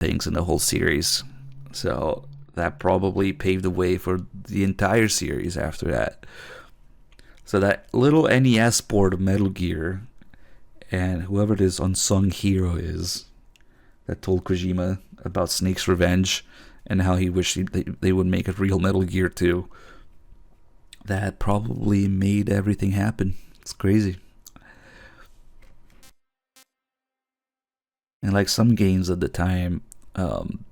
things in the whole series. So that probably paved the way for the entire series after that. So that little NES port of Metal Gear, and whoever this unsung hero is that told Kojima about Snake's Revenge and how he wished they would make a real Metal Gear 2, that probably made everything happen. It's crazy. And like some games at the time, um,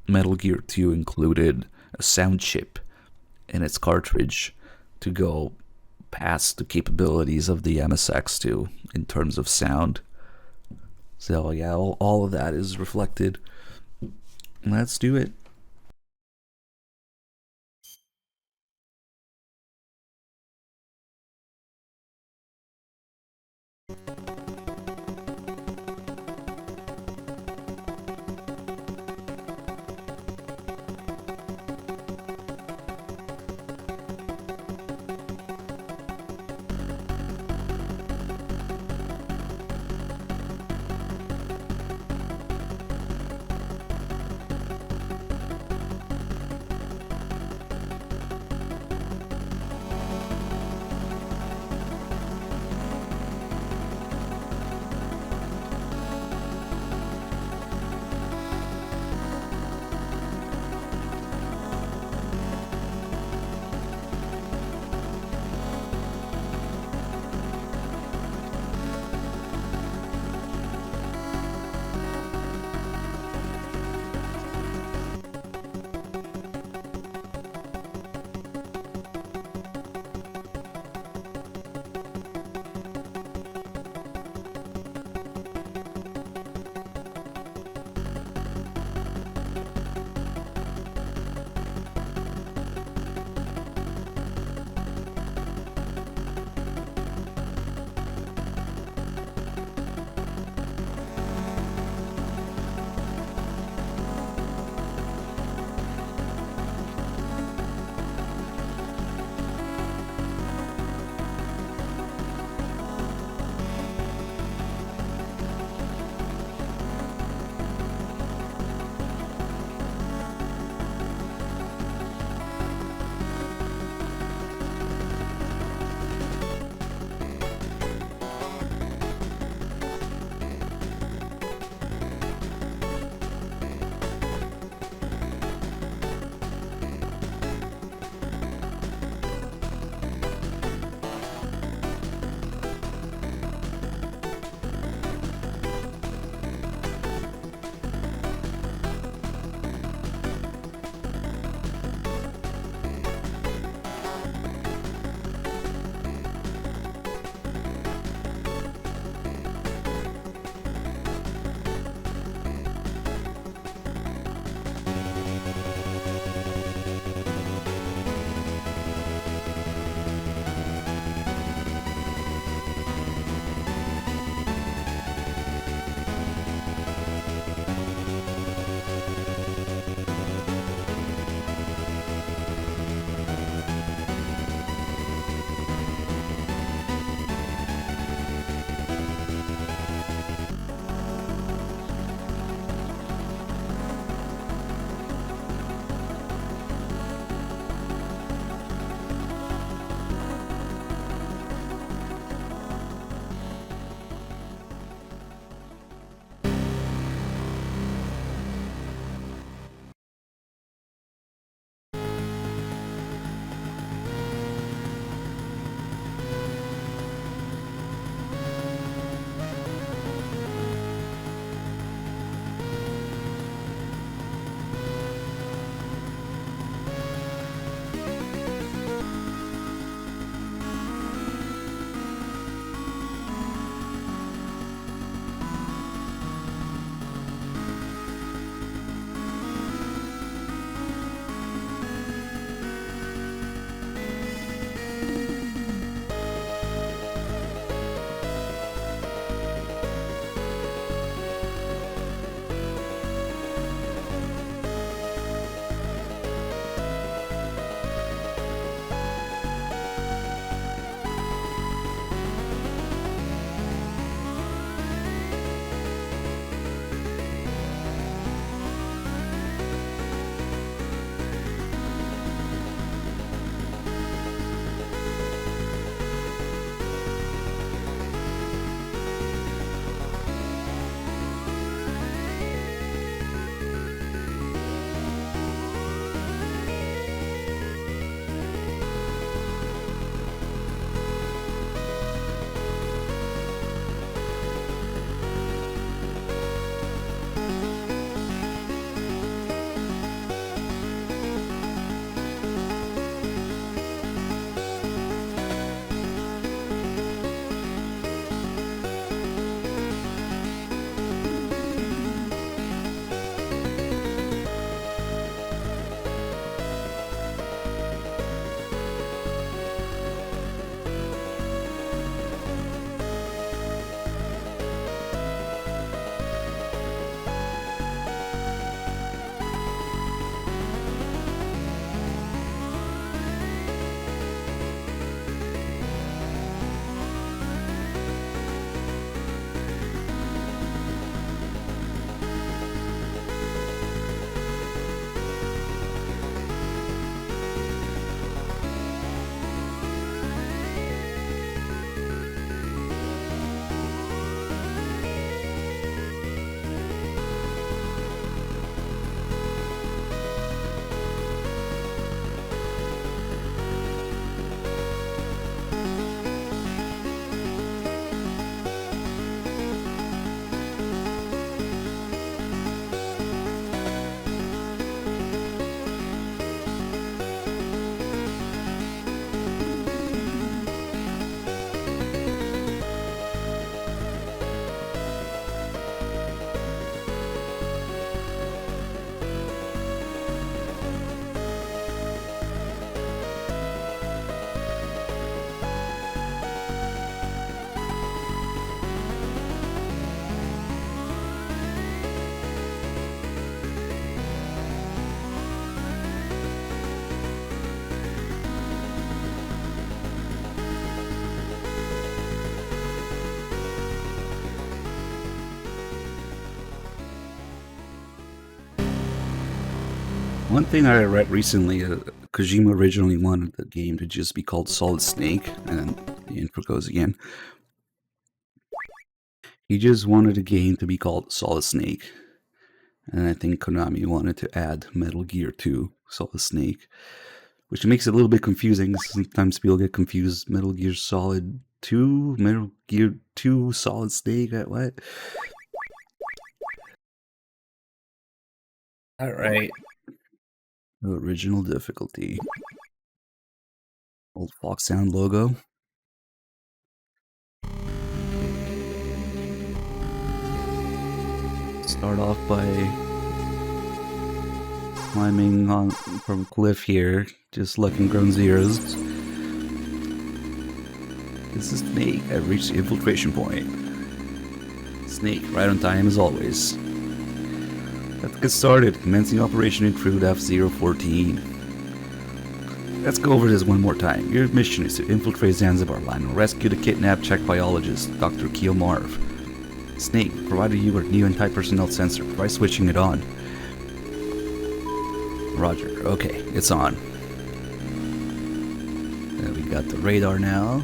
Metal Gear 2 included a sound chip in its cartridge to go past the capabilities of the MSX2 in terms of sound. So yeah, all of that is reflected. Let's do it. One thing I read recently, Kojima originally wanted the game to just be called Solid Snake, and then the intro goes again. He just wanted the game to be called Solid Snake. And I think Konami wanted to add Metal Gear 2 Solid Snake, which makes it a little bit confusing. Sometimes people get confused. Metal Gear Solid 2? Metal Gear 2 Solid Snake? What? Alright. Original difficulty. Old Fox Sound logo. Start off by climbing on from a cliff here, just looking Ground Zeroes. This is Snake. I've reached the infiltration point. Snake, right on time as always. Let's get started. Commencing operation include F-014. Let's go over this one more time. Your mission is to infiltrate Zanzibar Land and rescue the kidnapped Czech biologist, Dr. Keel Marv. Snake, provided you with new anti-personnel sensor. Try switching it on. Roger. Okay, it's on. Then we got the radar now.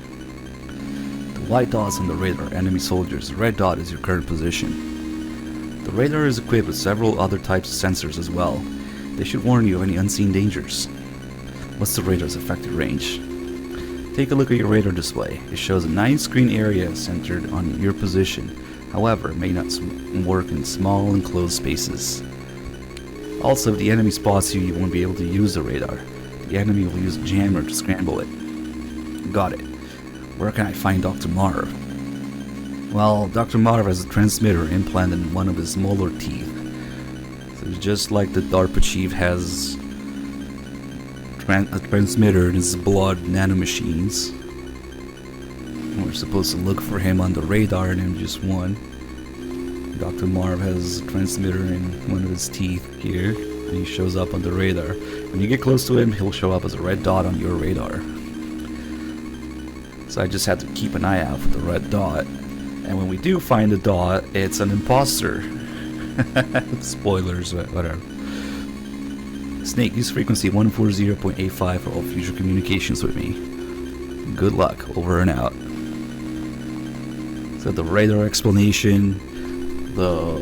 The white dots on the radar are enemy soldiers. The red dot is your current position. The radar is equipped with several other types of sensors as well. They should warn you of any unseen dangers. What's the radar's effective range? Take a look at your radar display. It shows a 9-screen area centered on your position. However, it may not work in small enclosed spaces. Also, if the enemy spots you, you won't be able to use the radar. The enemy will use a jammer to scramble it. Got it. Where can I find Dr. Marv? Well, Dr. Marv has a transmitter implanted in one of his molar teeth. So just like the DARPA chief has a transmitter in his blood nanomachines. We're supposed to look for him on the radar in MGS1. Dr. Marv has a transmitter in one of his teeth here, and he shows up on the radar. When you get close to him, he'll show up as a red dot on your radar. So I just had to keep an eye out for the red dot. And when we do find the dot, it's an imposter. Spoilers, whatever. Snake, use frequency 140.85 for all future communications with me. Good luck, over and out. So the radar explanation, the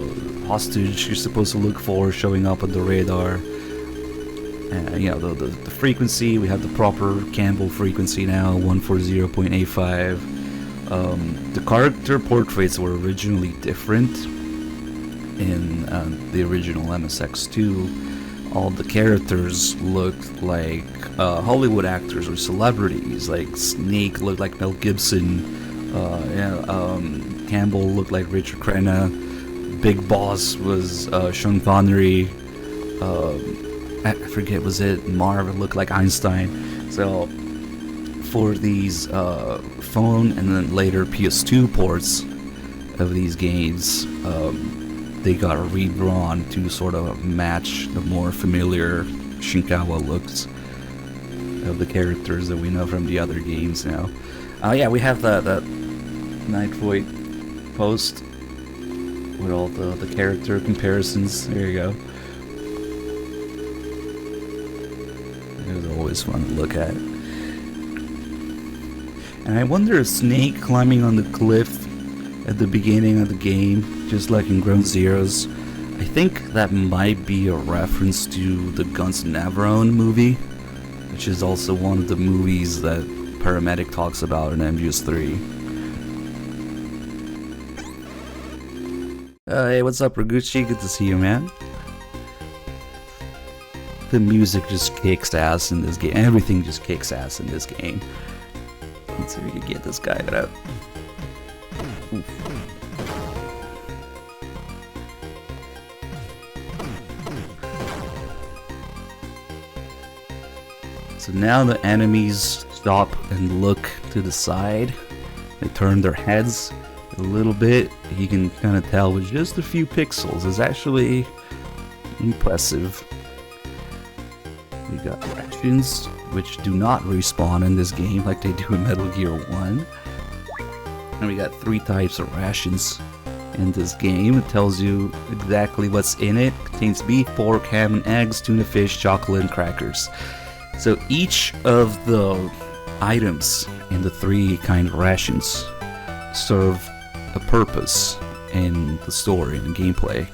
hostage you're supposed to look for showing up on the radar, and you know, the frequency, we have the proper Campbell frequency now, 140.85. The character portraits were originally different in the original MSX2. All the characters looked like Hollywood actors or celebrities. Like Snake looked like Mel Gibson. Campbell looked like Richard Crenna. Big Boss was Sean Connery. I forget, was it Marv looked like Einstein. So for these phone and then later PS2 ports of these games, they got redrawn to sort of match the more familiar Shinkawa looks of the characters that we know from the other games now. Yeah, we have that Night Void post with all the character comparisons. There you go. It was always fun to look at. And I wonder if Snake climbing on the cliff at the beginning of the game, just like in Ground Zeroes, I think that might be a reference to the Guns Navarone movie, which is also one of the movies that Paramedic talks about in MGS3. Hey, what's up, Raguchi? Good to see you, man. The music just kicks ass in this game. Everything just kicks ass in this game. Let's see if we can get this guy out. Oof. So now the enemies stop and look to the side. They turn their heads a little bit. You can kind of tell with just a few pixels. It's actually impressive. We got rations, which do not respawn in this game like they do in Metal Gear 1. And we got 3 types of rations. in this game. It tells you exactly what's in it. It contains beef, pork, ham and eggs, tuna fish, chocolate, and crackers. So each of the items in the 3 kind of rations serve a purpose in the story and the gameplay,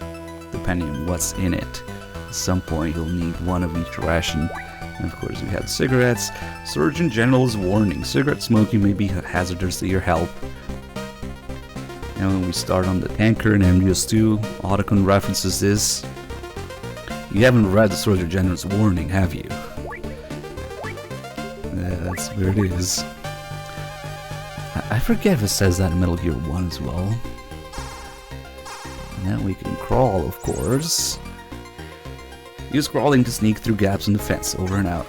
depending on what's in it. At some point you'll need one of each ration. And of course we have cigarettes. Surgeon General's warning. Cigarette smoking may be hazardous to your health. And when we start on the tanker in MGS2, Otacon references this. You haven't read the Surgeon General's warning, have you? Yeah, that's where it is. I forget if it says that in Metal Gear 1 as well. And then we can crawl, of course. Use crawling to sneak through gaps in the fence, over and out.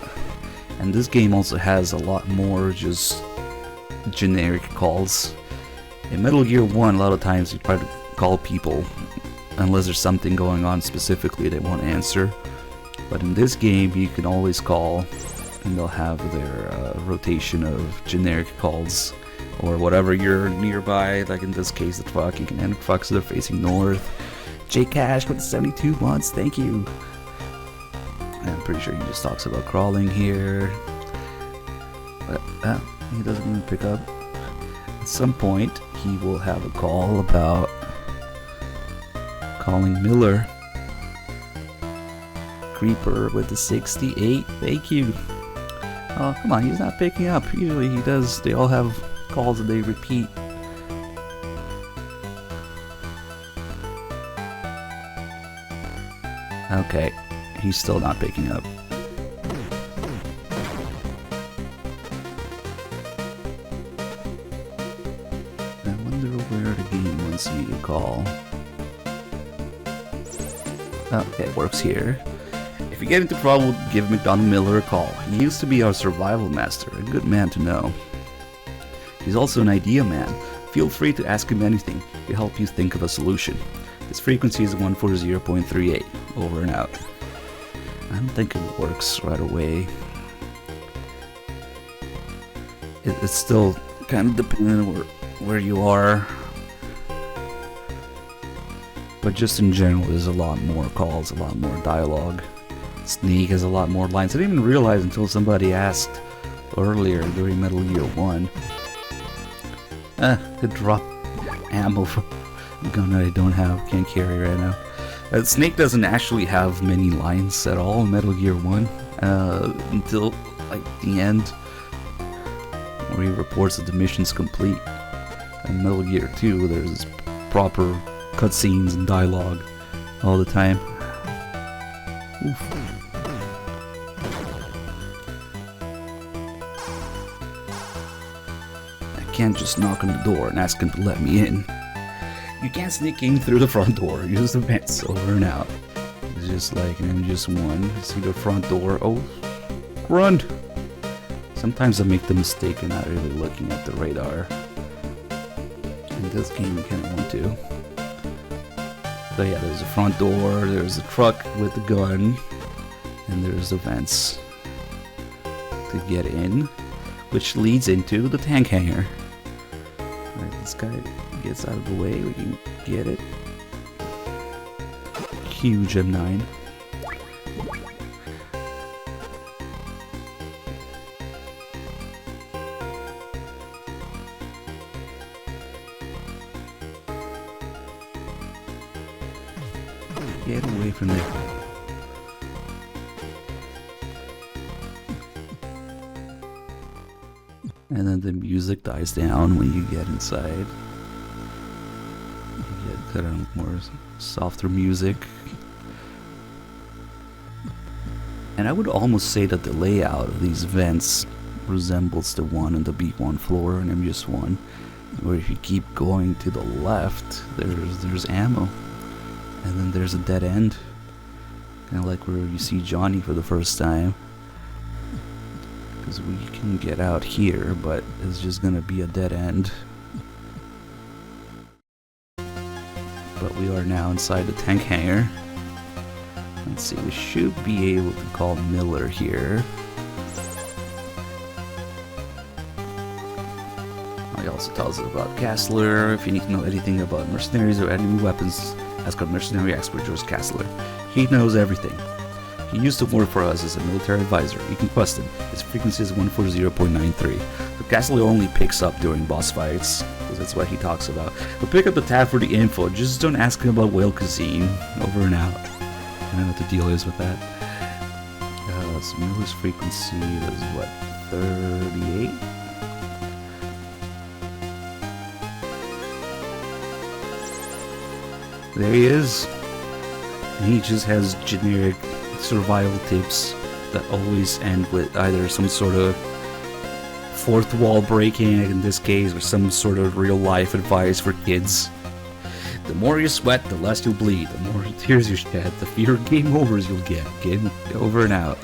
And this game also has a lot more just generic calls. In Metal Gear 1, a lot of times you try to call people, unless there's something going on specifically they won't answer. But in this game, you can always call, and they'll have their rotation of generic calls, or whatever you're nearby. Like in this case, the truck. You can enter trucks that are facing north. J Cash with 72 months, thank you. I'm pretty sure he just talks about crawling here. But he doesn't even pick up. At some point, he will have a call about calling Miller. Creeper with the 68, thank you. Oh, come on, he's not picking up. Usually he does. They all have calls that they repeat. Okay, he's still not picking up. I wonder where the game wants me to call. Okay, it works here. If you get into trouble, give McDonald Miller a call. He used to be our survival master, a good man to know. He's also an idea man. Feel free to ask him anything. He'll help you think of a solution. His frequency is 140.38. Over and out. I don't think it works right away. It's still kind of dependent on where you are. But just in general, there's a lot more calls, a lot more dialogue. Snake has a lot more lines. I didn't even realize until somebody asked earlier during Metal Gear 1. Could drop ammo for a gun that I don't have, can't carry right now. Snake doesn't actually have many lines at all in Metal Gear 1 until like the end, where he reports that the mission's complete. In Metal Gear 2, there's proper cutscenes and dialogue all the time. Oof. I can't just knock on the door and ask him to let me in. You can't sneak in through the front door. Use the vents, over and out. It's just like in MGS1. You see the front door. Oh, run! Sometimes I make the mistake of not really looking at the radar. In this game, you kind of want to. So yeah, there's a front door, there's a truck with a gun, and there's the vents to get in, which leads into the tank hangar. Alright, this guy gets out of the way, we can get it. Huge M9. Get away from there. And then the music dies down when you get inside. You get kind of more softer music. And I would almost say that the layout of these vents resembles the one on the B1 floor in MGS1, where if you keep going to the left, there's ammo. And then there's a dead end. Kind of like where you see Johnny for the first time. Because we can get out here, but it's just gonna be a dead end. But we are now inside the tank hangar. Let's see, we should be able to call Miller here. Oh, also tells us about Castler. If you need to know anything about mercenaries or enemy weapons, ask our mercenary expert, George Castler. He knows everything. He used to work for us as a military advisor. You can quest him. His frequency is 140.93. So Castler only picks up during boss fights, because that's what he talks about. But pick up the tab for the info. Just don't ask him about whale cuisine. Over and out. I don't know what the deal is with that. So Miller's frequency was what, 38? There he is. And he just has generic survival tips that always end with either some sort of fourth wall breaking in this case, or some sort of real life advice for kids. The more you sweat, the less you'll bleed. The more tears you shed, the fewer game overs you'll get. Game over and out.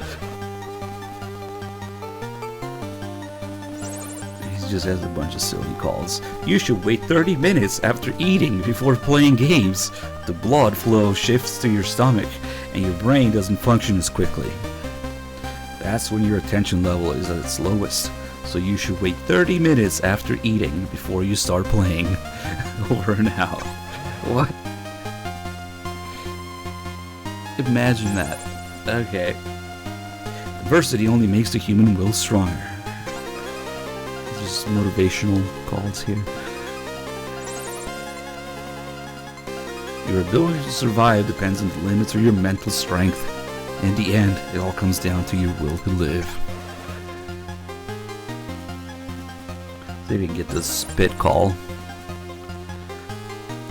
He just has a bunch of silly calls. You should wait 30 minutes after eating before playing games. The blood flow shifts to your stomach, and your brain doesn't function as quickly. That's when your attention level is at its lowest. So you should wait 30 minutes after eating before you start playing. Over and out. What? Imagine that. Okay. Adversity only makes the human will stronger. Just motivational calls here. Your ability to survive depends on the limits of your mental strength. In the end, it all comes down to your will to live. See if we can get this spit call.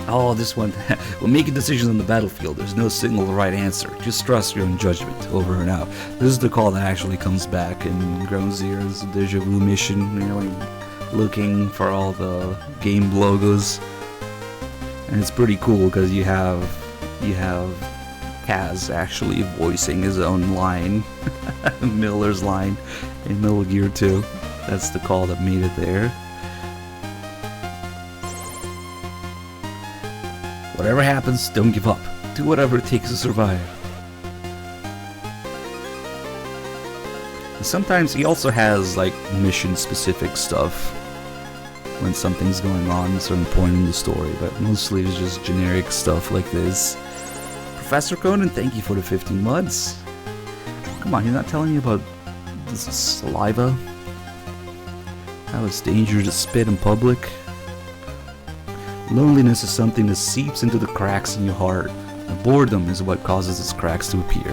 Oh, this one. When making decisions on the battlefield, there's no single right answer. Just trust your own judgment. Over and out. This is the call that actually comes back in Ground Zero's Deja Vu mission. You know, like looking for all the game logos, and it's pretty cool because you have Kaz actually voicing his own line, Miller's line in Metal Gear 2. That's the call that made it there. Whatever happens, don't give up. Do whatever it takes to survive. And sometimes he also has like mission-specific stuff when something's going on at a certain point in the story, but mostly it's just generic stuff like this. Professor Conan, thank you for the 15 months. Come on, you're not telling me about this saliva? How it's dangerous to spit in public? Loneliness is something that seeps into the cracks in your heart, and boredom is what causes its cracks to appear.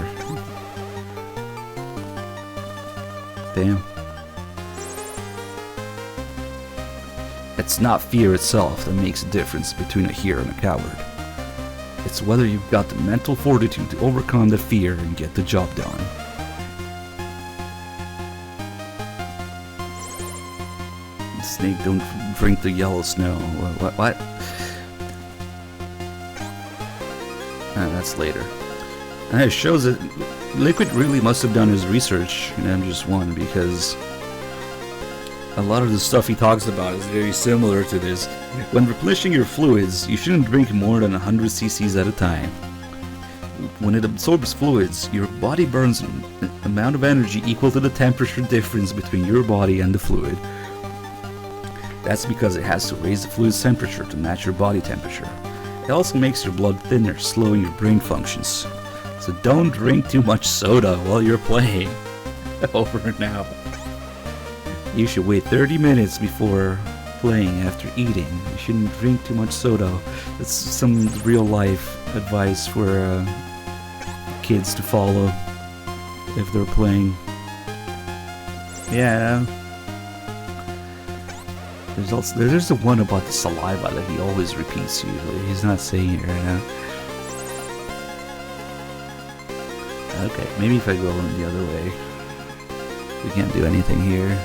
Damn. It's not fear itself that makes a difference between a hero and a coward. It's whether you've got the mental fortitude to overcome the fear and get the job done. Snake, don't drink the yellow snow. What? That's later. And it shows that Liquid really must have done his research in MGS1, because a lot of the stuff he talks about is very similar to this. When replenishing your fluids, you shouldn't drink more than 100 cc's at a time. When it absorbs fluids, your body burns an amount of energy equal to the temperature difference between your body and the fluid. That's because it has to raise the fluid's temperature to match your body temperature. It also makes your blood thinner, slowing your brain functions. So don't drink too much soda while you're playing. Over and out. You should wait 30 minutes before playing after eating. You shouldn't drink too much soda. That's some real life advice for kids to follow if they're playing. Yeah. There's the one about the saliva that he always repeats usually. He's not saying it right now. Okay, maybe if I go the other way. We can't do anything here.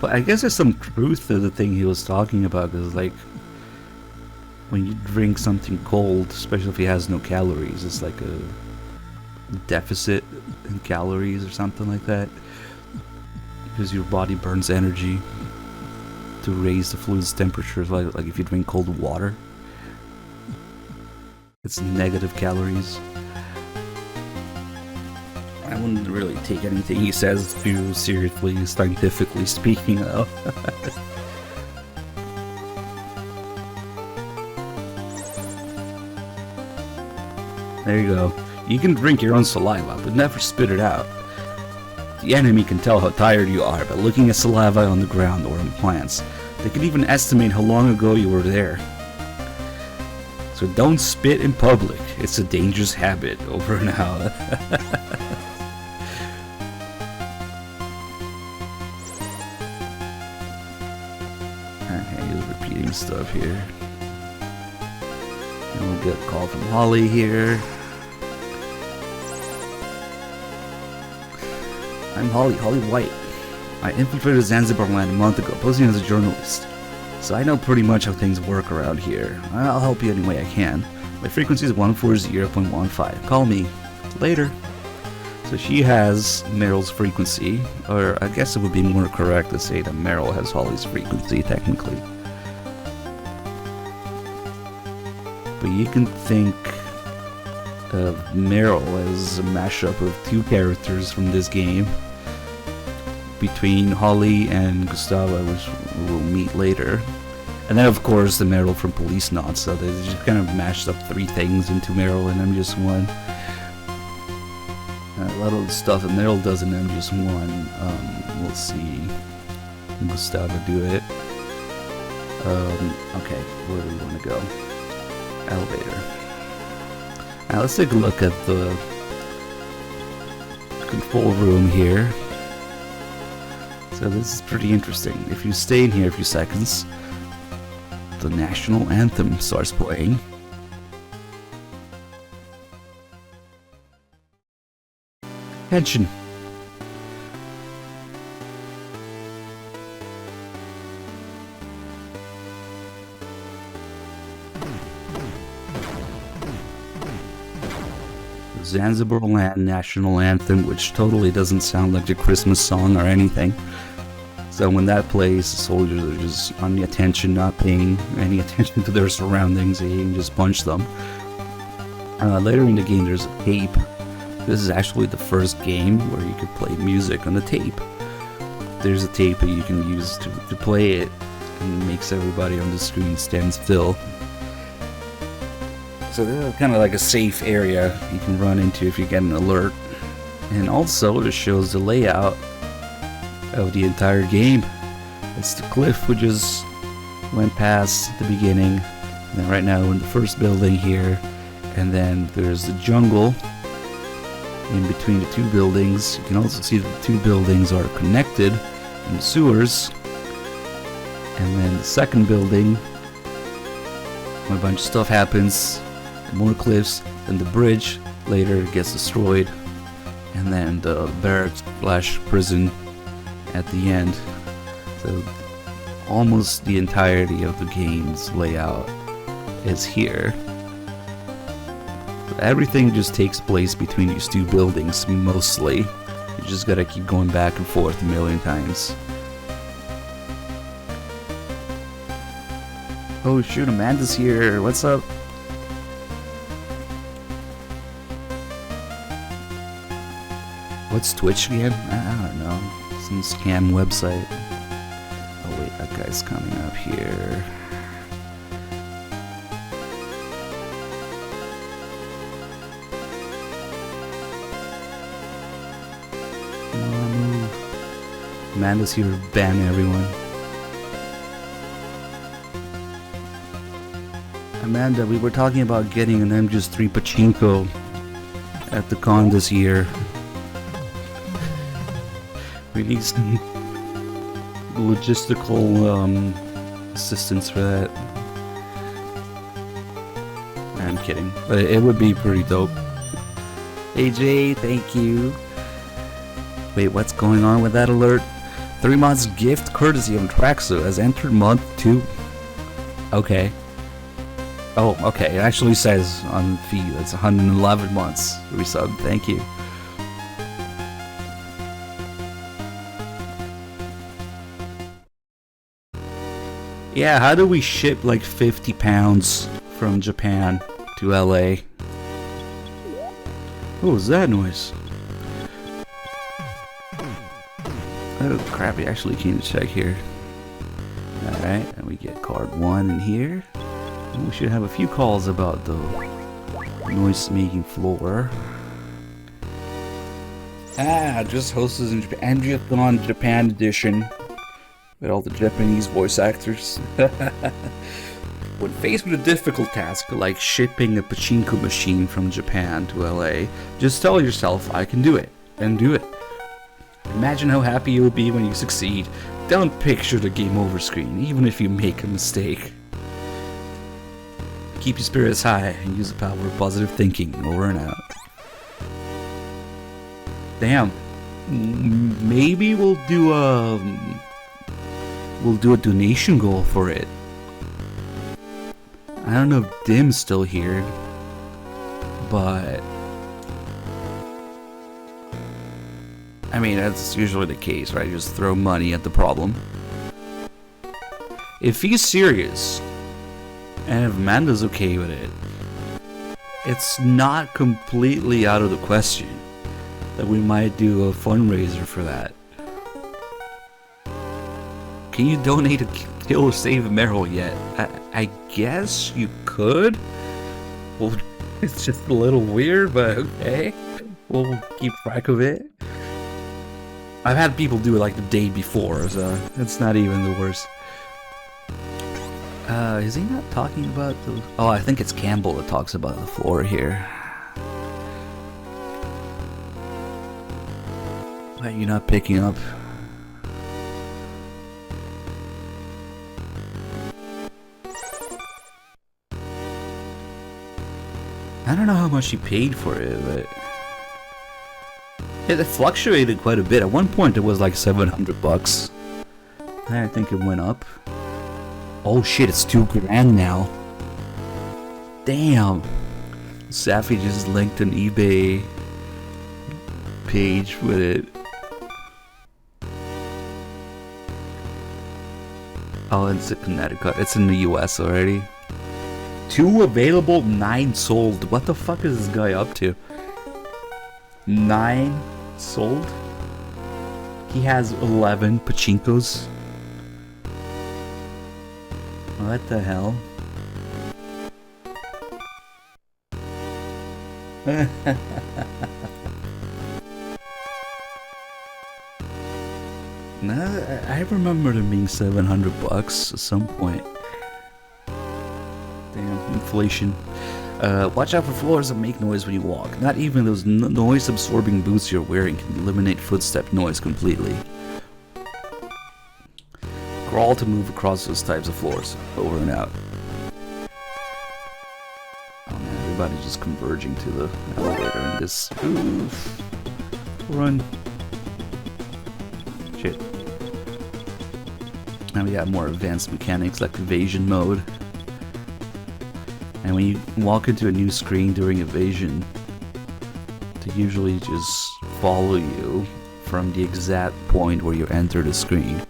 But I guess there's some truth to the thing he was talking about, because like when you drink something cold, especially if it has no calories, it's like a deficit in calories or something like that, because your body burns energy to raise the fluid's temperature. Like if you drink cold water, it's negative calories. wouldn't really take anything he says too seriously, scientifically speaking, though. There you go. You can drink your own saliva, but never spit it out. The enemy can tell how tired you are by looking at saliva on the ground or in plants. They can even estimate how long ago you were there. So don't spit in public. It's a dangerous habit. Over and out. Okay, he's repeating stuff here. And we'll get a call from Holly here. I'm Holly White. I infiltrated Zanzibar land a month ago, posing as a journalist. So I know pretty much how things work around here. I'll help you any way I can. My frequency is 140.15. Call me. Later. So she has Meryl's frequency, or I guess it would be more correct to say that Meryl has Holly's frequency, technically. But you can think of Meryl as a mashup of two characters from this game, between Holly and Gustava, which we'll meet later. And then of course the Meryl from Policenauts, so they just kind of mashed up three things into Meryl and MGS1. A lot of the stuff that Meryl does in MGS1, we'll see Gustava do it. Okay, where do we want to go? Elevator. Now let's take a look at the control room here. So this is pretty interesting. If you stay in here a few seconds, the national anthem starts playing. Attention. Zanzibar Land National Anthem, which totally doesn't sound like a Christmas song or anything. So when that plays, the soldiers are just on the attention, not paying any attention to their surroundings. They can just punch them. Later in the game, there's a tape. This is actually the first game where you could play music on the tape. There's a tape that you can use to play it, and it makes everybody on the screen stand still. So this is kind of like a safe area you can run into if you get an alert. And also it shows the layout of the entire game. It's the cliff we just went past at the beginning. And then right now we're in the first building here. And then there's the jungle in between the two buildings. You can also see that the two buildings are connected in the sewers. And then the second building, a bunch of stuff happens. More cliffs, then the bridge later gets destroyed, and then the barracks / prison at the end. So almost the entirety of the game's layout is here. So everything just takes place between these two buildings mostly. You just gotta keep going back and forth a million times. Oh shoot, Amanda's here. What's up? What's Twitch again? I don't know. Some scam website. Oh wait, that guy's coming up here. Amanda's here to ban everyone. Amanda, we were talking about getting an MGS3 Pachinko at the con this year. We need some logistical assistance for that. I'm kidding, but it would be pretty dope. AJ, thank you. Wait, what's going on with that alert? 3 months gift courtesy of Traxo has entered month 2. Okay. Oh, okay. It actually says on the feed it's 111 months resub. Thank you. Yeah, how do we ship like 50 pounds from Japan to LA? What was that noise? Oh crap, we actually came to check here. Alright, and we get card 1 in here. And we should have a few calls about the noise-making floor. Just hosted in Japan. Ambiathon Japan edition. With all the Japanese voice actors. When faced with a difficult task, like shipping a pachinko machine from Japan to LA, just tell yourself, I can do it. And do it. Imagine how happy you'll be when you succeed. Don't picture the game over screen, even if you make a mistake. Keep your spirits high and use the power of positive thinking. Over and out. Damn. Maybe we'll do a donation goal for it. I don't know if Dim's still here, but I mean, that's usually the case, right? Just throw money at the problem. If he's serious, and if Amanda's okay with it, it's not completely out of the question that we might do a fundraiser for that. Can you donate a Kill or Save Meryl yet? I guess you could. Well, it's just a little weird, but okay. We'll keep track of it. I've had people do it like the day before, so it's not even the worst. Is he not talking about the... Oh, I think it's Campbell that talks about the floor here. Why are you not picking up? I don't know how much he paid for it, but... It fluctuated quite a bit. At one point it was like $700. I think it went up. Oh shit, it's $2,000 now. Damn. Safi just linked an eBay page with it. Oh, it's in Connecticut. It's in the US already. 2 available, 9 sold. What the fuck is this guy up to? 9 sold? He has 11 pachinkos. What the hell? No, I remember them being $700 at some point. Damn, inflation. Watch out for floors that make noise when you walk. Not even those noise-absorbing boots you're wearing can eliminate footstep noise completely. Crawl to move across those types of floors. Over and out. Oh man, everybody's just converging to the elevator in this. Oof. Run. Shit. Now we got more advanced mechanics like evasion mode. And when you walk into a new screen during evasion, they usually just follow you from the exact point where you enter the screen.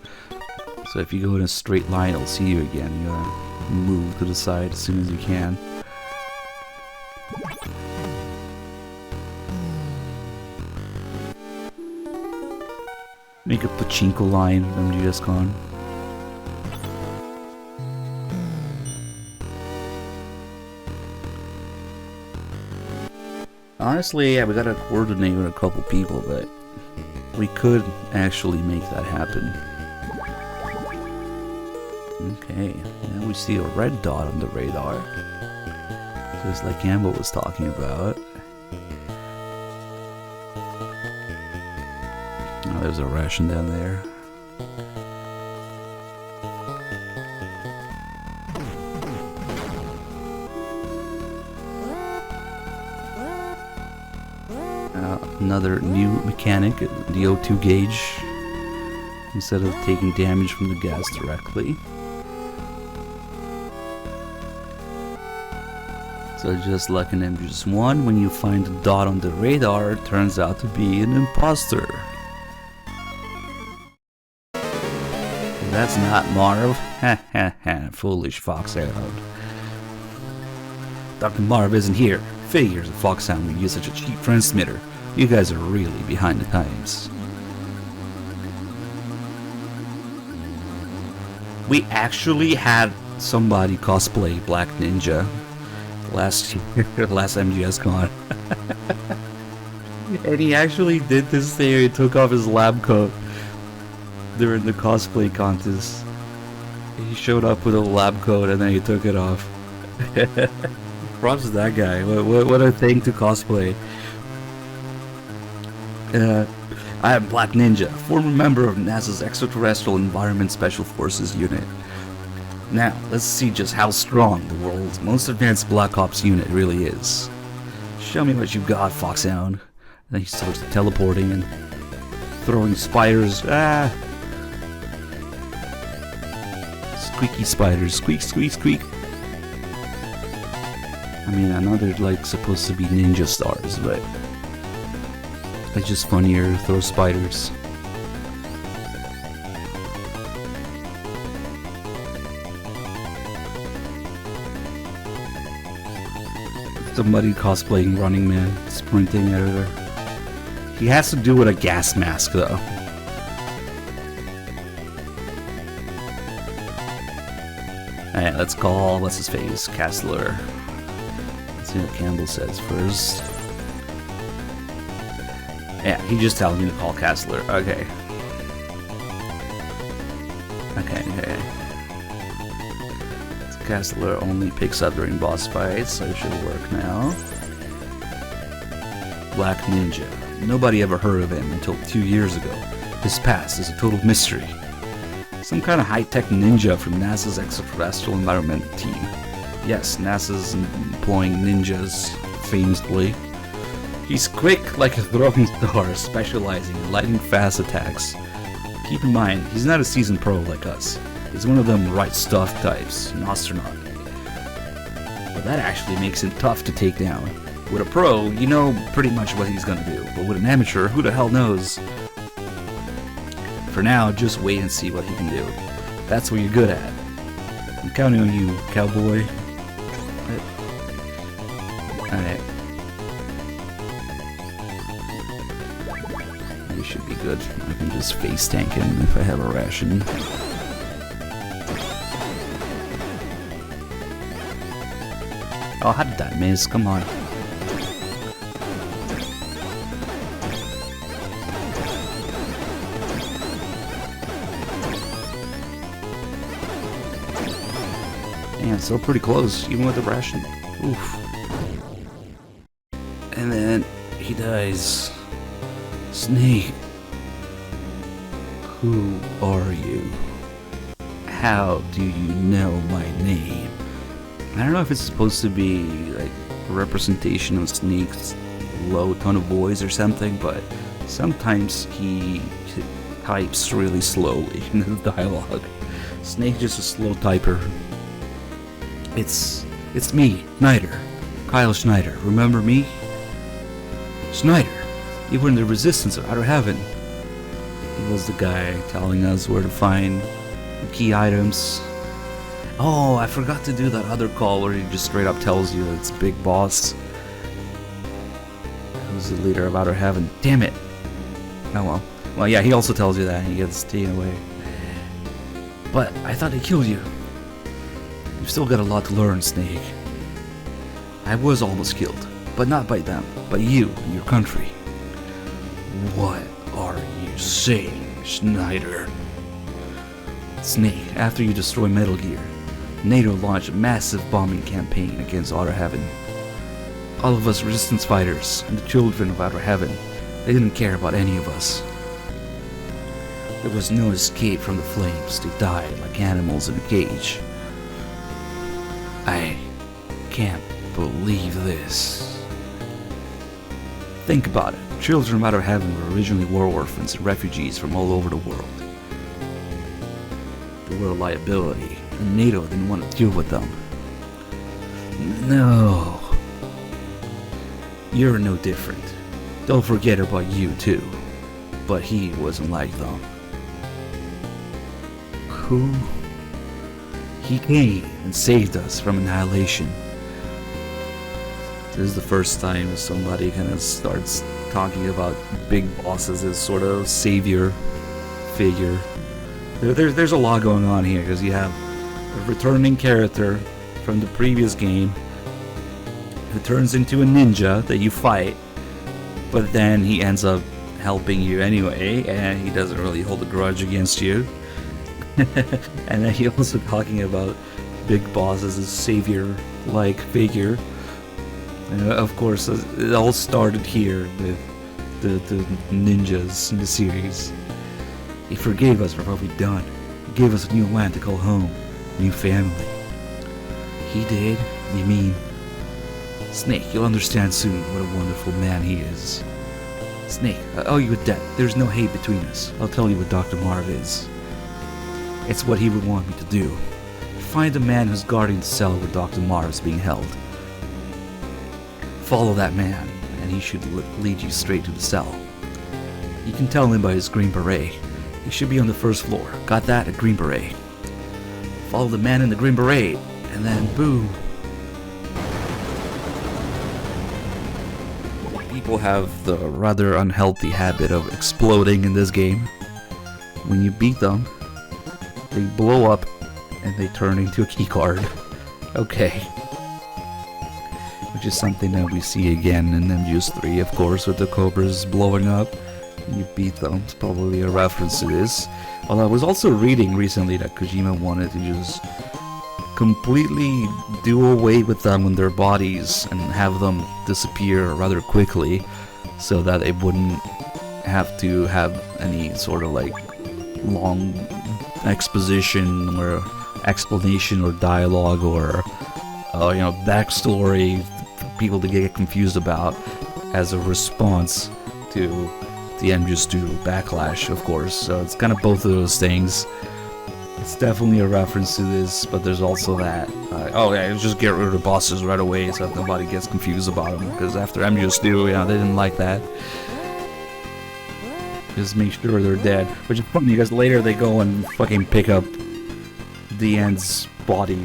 So if you go in a straight line, it'll see you again. You gotta move to the side as soon as you can. Make a pachinko line from GSCon. Honestly, yeah, we gotta coordinate with a couple people, but we could actually make that happen. Okay, now we see a red dot on the radar. Just like Campbell was talking about. Oh, there's a ration down there. Another new mechanic, the O2 gauge. Instead of taking damage from the gas directly. So just like in MGS1, when you find a dot on the radar, it turns out to be an imposter. That's not Marv. Ha ha ha, foolish Foxhound. Dr. Marv isn't here. Figures a Foxhound would use such a cheap transmitter. You guys are really behind the times. We actually had somebody cosplay Black Ninja last year, last MGS Con. And he actually did this thing. He took off his lab coat during the cosplay contest. He showed up with a lab coat and then he took it off. Props to that guy. What a thing to cosplay. I am Black Ninja, former member of NASA's Extraterrestrial Environment Special Forces unit. Now, let's see just how strong the world's most advanced Black Ops unit really is. Show me what you got, Foxhound. And then he starts teleporting and throwing spiders. Ah! Squeaky spiders. Squeak, squeak, squeak. I mean, I know they're like supposed to be ninja stars, but it's just funnier to throw spiders. Somebody cosplaying Running Man, sprinting at her. He has to do with a gas mask, though. Alright, let's call, what's his face, Castler. Let's see what Campbell says first. Yeah, he just tells me to call Castler. Okay. Okay. Castler only picks up during boss fights, so it should work now. Black Ninja. Nobody ever heard of him until 2 years ago. His past is a total mystery. Some kind of high-tech ninja from NASA's Extraterrestrial Environment team. Yes, NASA's employing ninjas, famously. He's quick like a throwing star, specializing in lightning fast attacks. Keep in mind, he's not a seasoned pro like us. He's one of them right stuff types, an astronaut. But that actually makes him tough to take down. With a pro, you know pretty much what he's gonna do, but with an amateur, who the hell knows? For now, just wait and see what he can do. That's what you're good at. I'm counting on you, cowboy. Alright. You should be good. I can just face tank him if I have a ration. Oh, how did that miss? Come on. Yeah, still pretty close, even with the ration. Oof. And then he dies. Snake. Who are you? How do you know my name? I don't know if it's supposed to be like a representation of Snake's low tone of voice or something, but sometimes he types really slowly in his dialogue. Snake's just a slow typer. It's me, Schneider. Kyle Schneider. Remember me? Schneider, you were in the Resistance of Outer Heaven. He was the guy telling us where to find the key items. Oh, I forgot to do that other call where he just straight up tells you it's Big Boss. Who's the leader of Outer Heaven. Damn it. Oh well. Well, yeah, he also tells you that and he gets taken away. But I thought they killed you. You've still got a lot to learn, Snake. I was almost killed, but not by them, but you and your country. What are you saying, Schneider? Snake, after you destroy Metal Gear, NATO launched a massive bombing campaign against Outer Heaven. All of us resistance fighters and the children of Outer Heaven, they didn't care about any of us. There was no escape from the flames. They died like animals in a cage. I can't believe this. Think about it. Children of Outer Heaven were originally war orphans and refugees from all over the world. They were a liability, and NATO didn't want to deal with them. No. You're no different. Don't forget about you too. But he wasn't like them. Who? He came and saved us from annihilation. This is the first time somebody kind of starts talking about Big Boss as this sort of savior figure. There's a lot going on here because you have a returning character from the previous game who turns into a ninja that you fight, but then he ends up helping you anyway, and he doesn't really hold a grudge against you. And then he also talking about Big Boss as a savior-like figure. Of course, it all started here with the ninjas in the series. He forgave us for what we'd done. He gave us a new land to call home, a new family. He did? You mean? Snake, you'll understand soon what a wonderful man he is. Snake, I owe you a debt. There's no hate between us. I'll tell you what Dr. Marv is. It's what he would want me to do. Find the man who's guarding the cell where Dr. Marv is being held. Follow that man, and he should lead you straight to the cell. You can tell him by his green beret. He should be on the first floor. Got that? A green beret. Follow the man in the green beret, and then boom. People have the rather unhealthy habit of exploding in this game. When you beat them, they blow up and they turn into a keycard. Okay. Which is something that we see again in MGS3, of course, with the Cobras blowing up. You beat them. It's probably a reference to this. Although I was also reading recently that Kojima wanted to just completely do away with them in their bodies and have them disappear rather quickly so that they wouldn't have to have any sort of like long exposition or explanation or dialogue or backstory for people to get confused about as a response to the MGS2 backlash, of course. So it's kind of both of those things. It's definitely a reference to this, but there's also that, just get rid of the bosses right away so that nobody gets confused about them, because after MGS2, they didn't like that. Just make sure they're dead. Which is funny, because later they go and fucking pick up the End's body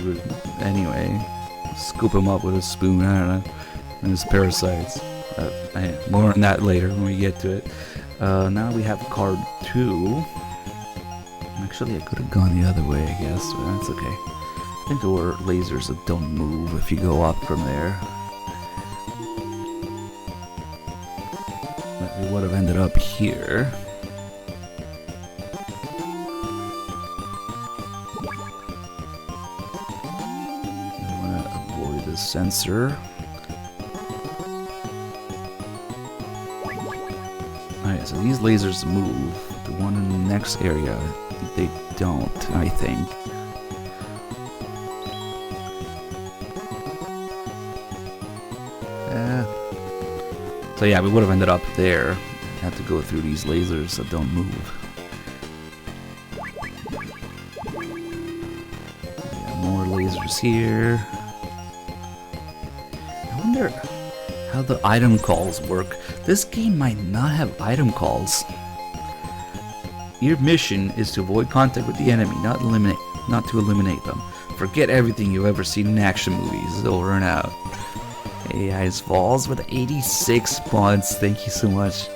anyway. Scoop him up with a spoon, I don't know, and his parasites. More on that later when we get to it. Now we have card 2. Actually, I could have gone the other way, I guess, but that's okay. I think there were lasers that don't move if you go up from there. But we would have ended up here. I want to avoid the sensor. Alright, so these lasers move. The one in the next area, they don't, I think. So yeah, we would have ended up there. Had to go through these lasers that don't move. Yeah, more lasers here. I wonder how the item calls work. This game might not have item calls. Your mission is to avoid contact with the enemy, not to eliminate them. Forget everything you've ever seen in action movies. Over and out. AI's Falls with 86 mods. Thank you so much.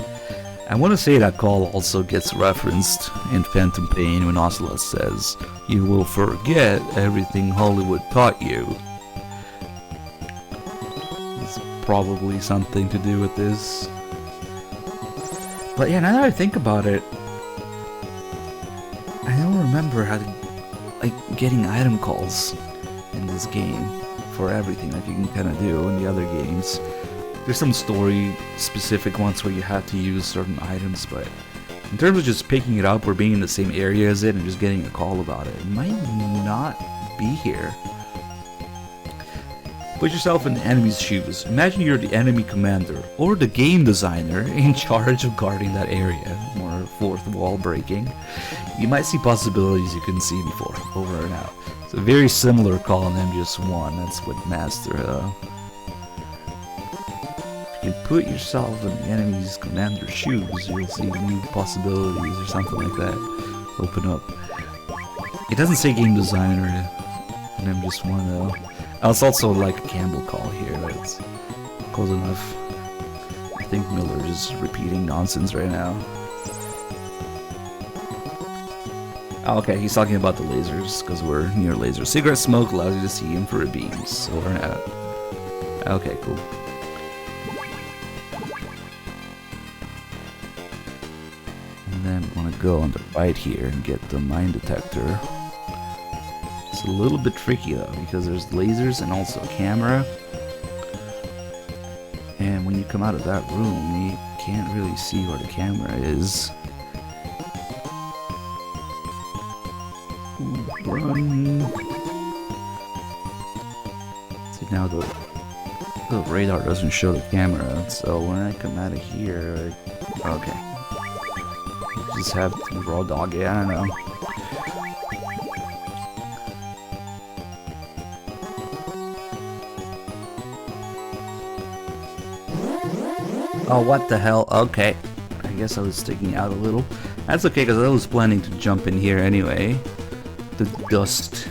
I want to say that call also gets referenced in Phantom Pain when Ocelot says, "You will forget everything Hollywood taught you." It's probably something to do with this. But yeah, now that I think about it, I don't remember how to, getting item calls in this game for everything like you can kind of do in the other games. There's some story-specific ones where you have to use certain items, but in terms of just picking it up or being in the same area as it and just getting a call about it, it might not be here. Put yourself in the enemy's shoes. Imagine you're the enemy commander or the game designer in charge of guarding that area. More fourth wall breaking. You might see possibilities you couldn't see before. Over and out. It's a very similar call in MGS1. That's what Master. If you put yourself in the enemy's commander's shoes, you'll see new possibilities or something like that open up. It doesn't say game designer in MGS1 though. It's also like a Campbell call here. That's close enough. I think Miller is repeating nonsense right now. Oh, okay, he's talking about the lasers, because we're near lasers. Cigarette smoke allows you to see infrared beams, so we're out. Okay, cool. And then we want to go on the right here and get the mine detector. It's a little bit tricky though, because there's lasers and also a camera. And when you come out of that room, you can't really see where the camera is. Run. See, now the radar doesn't show the camera, so when I come out of here, okay. Just have to raw dog it, I don't know. Oh, what the hell? Okay. I guess I was sticking out a little. That's okay, because I was planning to jump in here anyway. The dust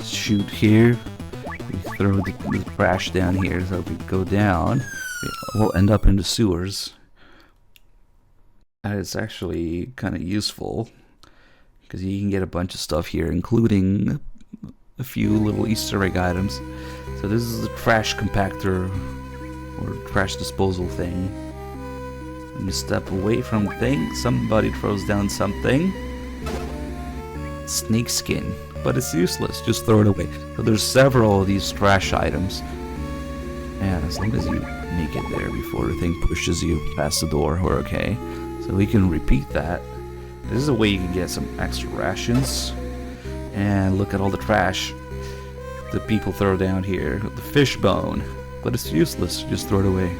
chute here. We throw the trash down here, so if we go down, we'll end up in the sewers. And it's actually kind of useful, because you can get a bunch of stuff here, including a few little Easter egg items. So this is the trash compactor, or trash disposal thing. When you step away from the thing, somebody throws down something. Snake skin, but it's useless, just throw it away. So there's several of these trash items, and as long as you make it there before the thing pushes you past the door, we're okay. So we can repeat that. This is a way you can get some extra rations. And look at all the trash that people throw down here. The fish bone, but it's useless, just throw it away.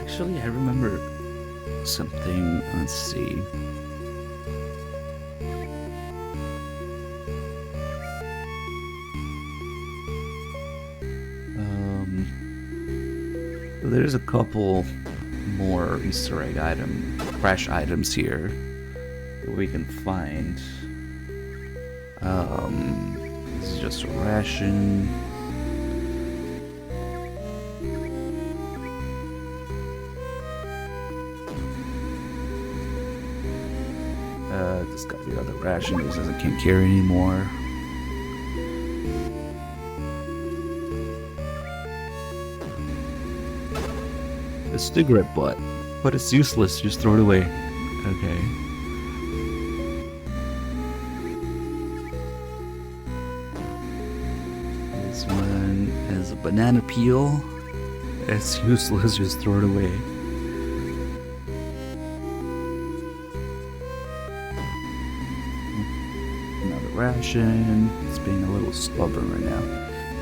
Actually, I remember something. Let's see. There's a couple more Easter egg trash items here that we can find. This is just a ration. This got the other ration. This can't carry anymore. A cigarette butt, but it's useless. Just throw it away. Okay. This one is a banana peel. It's useless. Just throw it away. Ration. It's being a little stubborn right now.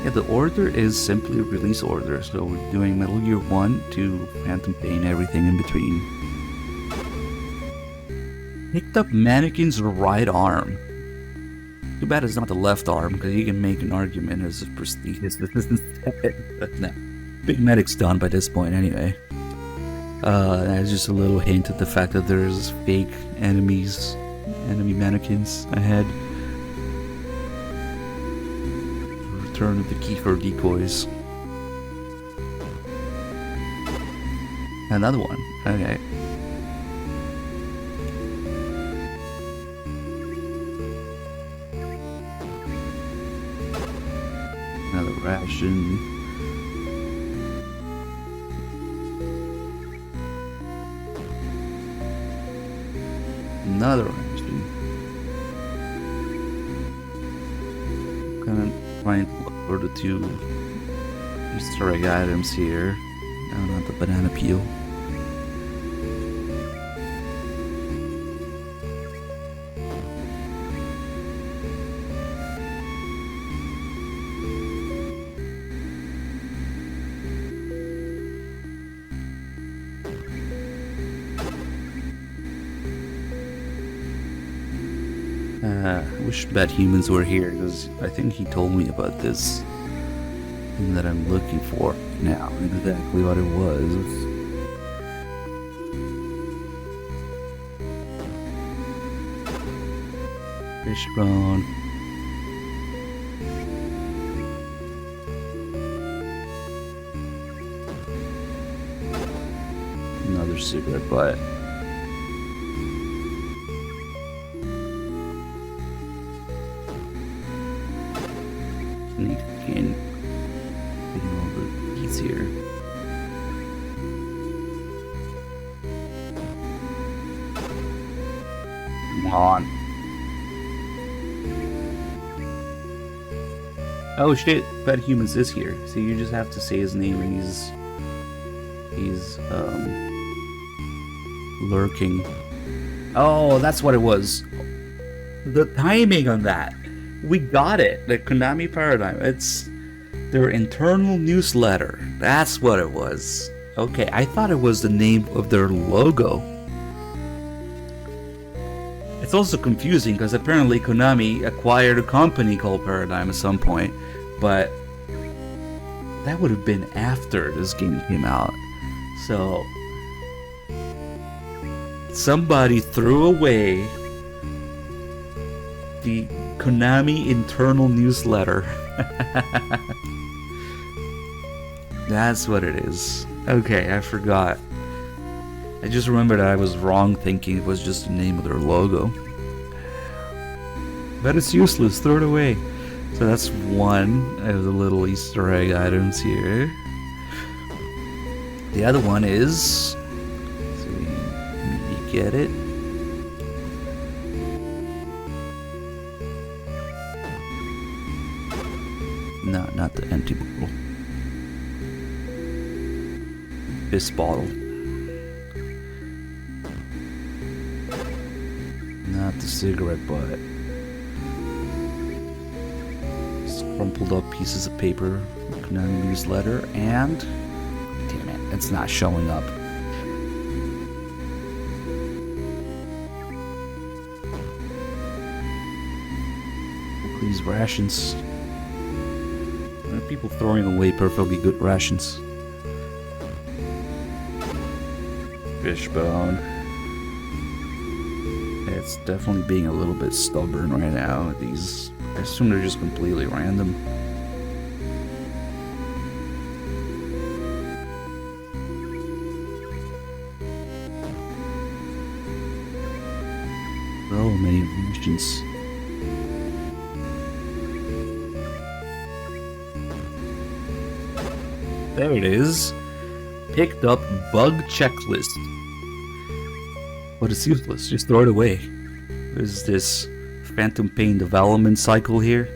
Yeah, the order is simply release order, so we're doing Metal Gear 1 to Phantom Pain, everything in between. Picked up Mannequin's right arm. Too bad it's not the left arm, because you can make an argument as a prestigious. No. Big Medic's done by this point anyway. That's just a little hint at the fact that there's fake enemy mannequins ahead. Return of the Kiefer decoys. Another one. Okay. Another ration. Another ration. Kind of trying to look for the two Easter egg items here. No, not the banana peel. I wish Bad Humans were here, because I think he told me about this thing that I'm looking for now, exactly what it was. Fishbone. Another cigarette butt. Need to gain all the keys here. Come on. Oh shit, Pet Humans is here. So you just have to say his name and he's lurking. Oh, that's what it was. The timing on that. We got it. The Konami Paradigm. It's their internal newsletter. That's what it was. Okay, I thought it was the name of their logo. It's also confusing because apparently Konami acquired a company called Paradigm at some point, but that would have been after this game came out. So somebody threw away the Konami internal newsletter. That's what it is. Okay, I forgot. I just remembered I was wrong thinking it was just the name of their logo. But it's useless, throw it away. So that's one of the little Easter egg items here. The other one is... So you get it. No, not the empty bottle. This bottle. Not the cigarette butt. Crumpled up pieces of paper, Konami newsletter, and damn it, it's not showing up. These rations. There are people throwing away perfectly good rations. Fishbone. It's definitely being a little bit stubborn right now. These, I assume they're just completely random. So many regions. There it is. Picked up bug checklist. But it's useless, just throw it away. There's this Phantom Pain development cycle here.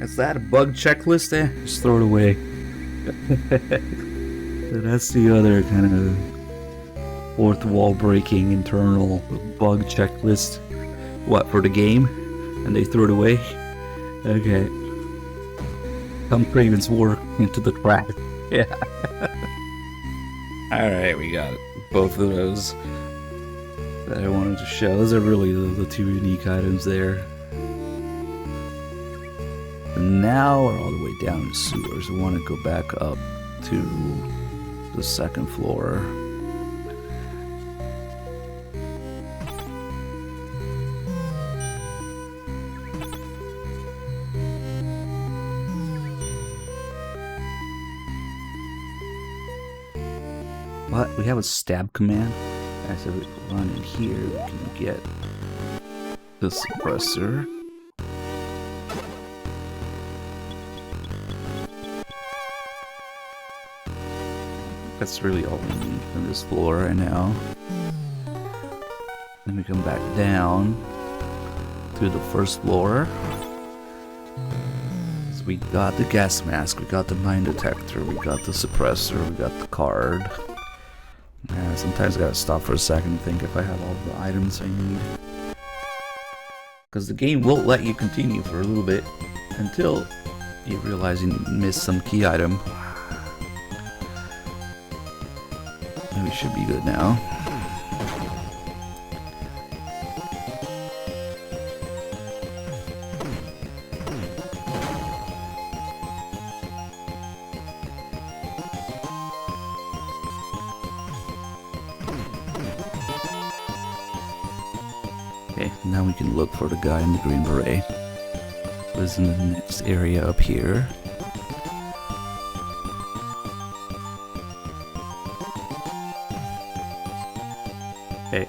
Is that a bug checklist there? Just throw it away. So that's the other kind of fourth wall breaking internal bug checklist. What, for the game? And they threw it away? Okay. Some Craven's work into the trash. Yeah. Alright, we got both of those that I wanted to show. Those are really the two unique items there. And now we're all the way down to sewers. We want to go back up to the second floor. What? We have a stab command? As we run in here, we can get the suppressor. That's really all we need on this floor right now. Then we come back down to the first floor. So we got the gas mask, we got the mine detector, we got the suppressor, we got the card. Yeah, sometimes I gotta stop for a second and think if I have all the items I need. Because the game won't let you continue for a little bit until you realize you missed some key item. And we should be good now. Okay, now we can look for the guy in the green beret. Who's in the next area up here. Okay.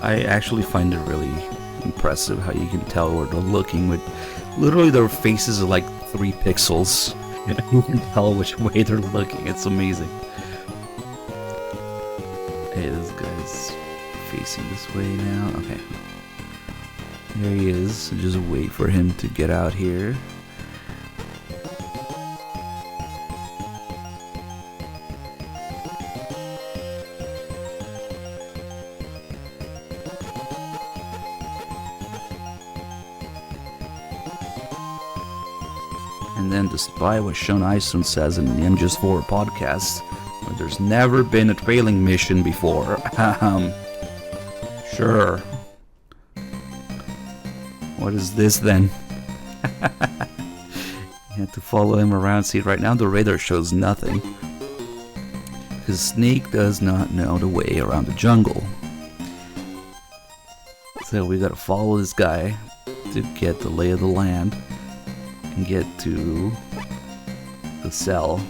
I actually find it really impressive how you can tell where they're looking with literally their faces are like 3 pixels. You can tell which way they're looking. It's amazing. Hey, this guy's facing this way now. Okay. There he is. So just wait for him to get out here. And then, despite what Sean Isom says in the MGS4 podcast, where there's never been a trailing mission before. Sure. What is this then? You have to follow him around. See, right now the radar shows nothing. Because Snake does not know the way around the jungle. So we gotta follow this guy to get the lay of the land. And get to the cell.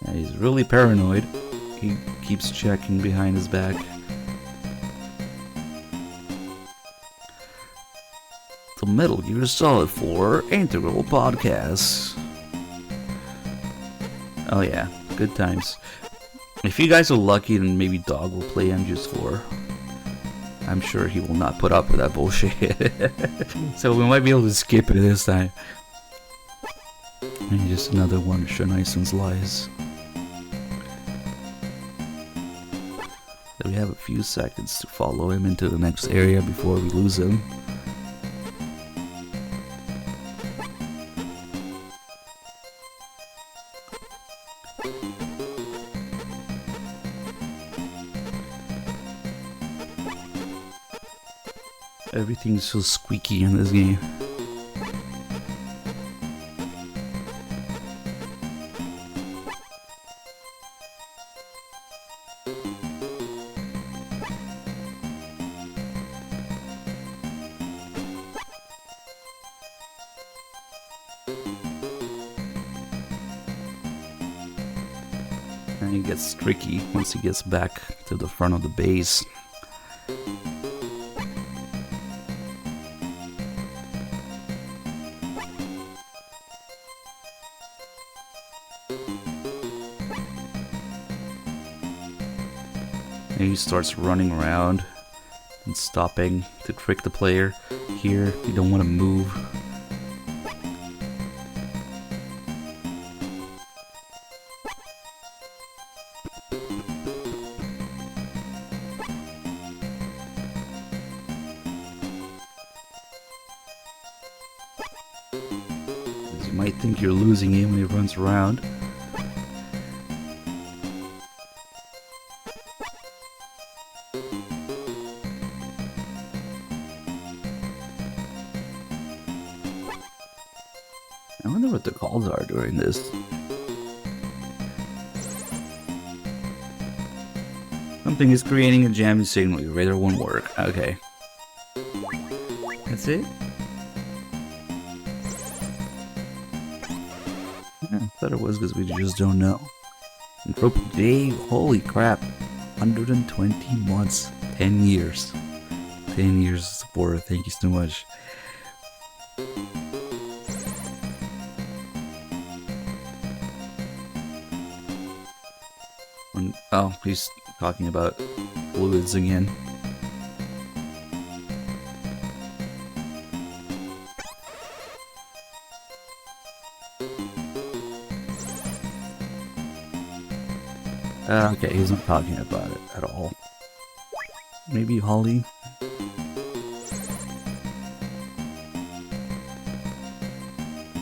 And he's really paranoid. He keeps checking behind his back. The Metal Gear Solid 4 Integral Podcast. Oh yeah, good times. If you guys are lucky, then maybe Dog will play MGS4. I'm sure he will not put up with that bullshit. So we might be able to skip it this time. And just another one of Sean Isom's lies. So we have a few seconds to follow him into the next area before we lose him. Everything's so squeaky in this game. And it gets tricky once he gets back to the front of the base. And he starts running around and stopping to trick the player. Here, you don't want to move. You might think you're losing him when he runs around. I wonder what the calls are during this. Something is creating a jamming signal. Your radar won't work. Okay. That's it? Yeah, I thought it was because we just don't know. And Dave, holy crap. 120 months. 10 years. 10 years of support. Thank you so much. Oh, he's talking about fluids again. Okay, he's not talking about it at all. Maybe Holly?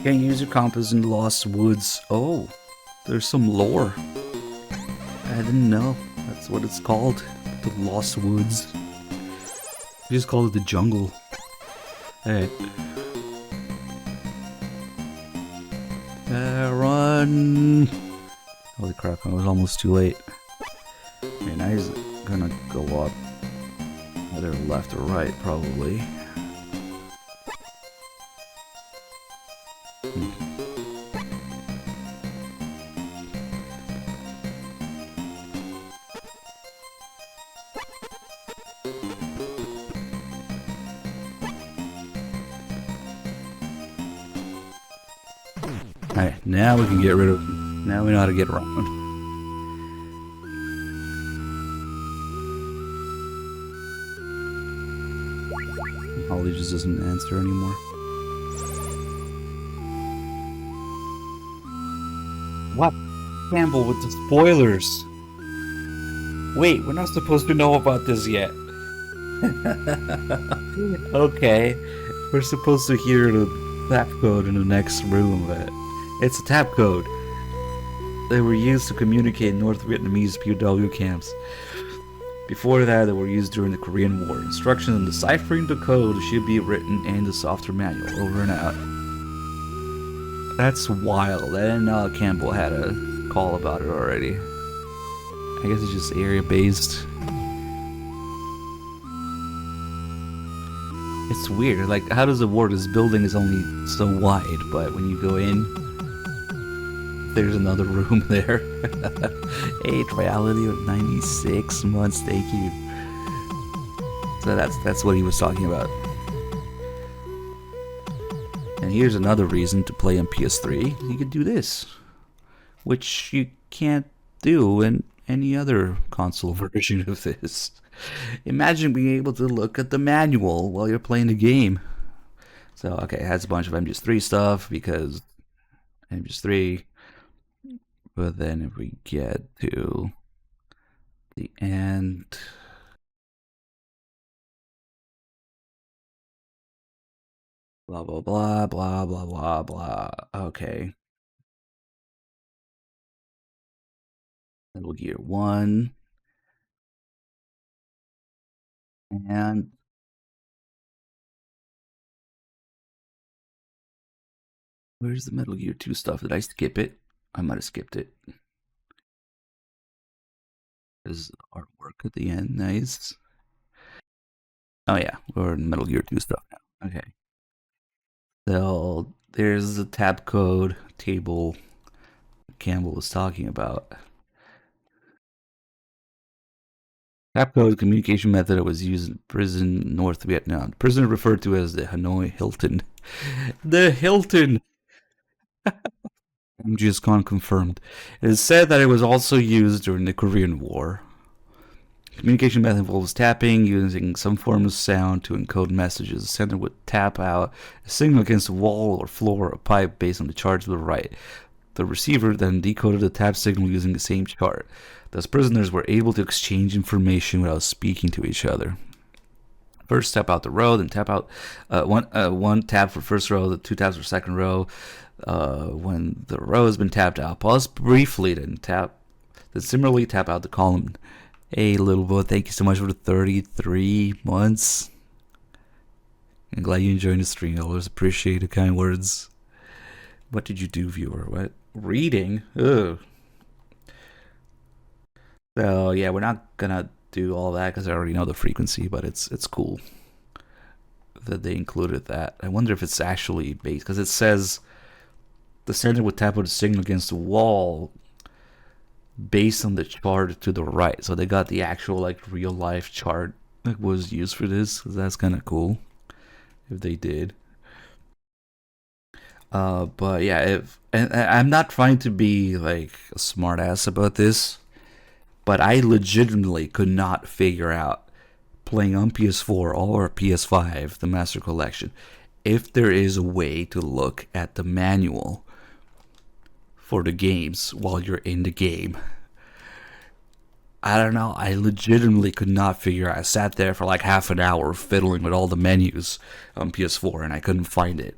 Can't use your compass in the Lost Woods. Oh, there's some lore. I didn't know that's what it's called. The Lost Woods. We just call it the jungle. Alright. Run! Holy crap, I was almost too late. I mean, I was gonna go up. Either left or right, probably. Alright, now we can get rid of them. Now we know how to get around. Holly just doesn't answer anymore. What? Campbell with the spoilers. Wait, we're not supposed to know about this yet. Okay, we're supposed to hear the tap code in the next room, but it's a tap code. They were used to communicate in North Vietnamese POW camps. Before that, they were used during the Korean War. Instructions on deciphering the code should be written in the software manual. Over and out. That's wild. I didn't know Campbell had a call about it already. I guess it's just area-based. It's weird. Like, how does it work? This building is only so wide, but when you go in, there's another room there. Age reality of 96 months. Thank you. So that's what he was talking about. And here's another reason to play on PS3. You could do this, which you can't do in any other console version of this. Imagine being able to look at the manual while you're playing the game. So, okay, it has a bunch of MGS3 stuff because MGS3. But then if we get to the end, blah, blah, blah, blah, blah, blah, blah. Okay. Metal Gear 1. And where's the Metal Gear 2 stuff? Did I skip it? I might have skipped it. There's artwork at the end. Nice. Oh yeah, we're in Metal Gear 2 stuff now. Okay. So there's the tab code table Campbell was talking about. Tab code communication method that was used in prison North Vietnam. The prison referred to as the Hanoi Hilton. The Hilton! MGS-Con confirmed. It is said that it was also used during the Korean War. Communication method involves tapping, using some form of sound to encode messages. The sender would tap out a signal against a wall or floor or pipe based on the charge to the right. The receiver then decoded the tap signal using the same chart. Thus, prisoners were able to exchange information without speaking to each other. First, tap out the row, then tap out one tap for first row, the 2 taps for second row. When the row has been tapped out, pause briefly, then similarly tap out the column. Hey, little boy, thank you so much for the 33 months. I'm glad you enjoyed the stream. I always appreciate the kind words. What did you do, viewer? What? Reading? Ugh. So, yeah, we're not gonna do all that because I already know the frequency, but it's cool that they included that. I wonder if it's actually based, because it says the sender would tap out a signal against the wall based on the chart to the right. So they got the actual like real life chart that was used for this. That's kind of cool if they did. But yeah, and I'm not trying to be like a smart ass about this, but I legitimately could not figure out playing on PS4 or PS5, the Master Collection, if there is a way to look at the manual for the games while you're in the game. I don't know. I legitimately could not figure out. I sat there for like half an hour fiddling with all the menus on PS4 and I couldn't find it.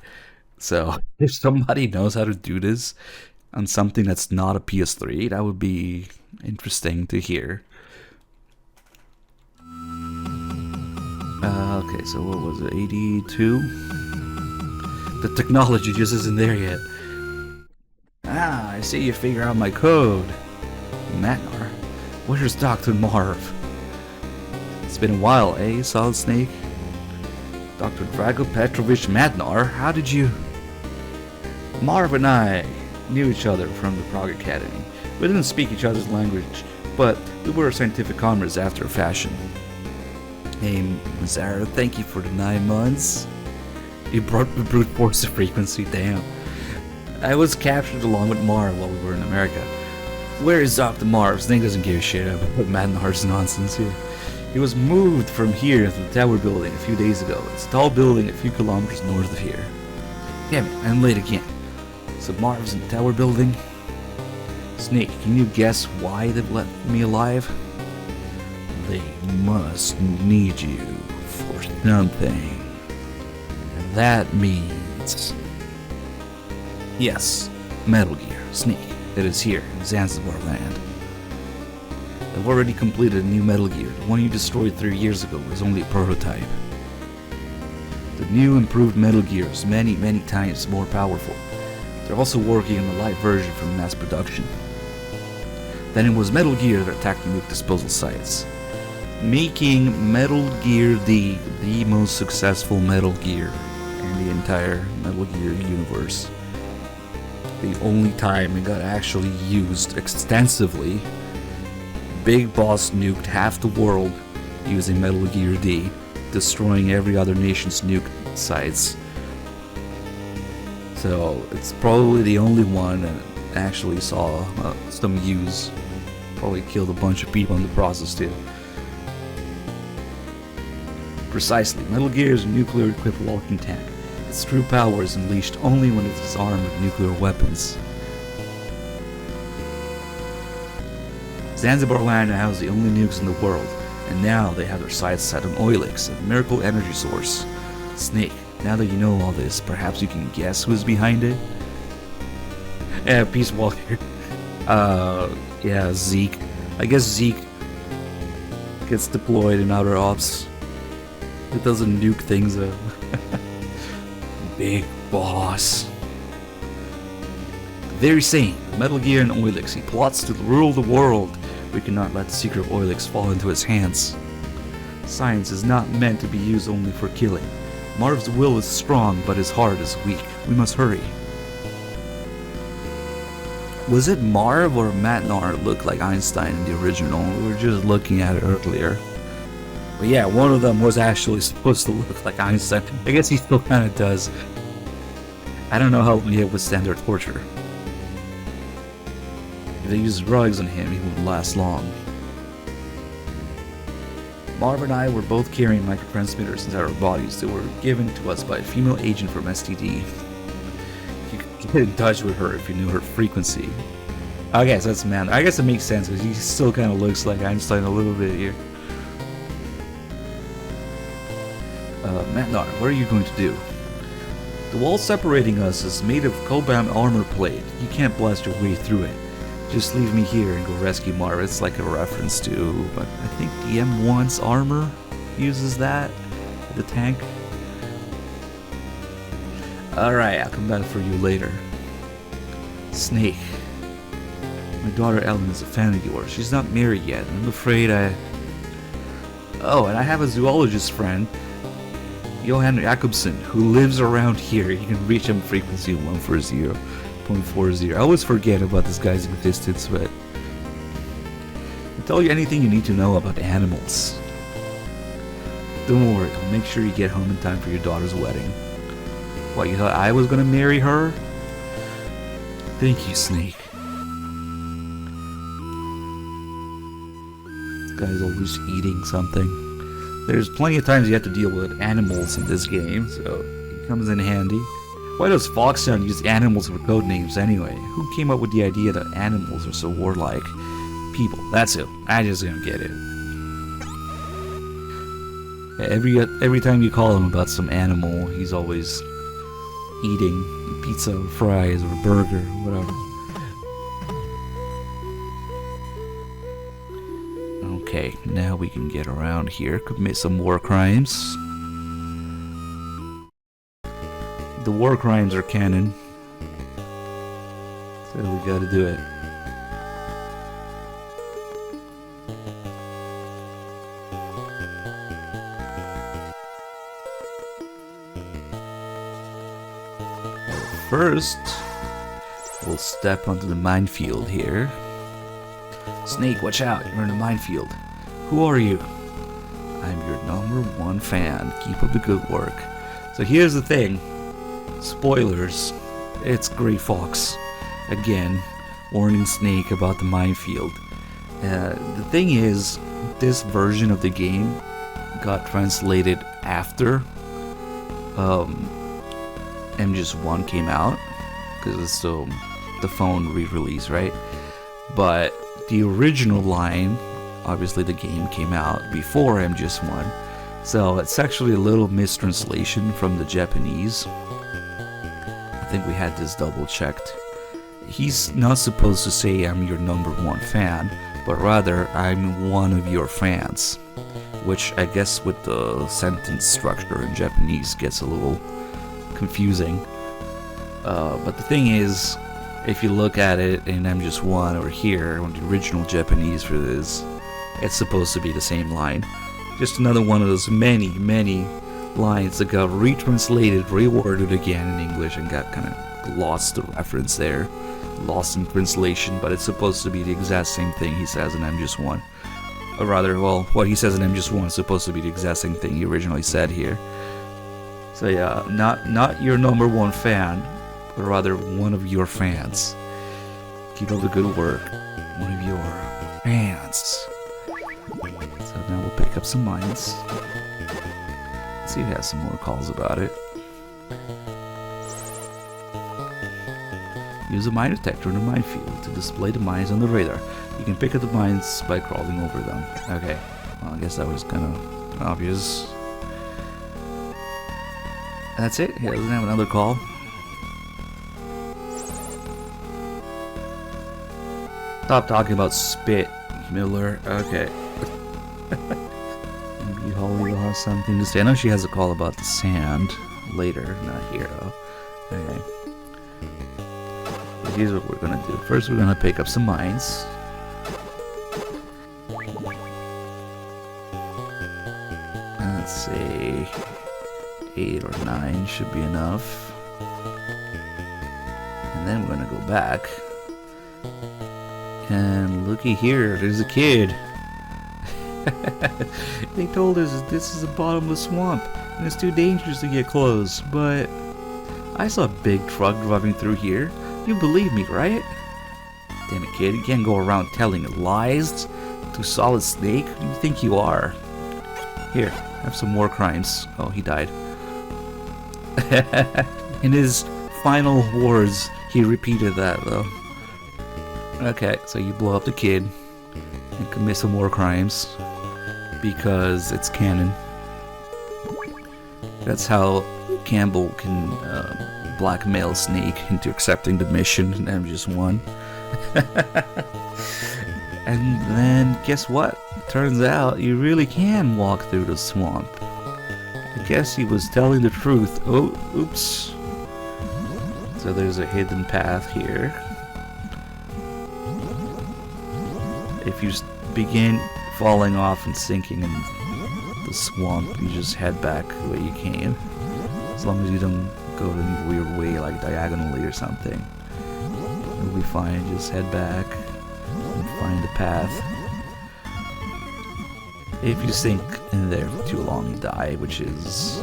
So if somebody knows how to do this on something that's not a PS3, that would be interesting to hear. Okay, so what was it? 82? The technology just isn't there yet. Ah, I see you figure out my code. Matnar. Where's Dr. Marv? It's been a while, eh, Solid Snake? Dr. Drago Petrovich Matnar, how did you... Marv and I knew each other from the Prague Academy. We didn't speak each other's language, but we were scientific comrades after a fashion. Hey, Mazara, thank you for the 9 months. You brought the brute force to frequency, damn. I was captured along with Marv while we were in America. Where is Dr. Marv? Snake doesn't give a shit about Madnar's nonsense here. He was moved from here to the tower building a few days ago. It's a tall building a few kilometers north of here. Damn it, I'm late again. So Marv's in the tower building. Snake, can you guess why they've left me alive? They must need you for something. And that means... Yes, Metal Gear, Snake. It is here in Zanzibar land. I've already completed a new Metal Gear. The one you destroyed 3 years ago was only a prototype. The new improved Metal Gear is many, many times more powerful. They're also working on a light version for mass production. Then it was Metal Gear that attacked the nuke disposal sites, making Metal Gear the most successful Metal Gear in the entire Metal Gear universe. The only time it got actually used extensively. Big Boss nuked half the world using Metal Gear D, destroying every other nation's nuke sites. So it's probably the only one that actually saw some use. Probably killed a bunch of people in the process too. Precisely, Metal Gear is a nuclear-equipped walking tank. Its true power is unleashed only when it is armed with nuclear weapons. Zanzibar land now has the only nukes in the world, and now they have their sights set on Oilix, a miracle energy source. Snake, now that you know all this, perhaps you can guess who's behind it? Peace Walker. Yeah, Zeke. I guess Zeke gets deployed in outer ops. It doesn't nuke things up. Big Boss. Very sane. Metal Gear and Oilix. He plots to rule the world. We cannot let the secret of Oilix fall into his hands. Science is not meant to be used only for killing. Marv's will is strong, but his heart is weak. We must hurry. Was it Marv or Matnar that looked like Einstein in the original? We were just looking at it earlier. But yeah, one of them was actually supposed to look like Einstein. I guess he still kind of does. I don't know how he would withstand their torture. If they used drugs on him, he wouldn't last long. Marv and I were both carrying microtransmitters inside our bodies that were given to us by a female agent from STD. You could get in touch with her if you knew her frequency. I guess that's man. I guess it makes sense because he still kind of looks like Einstein a little bit here. Matnar, what are you going to do? The wall separating us is made of Cobham armor plate. You can't blast your way through it. Just leave me here and go rescue Marv. It's like a reference to, but I think the M1's armor uses that, the tank. Alright, I'll come back for you later. Snake. My daughter Ellen is a fan of yours. She's not married yet, and I'm afraid Oh, and I have a zoologist friend, Johan Jakobsen, who lives around here. You can reach him frequency 140.40. I always forget about this guy's existence, but I'll tell you anything you need to know about animals. Don't worry, I'll make sure you get home in time for your daughter's wedding. What, you thought I was gonna marry her? Thank you, Snake. This guy's always eating something. There's plenty of times you have to deal with animals in this game, so it comes in handy. Why does Foxhound use animals for code names anyway? Who came up with the idea that animals are so warlike? People, that's it. I just don't get it. Every time you call him about some animal, he's always eating pizza or fries or a burger or whatever. Okay, now we can get around here, commit some war crimes. The war crimes are canon, so we gotta do it. First, we'll step onto the minefield here. Snake, watch out, you're in a minefield. Who are you? I'm your #1 fan. Keep up the good work. So here's the thing. Spoilers. It's Gray Fox. Again, warning Snake about the minefield. The thing is, this version of the game got translated after MGS1 came out, because it's still the phone re-release, right? But the original line, obviously the game came out before MGS1, so it's actually a little mistranslation from the Japanese. I think we had this double checked. He's not supposed to say I'm your #1 fan, but rather I'm one of your fans, which I guess with the sentence structure in Japanese gets a little confusing. But the thing is, if you look at it in MGS1 or here, on the original Japanese for this, it's supposed to be the same line. Just another one of those many, many lines that got retranslated, reworded again in English and got kind of lost the reference there. Lost in translation, but it's supposed to be the exact same thing he says in MGS1. Or rather, well, what he says in MGS1 is supposed to be the exact same thing he originally said here. So yeah, not your #1 fan, but rather one of your fans. Keep up the good work. One of your fans. So now we'll pick up some mines. Let's see if he has some more calls about it. Use a mine detector in a minefield to display the mines on the radar. You can pick up the mines by crawling over them. Okay, well, I guess that was kind of obvious. That's it. He doesn't have another call. Stop talking about spit, Miller. Okay. Maybe Holly will have something to say. I know she has a call about the sand later, not here though. Okay. Here's what we're gonna do. First, we're gonna pick up some mines. Let's say 8 or 9 should be enough. And then we're gonna go back. And looky here, there's a kid. They told us this is a bottomless swamp and it's too dangerous to get close, but I saw a big truck driving through here. You believe me, right? Damn it, kid, you can't go around telling lies to Solid Snake. Who do you think you are? Here, have some war crimes. Oh, he died. In his final words, he repeated that, though. Okay, so you blow up the kid and commit some war crimes because it's canon. That's how Campbell can blackmail Snake into accepting the mission in MGS1. And then guess what? Turns out you really can walk through the swamp. I guess he was telling the truth. Oh, oops. So there's a hidden path here. If you begin falling off and sinking in the swamp, you just head back the way you came. As long as you don't go any weird way, like diagonally or something, you'll be fine. Just head back and find the path. If you sink in there for too long, you die, which is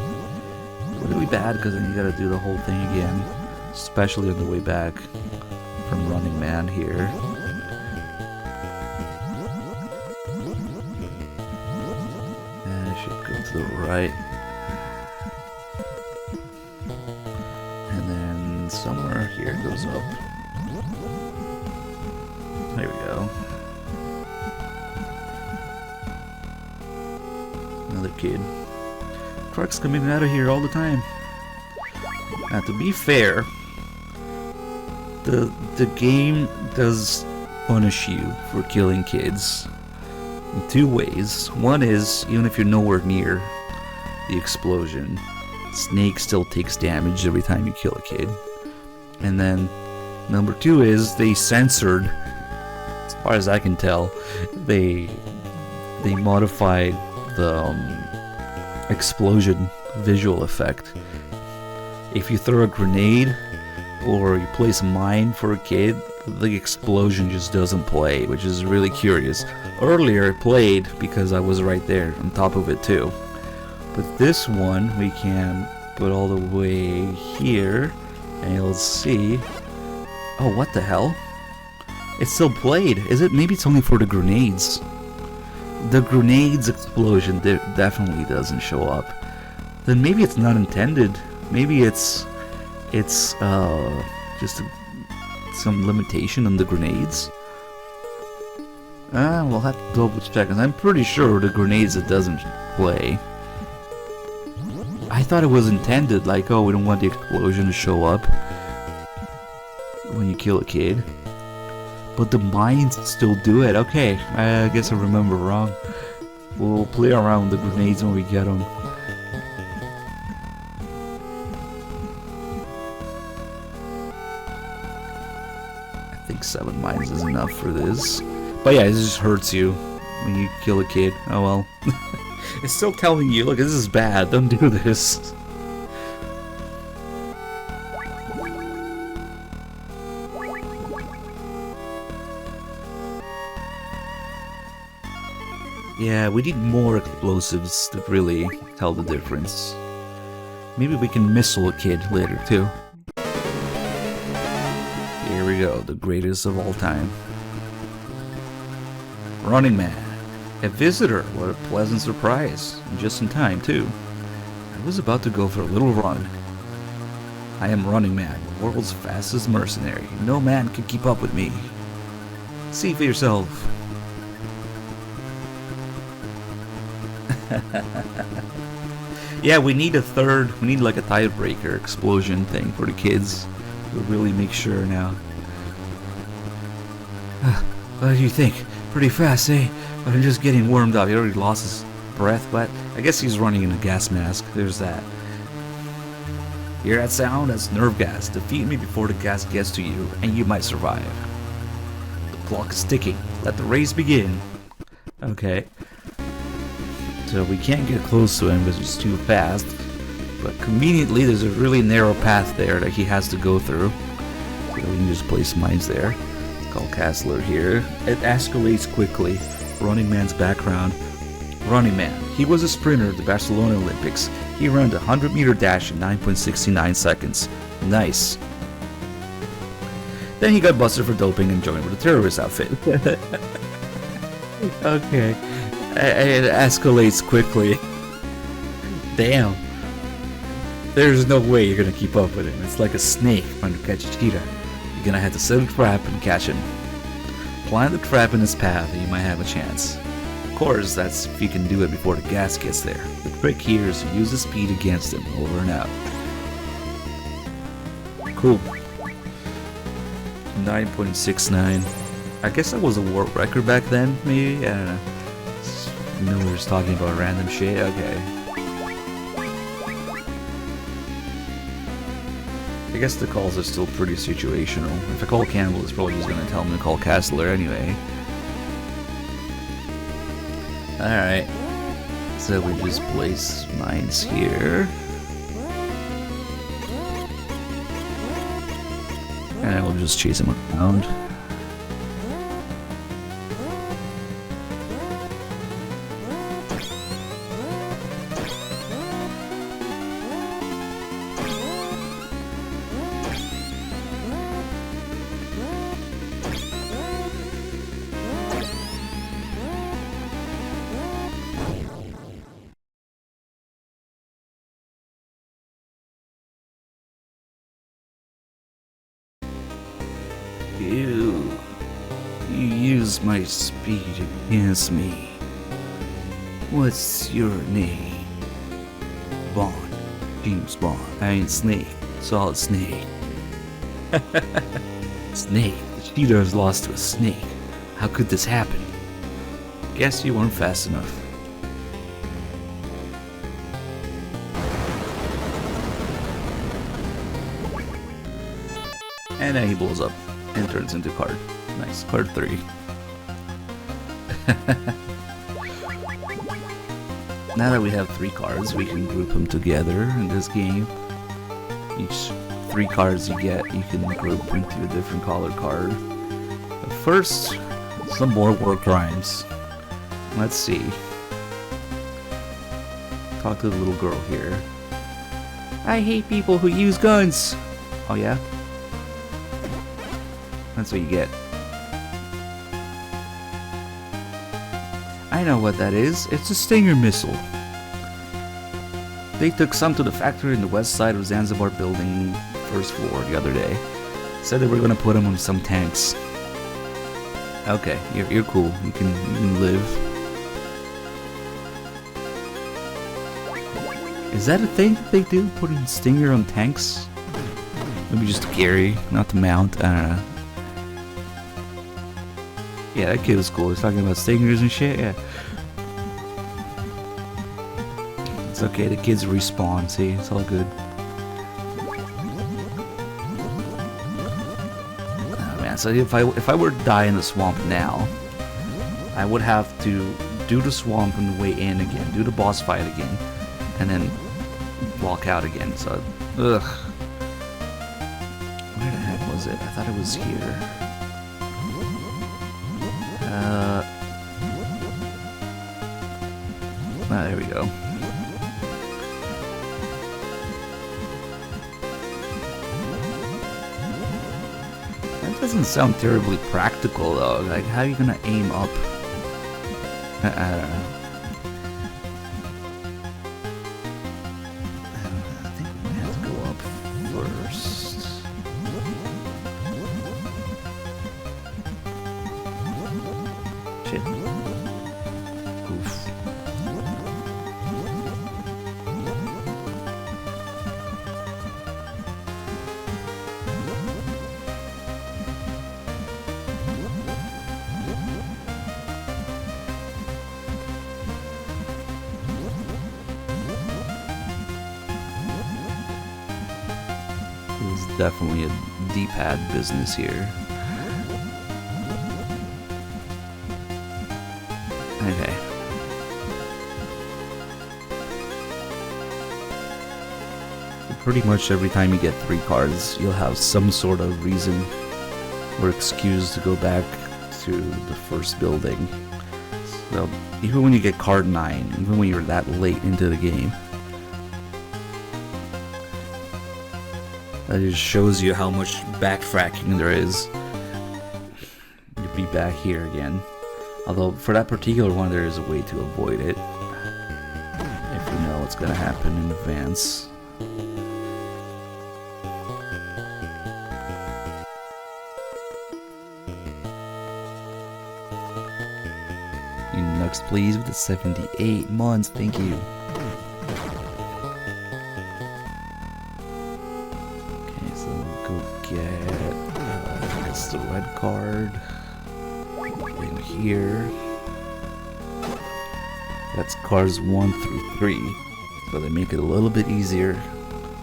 really bad because then you gotta do the whole thing again, especially on the way back from Running Man here. And I should go to the right. Somewhere here it goes up. There we go. Another kid. Trucks coming out of here all the time. Now, to be fair, the game does punish you for killing kids in 2 ways. One is, even if you're nowhere near the explosion, Snake still takes damage every time you kill a kid. And then number 2 is they censored, as far as I can tell, they modified the explosion visual effect. If you throw a grenade or you place a mine for a kid, the explosion just doesn't play, which is really curious. Earlier it played because I was right there on top of it too. But this one we can put all the way here, And let's see. Oh, what the hell? It's still played. Is it? Maybe it's only for the grenades. The grenades explosion definitely doesn't show up. Then maybe it's not intended. Maybe it's just some limitation on the grenades. We'll have to double check. And I'm pretty sure the grenades it doesn't play. I thought it was intended, like, oh, we don't want the explosion to show up when you kill a kid. But the mines still do it. Okay, I guess I remember wrong. We'll play around with the grenades when we get them. I think 7 mines is enough for this. But yeah, it just hurts you when you kill a kid. Oh well. It's still telling you, look, this is bad, don't do this. Yeah, we need more explosives to really tell the difference. Maybe we can missile a kid later too. Here we go, the greatest of all time. Running Man. A visitor, what a pleasant surprise. And just in time too. I was about to go for a little run. I am Running Man, the world's fastest mercenary. No man can keep up with me. See for yourself. Yeah, we need we need like a tiebreaker explosion thing for the kids. We'll really make sure now. What do you think? Pretty fast, eh? But I'm just getting warmed up. He already lost his breath, but I guess he's running in a gas mask. There's that. Hear that sound? That's nerve gas. Defeat me before the gas gets to you, and you might survive. The clock is ticking. Let the race begin. Okay. So we can't get close to him because he's too fast. But conveniently, there's a really narrow path there that he has to go through. So we can just place mines there. Let's call Castler here. It escalates quickly. Running Man's background. Running Man. He was a sprinter at the Barcelona Olympics. He ran the 100-meter dash in 9.69 seconds. Nice. Then he got busted for doping and joined with a terrorist outfit. Okay. It escalates quickly. Damn. There's no way you're gonna keep up with him. It's like a snake trying to catch a cheetah. You're gonna have to set a trap and catch him. Plant the trap in his path and you might have a chance. Of course, that's if you can do it before the gas gets there. The trick here is to use the speed against him over and out. Cool. 9.69. I guess that was a world record back then, maybe? I don't know. No, we were just talking about random shit. Okay. I guess the calls are still pretty situational. If I call Campbell, it's probably just gonna tell me to call Castler anyway. Alright. So we just place mines here. And we'll just chase him around. You use my speed against me. What's your name? Bond. James Bond. I ain't Snake. Solid Snake. Snake. The cheater has lost to a snake. How could this happen? Guess you weren't fast enough. And then he blows up and turns into card. Nice, card 3. Now that we have 3 cards, we can group them together in this game. Each 3 cards you get, you can group into a different colored card. But first, some more war crimes. Let's see. Talk to the little girl here. I hate people who use guns. Oh yeah? That's what you get. I know what that is. It's a Stinger missile. They took some to the factory in the west side of Zanzibar building, first floor, the other day. Said they were gonna put them on some tanks. Okay, you're cool. You can live. Is that a thing that they do? Putting Stinger on tanks? Maybe just to carry, not to mount. I don't know. Yeah, that kid was cool. He's talking about Stingers and shit. Yeah. It's okay. The kids respawn. See, it's all good. Oh man. So if I were to die in the swamp now, I would have to do the swamp on the way in again, do the boss fight again, and then walk out again. So, ugh. Where the heck was it? I thought it was here. There we go. That doesn't sound terribly practical though. Like, how are you gonna aim up? I don't know. I think we might have to go up first. Shit. Oof. Definitely a D-pad business here. Okay. Pretty much every time you get 3 cards, you'll have some sort of reason or excuse to go back to the first building. So even when you get card 9, even when you're that late into the game, that just shows you how much backtracking there is. You'll be back here again. Although for that particular one there is a way to avoid it, if you know what's gonna happen in advance. You next please with the 78 months, thank you. That's the red card in here. That's cards 1 through 3, so they make it a little bit easier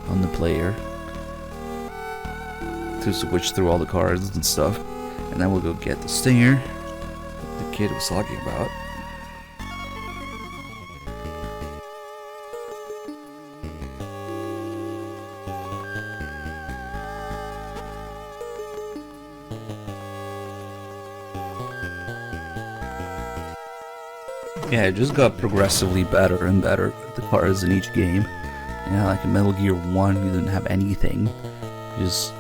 on the player to switch through all the cards and stuff. And then we'll go get the Stinger that the kid was talking about. Yeah, it just got progressively better and better, the cards in each game. Yeah, like in Metal Gear 1, you didn't have anything. Just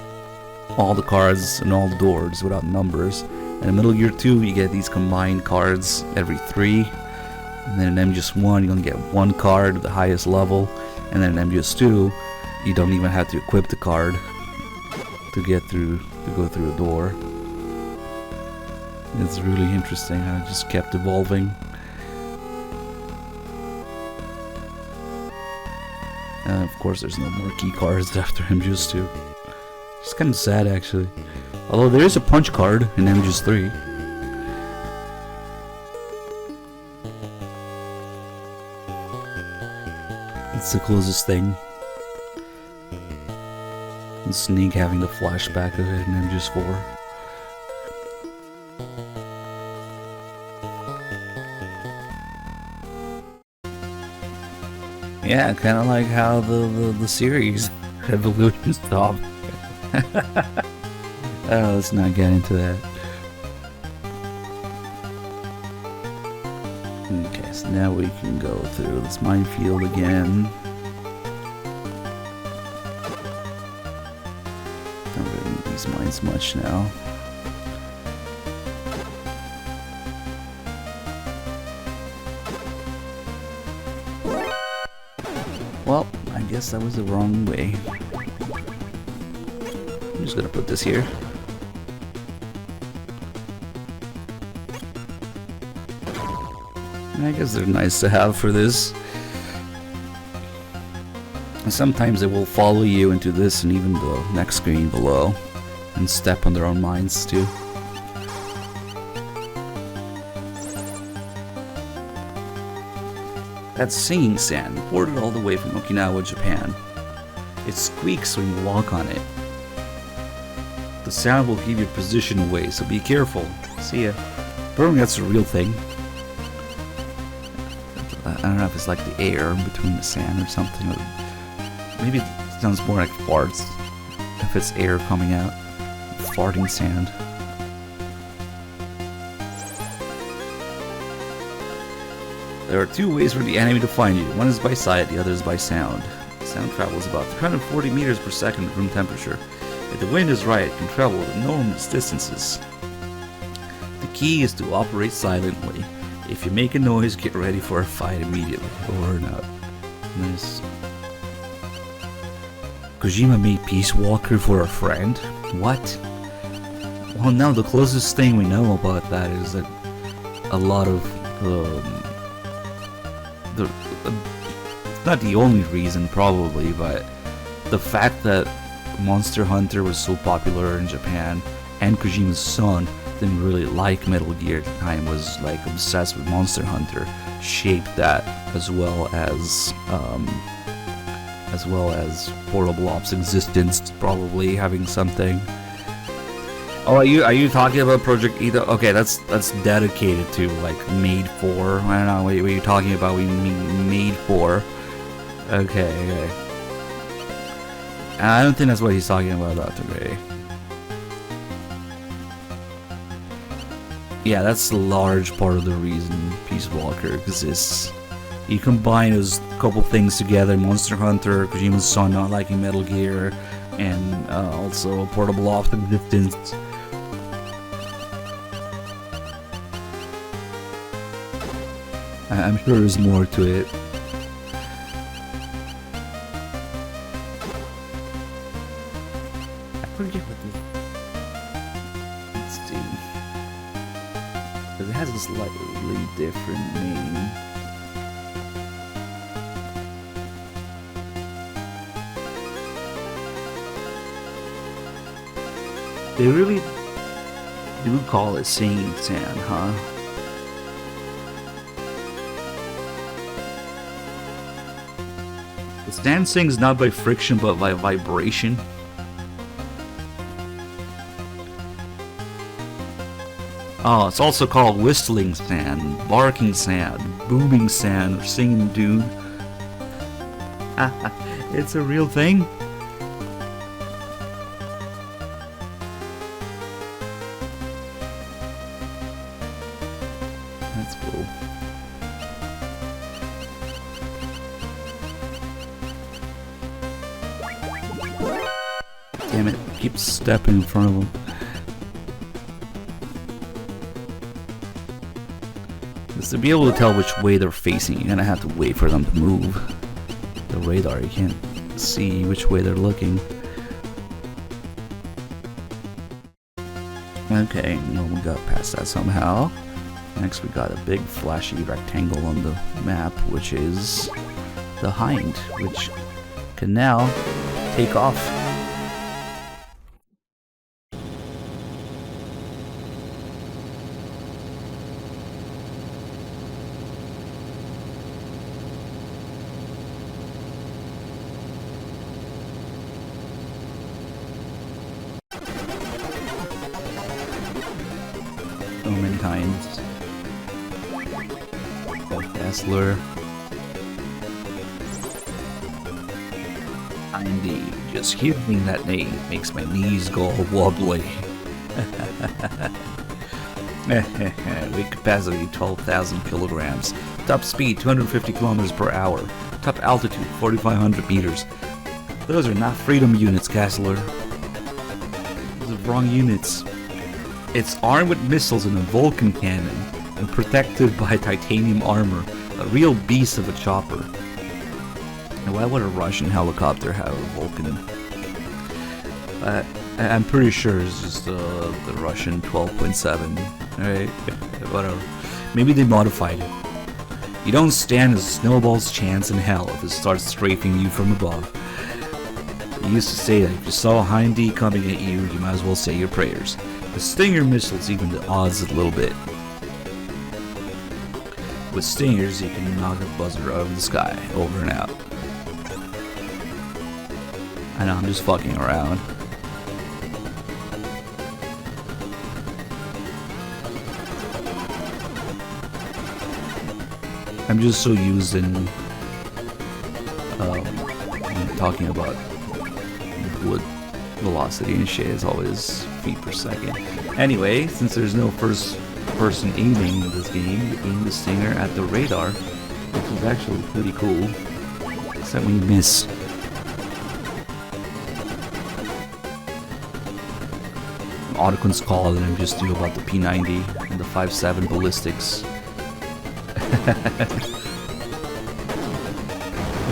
all the cards and all the doors without numbers. And in Metal Gear 2, you get these combined cards every 3. And then in MGS1, you only get 1 card at the highest level. And then in MGS2, you don't even have to equip the card to get through, to go through a door. It's really interesting how it just kept evolving. And of course there's no more key cards after MGS2. It's kind of sad actually. Although there is a punch card in MGS3. It's the closest thing. And Sneak having the flashback of it in MGS4. Yeah, kind of like how the series evolution stopped. Oh, let's not get into that. Okay, so now we can go through this minefield again. these mines much now. Well, I guess that was the wrong way. I'm just gonna put this here. And I guess they're nice to have for this. And sometimes they will follow you into this and even the next screen below and step on their own mines too. That's singing sand, imported all the way from Okinawa, Japan. It squeaks when you walk on it. The sound will give your position away, so be careful. See ya. Apparently that's a real thing. I don't know if it's like the air between the sand or something. Or maybe it sounds more like farts. If it's air coming out. Farting sand. There are two ways for the enemy to find you. One is by sight, the other is by sound. Sound travels about 340 meters per second at room temperature. If the wind is right, it can travel enormous distances. The key is to operate silently. If you make a noise, get ready for a fight immediately, or not. Nice. Kojima made Peace Walker for a friend? What? Well, now the closest thing we know about that is that a lot of not the only reason probably, but the fact that Monster Hunter was so popular in Japan and Kojima's son didn't really like Metal Gear at the time, was like obsessed with Monster Hunter, shaped that, as well as Portable Ops' existence probably having something. Oh, are you talking about Project Eva? Okay, that's dedicated to like Made For. I don't know what you're talking about. We mean Made For. Okay. I don't think that's what he's talking about, Dr. Ray. Yeah, that's a large part of the reason Peace Walker exists. You combine those couple things together: Monster Hunter, Kojima's son not liking Metal Gear, and also Portable Ops' existence. I'm sure there's more to it. I forget what the... Let's see. Because it has a slightly different name. They really do call it Singing Sand, huh? The sand sings not by friction but by vibration. Oh, it's also called whistling sand, barking sand, booming sand, or singing dude. It's a real thing. That's cool. Damn it, keep stepping in front of them. Because to be able to tell which way they're facing, you're gonna have to wait for them to move. The radar, you can't see which way they're looking. Okay, no, we got past that somehow. Next we got a big flashy rectangle on the map, which is the Hind, which can now take off. So many times. Kessler. Hindy. Just hearing that name makes my knees go wobbly. Weight capacity 12,000 kilograms. Top speed 250 kilometers per hour. Top altitude 4,500 meters. Those are not freedom units, Kessler. Those are strong units. It's armed with missiles and a Vulcan cannon, and protected by titanium armor. A real beast of a chopper. And why would a Russian helicopter have a Vulcan? I'm pretty sure it's just the Russian 12.7, right? Whatever. Maybe they modified it. You don't stand a snowball's chance in hell if it starts strafing you from above. They used to say that if you saw a Hindy coming at you, you might as well say your prayers. The Stinger missiles even the odds a little bit. With Stingers, you can knock a buzzer out of the sky, over and out. I know, I'm just fucking around. I'm just so used in talking about wood velocity and shit is always feet per second. Anyway, since there's no first person aiming in this game, you aim the Stinger at the radar, which is actually pretty cool. Except when you miss. Ottoquin's call and I'm just new about the P90 and the 5.7 ballistics. The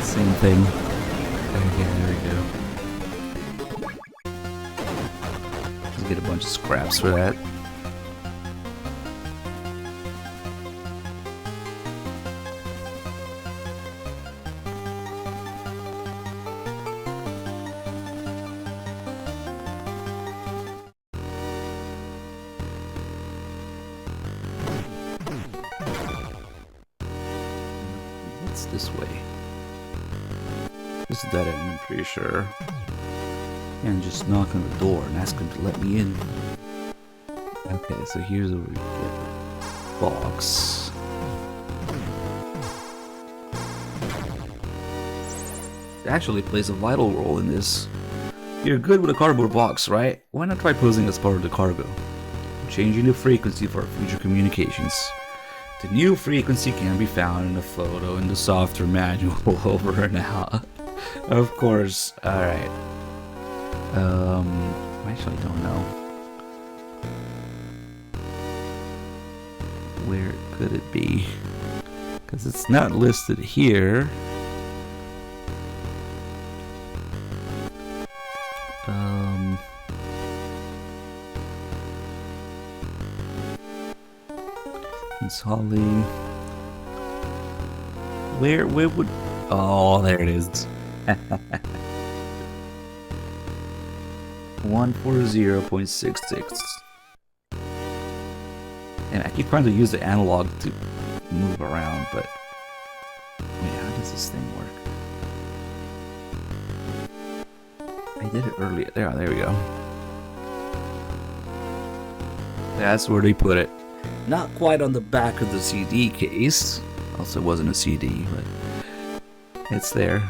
same thing. Okay, there we go. Let's get a bunch of scraps for that. This way. This is dead end, I'm pretty sure. And just knock on the door and ask him to let me in. Okay, so here's where we get the box. It actually plays a vital role in this. You're good with a cardboard box, right? Why not try posing as part of the cargo? Changing the frequency for our future communications. The new frequency can be found in the photo in the software manual. Over and out. Of course. Alright. I actually don't know. Where could it be? Because it's not listed here. It's Holly. Where would... Oh, there it is. 140.66. And I keep trying to use the analog to move around, but... Wait, how does this thing work? I did it earlier. There we go. That's where they put it. Not quite on the back of the CD case. Also, it wasn't a CD, but it's there.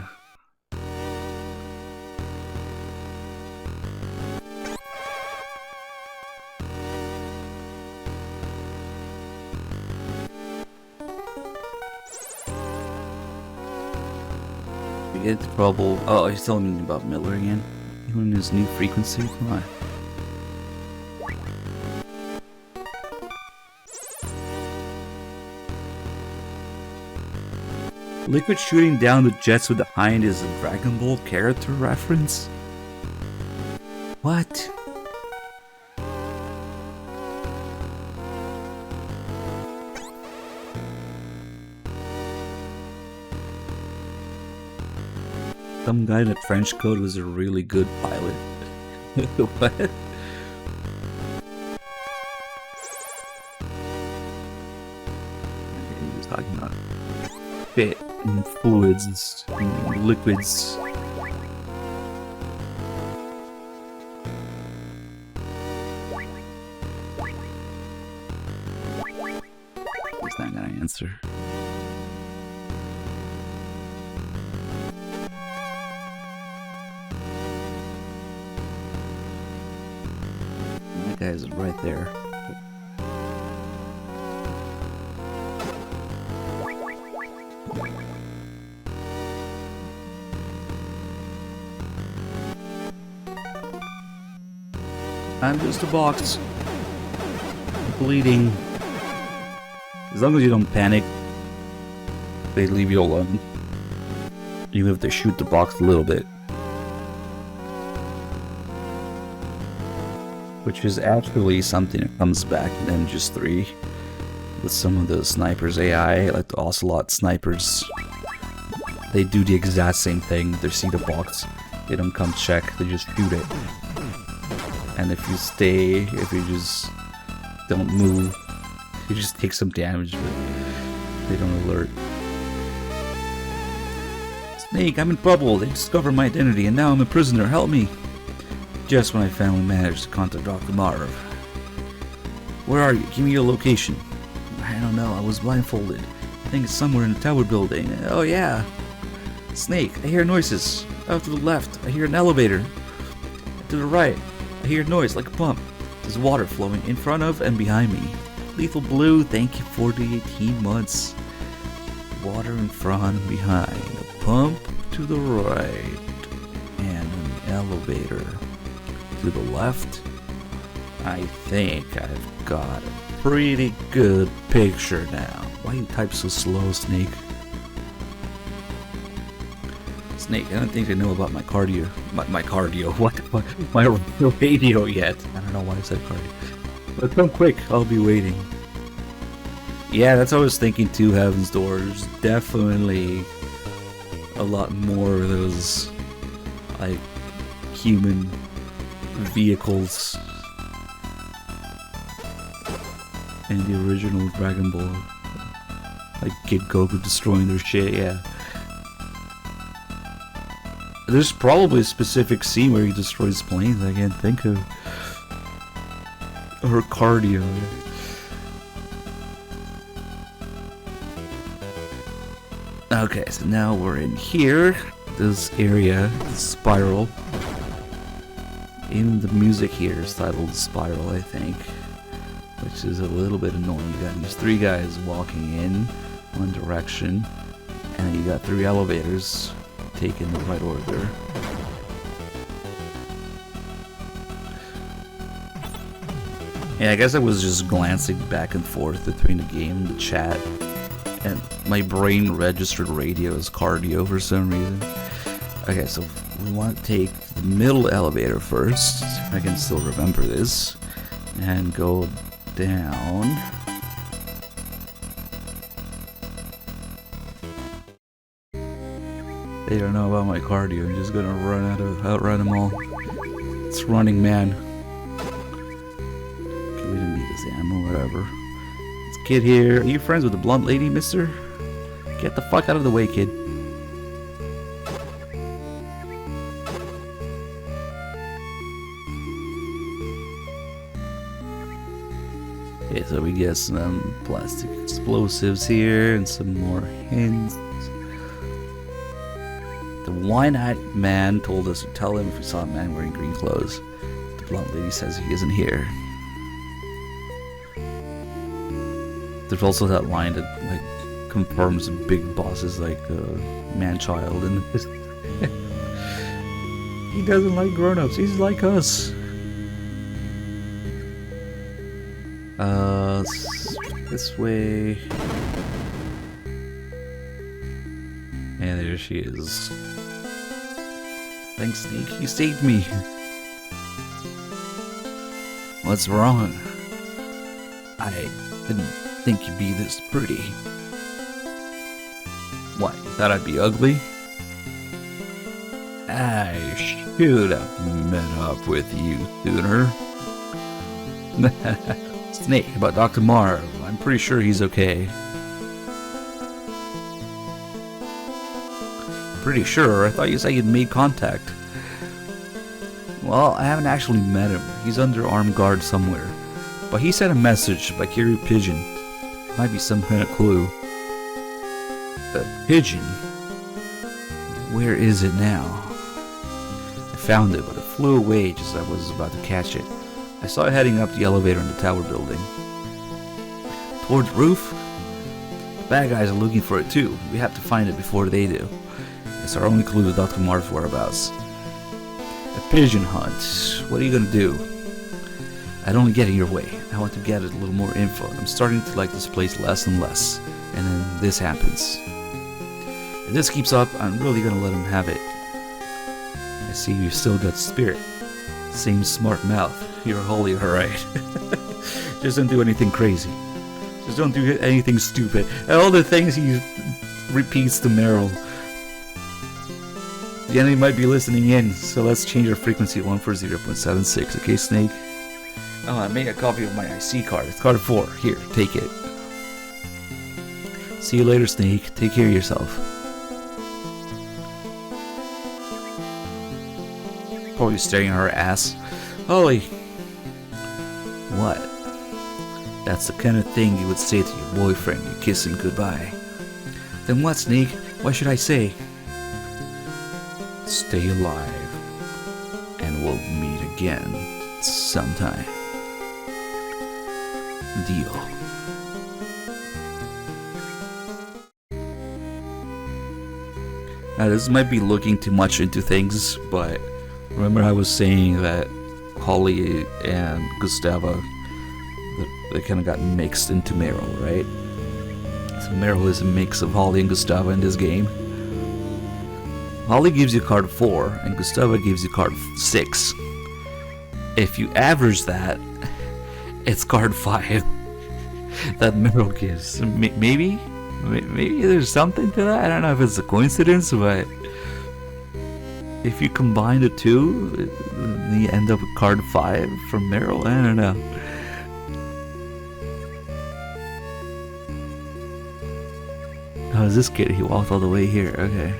We get into trouble. Oh, he's telling me about Miller again. Even in his new frequency? Come on. Liquid shooting down the jets with the Hind is a Dragon Ball character reference? What? Some guy in a trench coat was a really good pilot. What? He was talking about fit and fluids and liquids. He's not gonna answer. That guy's right there. I'm just a box. Bleeding. As long as you don't panic, they leave you alone. Even if they shoot the box a little bit. Which is actually something that comes back in MGS 3. With some of the snipers AI, like the Ocelot snipers. They do the exact same thing. They see the box, they don't come check, they just shoot it. And if you just don't move, you just take some damage, but they don't alert. Snake, I'm in trouble. They discovered my identity and now I'm a prisoner. Help me. Just when I finally managed to contact Dr. Marv. Where are you? Give me your location. I don't know. I was blindfolded. I think it's somewhere in the tower building. Oh yeah. Snake, I hear noises. Out to the left, I hear an elevator. To the right, I hear noise like a pump. There's water flowing in front of and behind me. Lethal Blue, thank you for the 18 months. Water in front and behind. A pump to the right. And an elevator to the left. I think I've got a pretty good picture now. Why you type so slow, Snake? Snake, I don't think they know about my cardio. My cardio. What? My radio yet. I don't know why I said cardio. But come quick, I'll be waiting. Yeah, that's what I was thinking too, Heaven's Doors. Definitely a lot more of those, like, human vehicles in the original Dragon Ball. Like Kid Goku destroying their shit, yeah. There's probably a specific scene where he destroys planes I can't think of. Or cardio. Okay, so now we're in here. This area, this spiral. Even the music here is titled Spiral, I think. Which is a little bit annoying. You got these three guys walking in one direction. And you got three elevators taken the right order. Yeah, I guess I was just glancing back and forth between the game and the chat, and my brain registered radio as cardio for some reason. Okay, so we want to take the middle elevator first. I can still remember this. And go down. They don't know about my cardio. I'm just gonna outrun them all. It's Running Man. Okay, we didn't need this ammo, whatever. It's Kid here. Are you friends with the blunt lady, mister? Get the fuck out of the way, kid. Okay, so we get some plastic explosives here and some more hints. The one-eyed man told us to tell him if we saw a man wearing green clothes. The blunt lady says he isn't here. There's also that line that like confirms the big boss is like a man-child, and he doesn't like grown-ups. He's like us. This way. And there she is. Thanks, Snake. You saved me. What's wrong? I didn't think you'd be this pretty. What, you thought I'd be ugly? I should have met up with you sooner. Snake, about Dr. Marv. I'm pretty sure he's okay. Pretty sure? I thought you said you'd made contact. Well, I haven't actually met him. He's under armed guard somewhere. But he sent a message by carrier pigeon. It might be some kind of clue. A pigeon? Where is it now? I found it, but it flew away just as I was about to catch it. I saw it heading up the elevator in the tower building. Towards roof? The bad guys are looking for it too. We have to find it before they do. It's our only clue to Dr. Marv's whereabouts. A pigeon hunt. What are you gonna do? I don't get in your way. I want to get a little more info. I'm starting to like this place less and less. And then this happens. If this keeps up, I'm really gonna let him have it. I see you still got spirit. Same smart mouth. You're wholly alright. Just don't do anything crazy. Just don't do anything stupid. And all the things he repeats to Meryl. The enemy might be listening in, so let's change our frequency 140.76. Okay, Snake? Oh, I made a copy of my IC card. It's card 4. Here, take it. See you later, Snake. Take care of yourself. Probably staring at her ass. Holly! What? That's the kind of thing you would say to your boyfriend you're kissing goodbye. Then what, Snake? What should I say? Stay alive. And we'll meet again sometime. Deal. Now this might be looking too much into things, but remember I was saying that Holly and Gustava, they kind of got mixed into Meryl, right? So Meryl is a mix of Holly and Gustava in this game. Holly gives you card 4 and Gustava gives you card 6. If you average that, it's card 5 that Meryl gives. Maybe there's something to that. I don't know if it's a coincidence, but if you combine the two, you end up with card 5 from Meryl. I don't know. Oh, is this kid? He walked all the way here. Okay.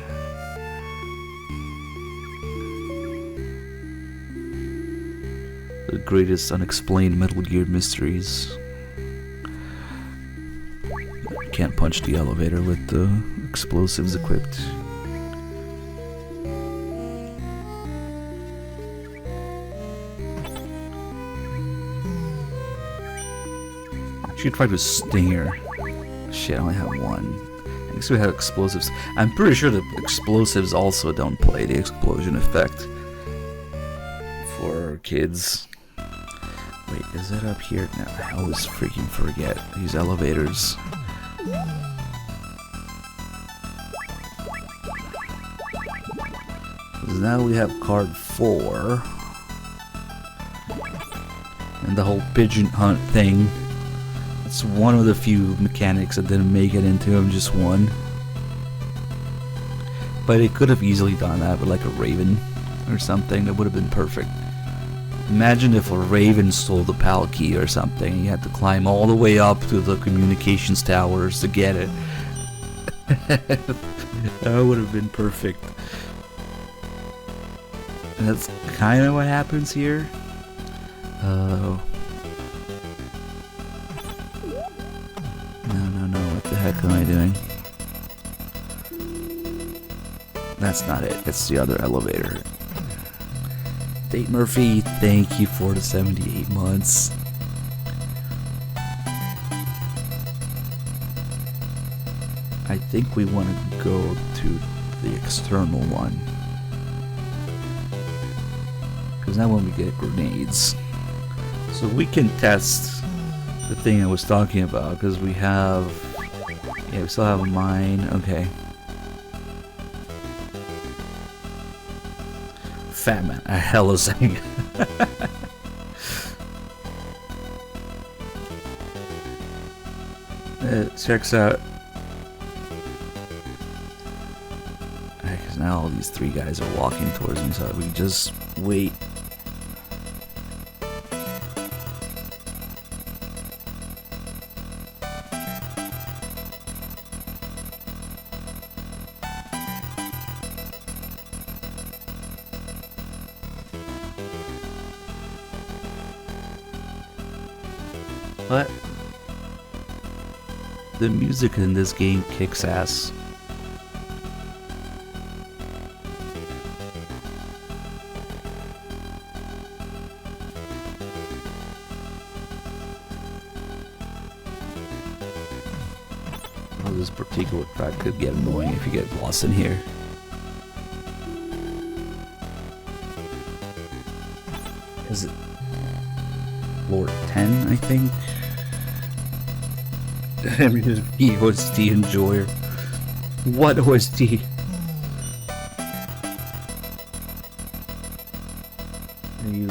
The greatest unexplained Metal Gear mysteries. Can't punch the elevator with the explosives equipped. I should try to stinger. Shit, I only have one. I guess we have explosives. I'm pretty sure the explosives also don't play the explosion effect for kids. Wait, is it up here? No, I always freaking forget these elevators. Now we have card 4. And the whole pigeon hunt thing. It's one of the few mechanics that didn't make it into just one. But it could have easily done that with like a raven or something. That would have been perfect. Imagine if a raven stole the PAL key or something. You had to climb all the way up to the communications towers to get it. That would have been perfect. And that's kind of what happens here. No, what the heck am I doing? That's not it, it's the other elevator. Date Murphy, thank you for the 78 months. I think we want to go to the external one. Because now when we get grenades. So we can test the thing I was talking about, because we have... Yeah, we still have a mine, okay. Famine, a hell of thing. Checks out. Because now all these 3 guys are walking towards me, so we just wait. But the music in this game kicks ass. Oh, this particular track could get annoying if you get lost in here. Is it? floor 10, I think. I mean, there's the OST enjoyer. What OST? You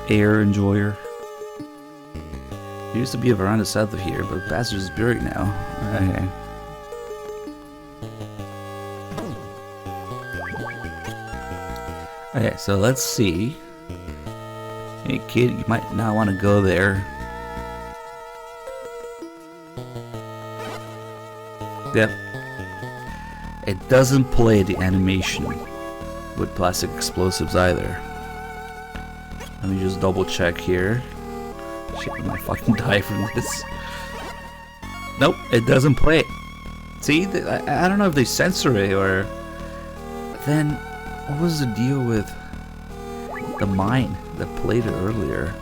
air enjoyer. There used to be a veranda south of here, but Bastard is buried now. Okay. Okay, so let's see. Hey kid, you might not want to go there. Yep. It doesn't play the animation with plastic explosives either. Let me just double check here. Shit, I might fucking die from this. Nope, it doesn't play it. See, I don't know if they censor it or... Then, what was the deal with the mine that played it earlier?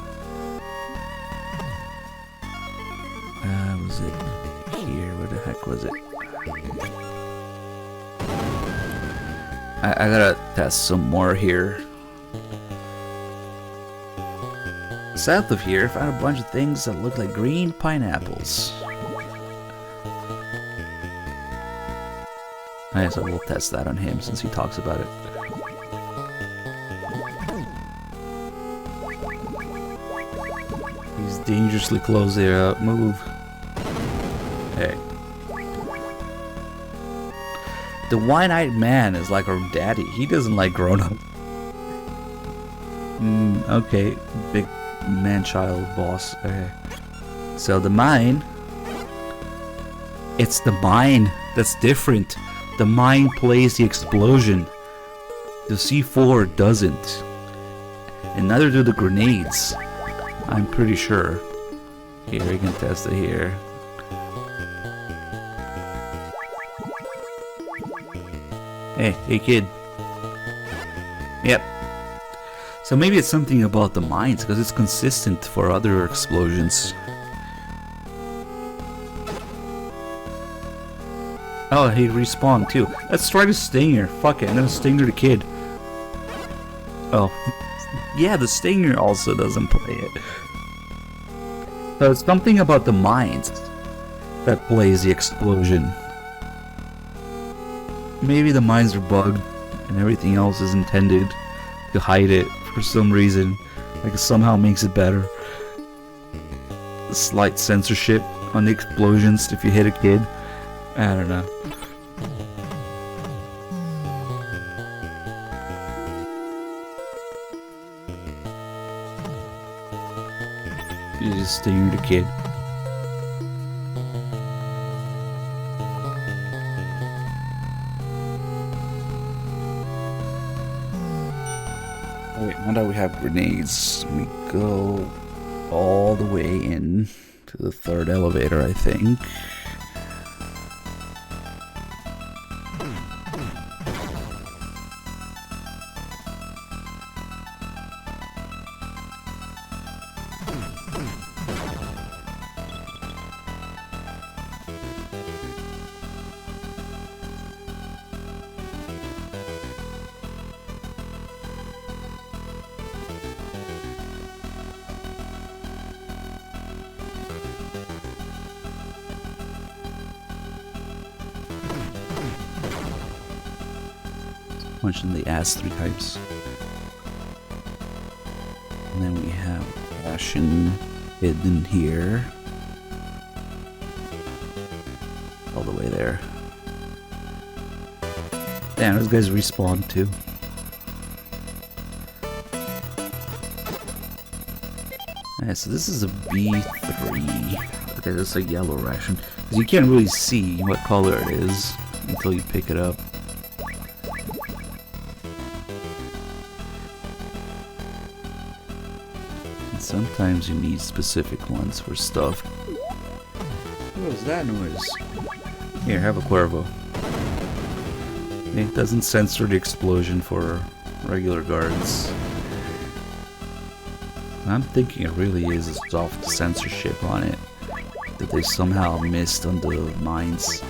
Was it here? Where the heck was it? I gotta test some more here. South of here, I found a bunch of things that look like green pineapples. Alright, so we'll test that on him since he talks about it. He's dangerously close there. Move. Hey. The one-eyed man is like our daddy. He doesn't like grown-up. Okay. Big man-child boss. Okay. So the mine... It's the mine that's different. The mine plays the explosion. The C4 doesn't. And neither do the grenades. I'm pretty sure. Here, we can test it here. Hey kid. Yep. So maybe it's something about the mines, because it's consistent for other explosions. Oh, he respawned too. Let's try the Stinger. Fuck it, I'm gonna Stinger the kid. Oh. Yeah, the Stinger also doesn't play it. So it's something about the mines that plays the explosion. Maybe the mines are bugged and everything else is intended to hide it for some reason. Like it somehow makes it better. Slight censorship on the explosions if you hit a kid. I don't know. You just Stinger the kid. Wait, now that we have grenades, we go all the way in to the third elevator, I think. Punch in the ass 3 times. And then we have Ashen hidden here. All the way there. Damn, those guys respawn too. Alright, so this is a B3. Okay, that's a yellow ration. Because you can't really see what color it is until you pick it up. Sometimes you need specific ones for stuff. What was that noise? Here, have a Cuervo. It doesn't censor the explosion for regular guards. I'm thinking it really is a soft censorship on it that they somehow missed on the mines.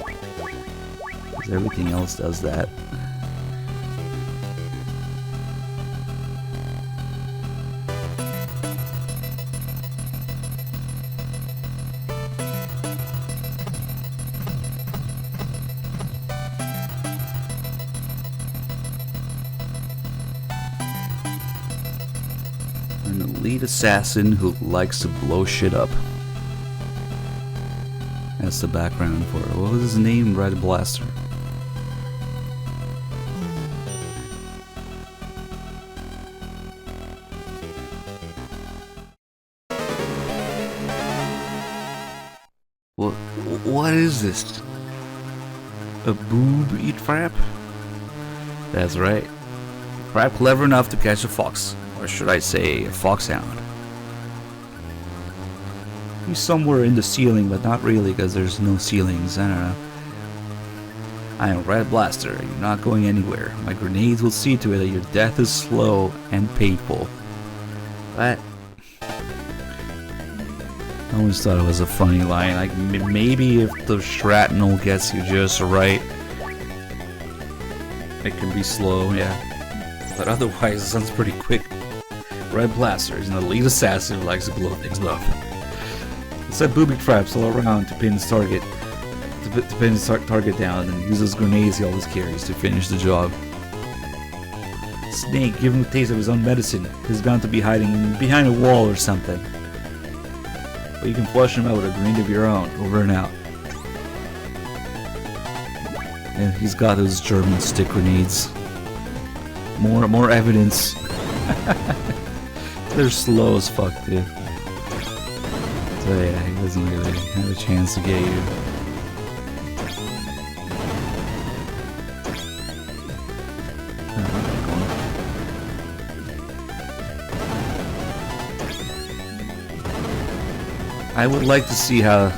Because everything else does that. elite assassin who likes to blow shit up. That's the background for it. What was his name? Red Blaster. What is this? A boob eat frap? That's right. Frap clever enough to catch a fox. Or should I say, a foxhound. He's somewhere in the ceiling, but not really because there's no ceilings. I don't know. I am Red Blaster. You're not going anywhere. My grenades will see to it that your death is slow and painful. What? I always thought it was a funny line. Like, maybe if the shrapnel gets you just right, it can be slow, yeah. But otherwise, it sounds pretty quick. Red Blaster is an elite assassin who likes to blow things up. Set booby traps all around to pin his target. To pin his target down, and uses grenades he always carries to finish the job. Snake, give him a taste of his own medicine. He's bound to be hiding behind a wall or something. But you can flush him out with a grenade of your own. Over and out. And he's got those German stick grenades. More evidence. They're slow as fuck, dude. So yeah, he doesn't really have a chance to get you. I would like to see how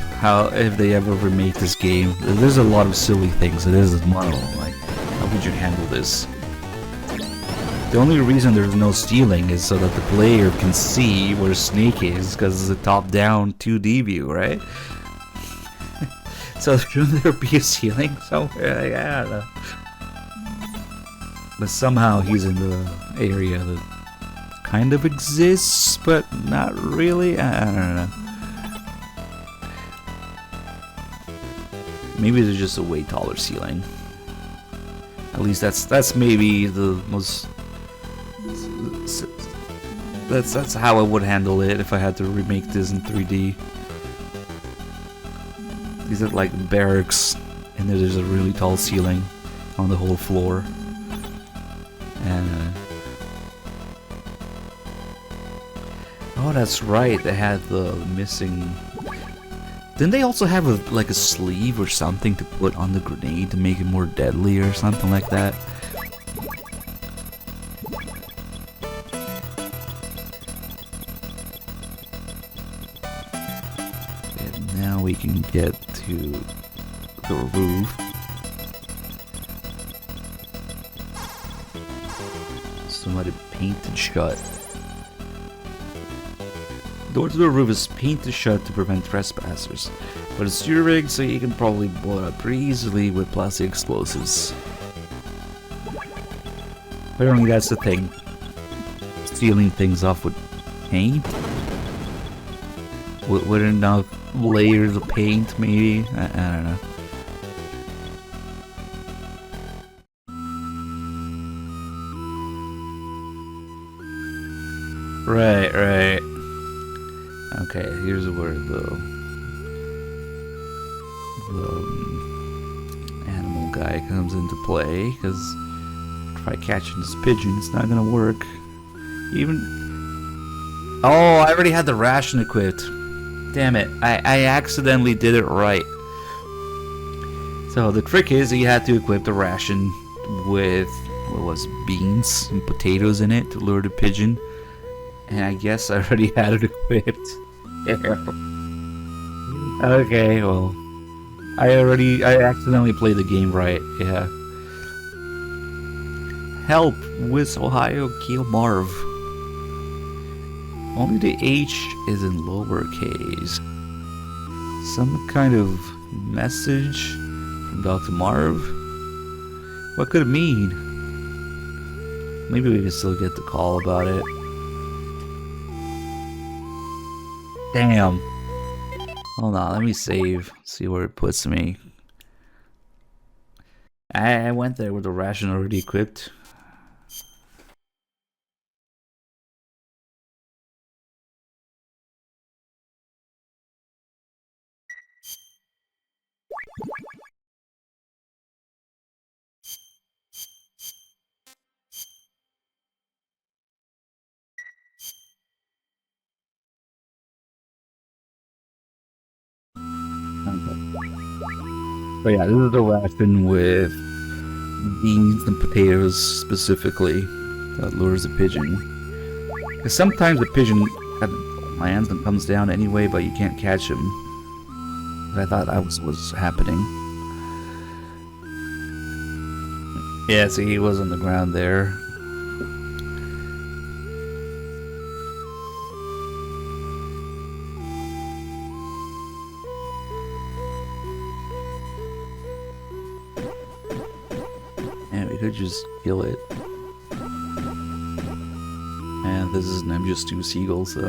if they ever remake this game. There's a lot of silly things. It is one of them. Like, how would you handle this? The only reason there's no stealing is so that the player can see where Snake is, because it's a top-down 2D view, right? So shouldn't there be a ceiling somewhere? Like, I don't know. But somehow he's in the area that kind of exists, but not really. I don't know. Maybe there's just a way taller ceiling. At least that's maybe the most. That's how I would handle it if I had to remake this in 3D. These are like barracks, and there's a really tall ceiling on the whole floor. And oh, that's right. They had the missing. Didn't they also have like a sleeve or something to put on the grenade to make it more deadly or something like that? And now we can get to the roof. Somebody painted shut. Door to the roof is painted shut to prevent trespassers, but it's rigged so you can probably blow it up pretty easily with plastic explosives. Apparently that's the thing. Sealing things off with paint? With enough layers of paint, maybe? I don't know. Right. Okay, here's where the animal guy comes into play, because try catching this pigeon, it's not gonna work. Oh, I already had the ration equipped. Damn it, I accidentally did it right. So the trick is you had to equip the ration with, what was it, beans and potatoes in it to lure the pigeon. And I guess I already had it equipped. Okay, well, I accidentally played the game right, yeah. Help, Wiz Ohio, kill Marv. Only the H is in lowercase. Some kind of message from Dr. Marv? What could it mean? Maybe we can still get the call about it. Damn. Hold on, let me save. See where it puts me. I went there with the ration already equipped. But yeah, this is the ration with beans and potatoes specifically that lures a pigeon. Because sometimes the pigeon kind of lands and comes down anyway, but you can't catch him. I thought that was happening. Yeah, see, he was on the ground there. And we could just kill it. And this is an MGS2 seagull, so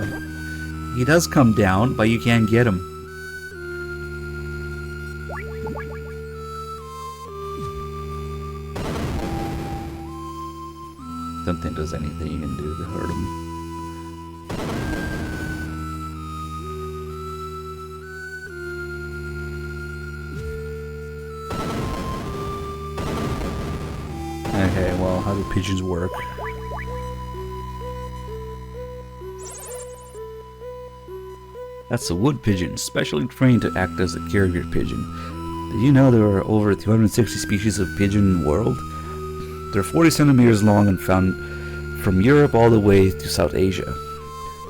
he does come down, but you can't get him. Don't think there's anything you can do to hurt him. Okay, well, how do pigeons work? That's a wood pigeon, specially trained to act as a carrier pigeon. Did you know there are over 260 species of pigeon in the world? They're 40 centimeters long and found from Europe all the way to South Asia.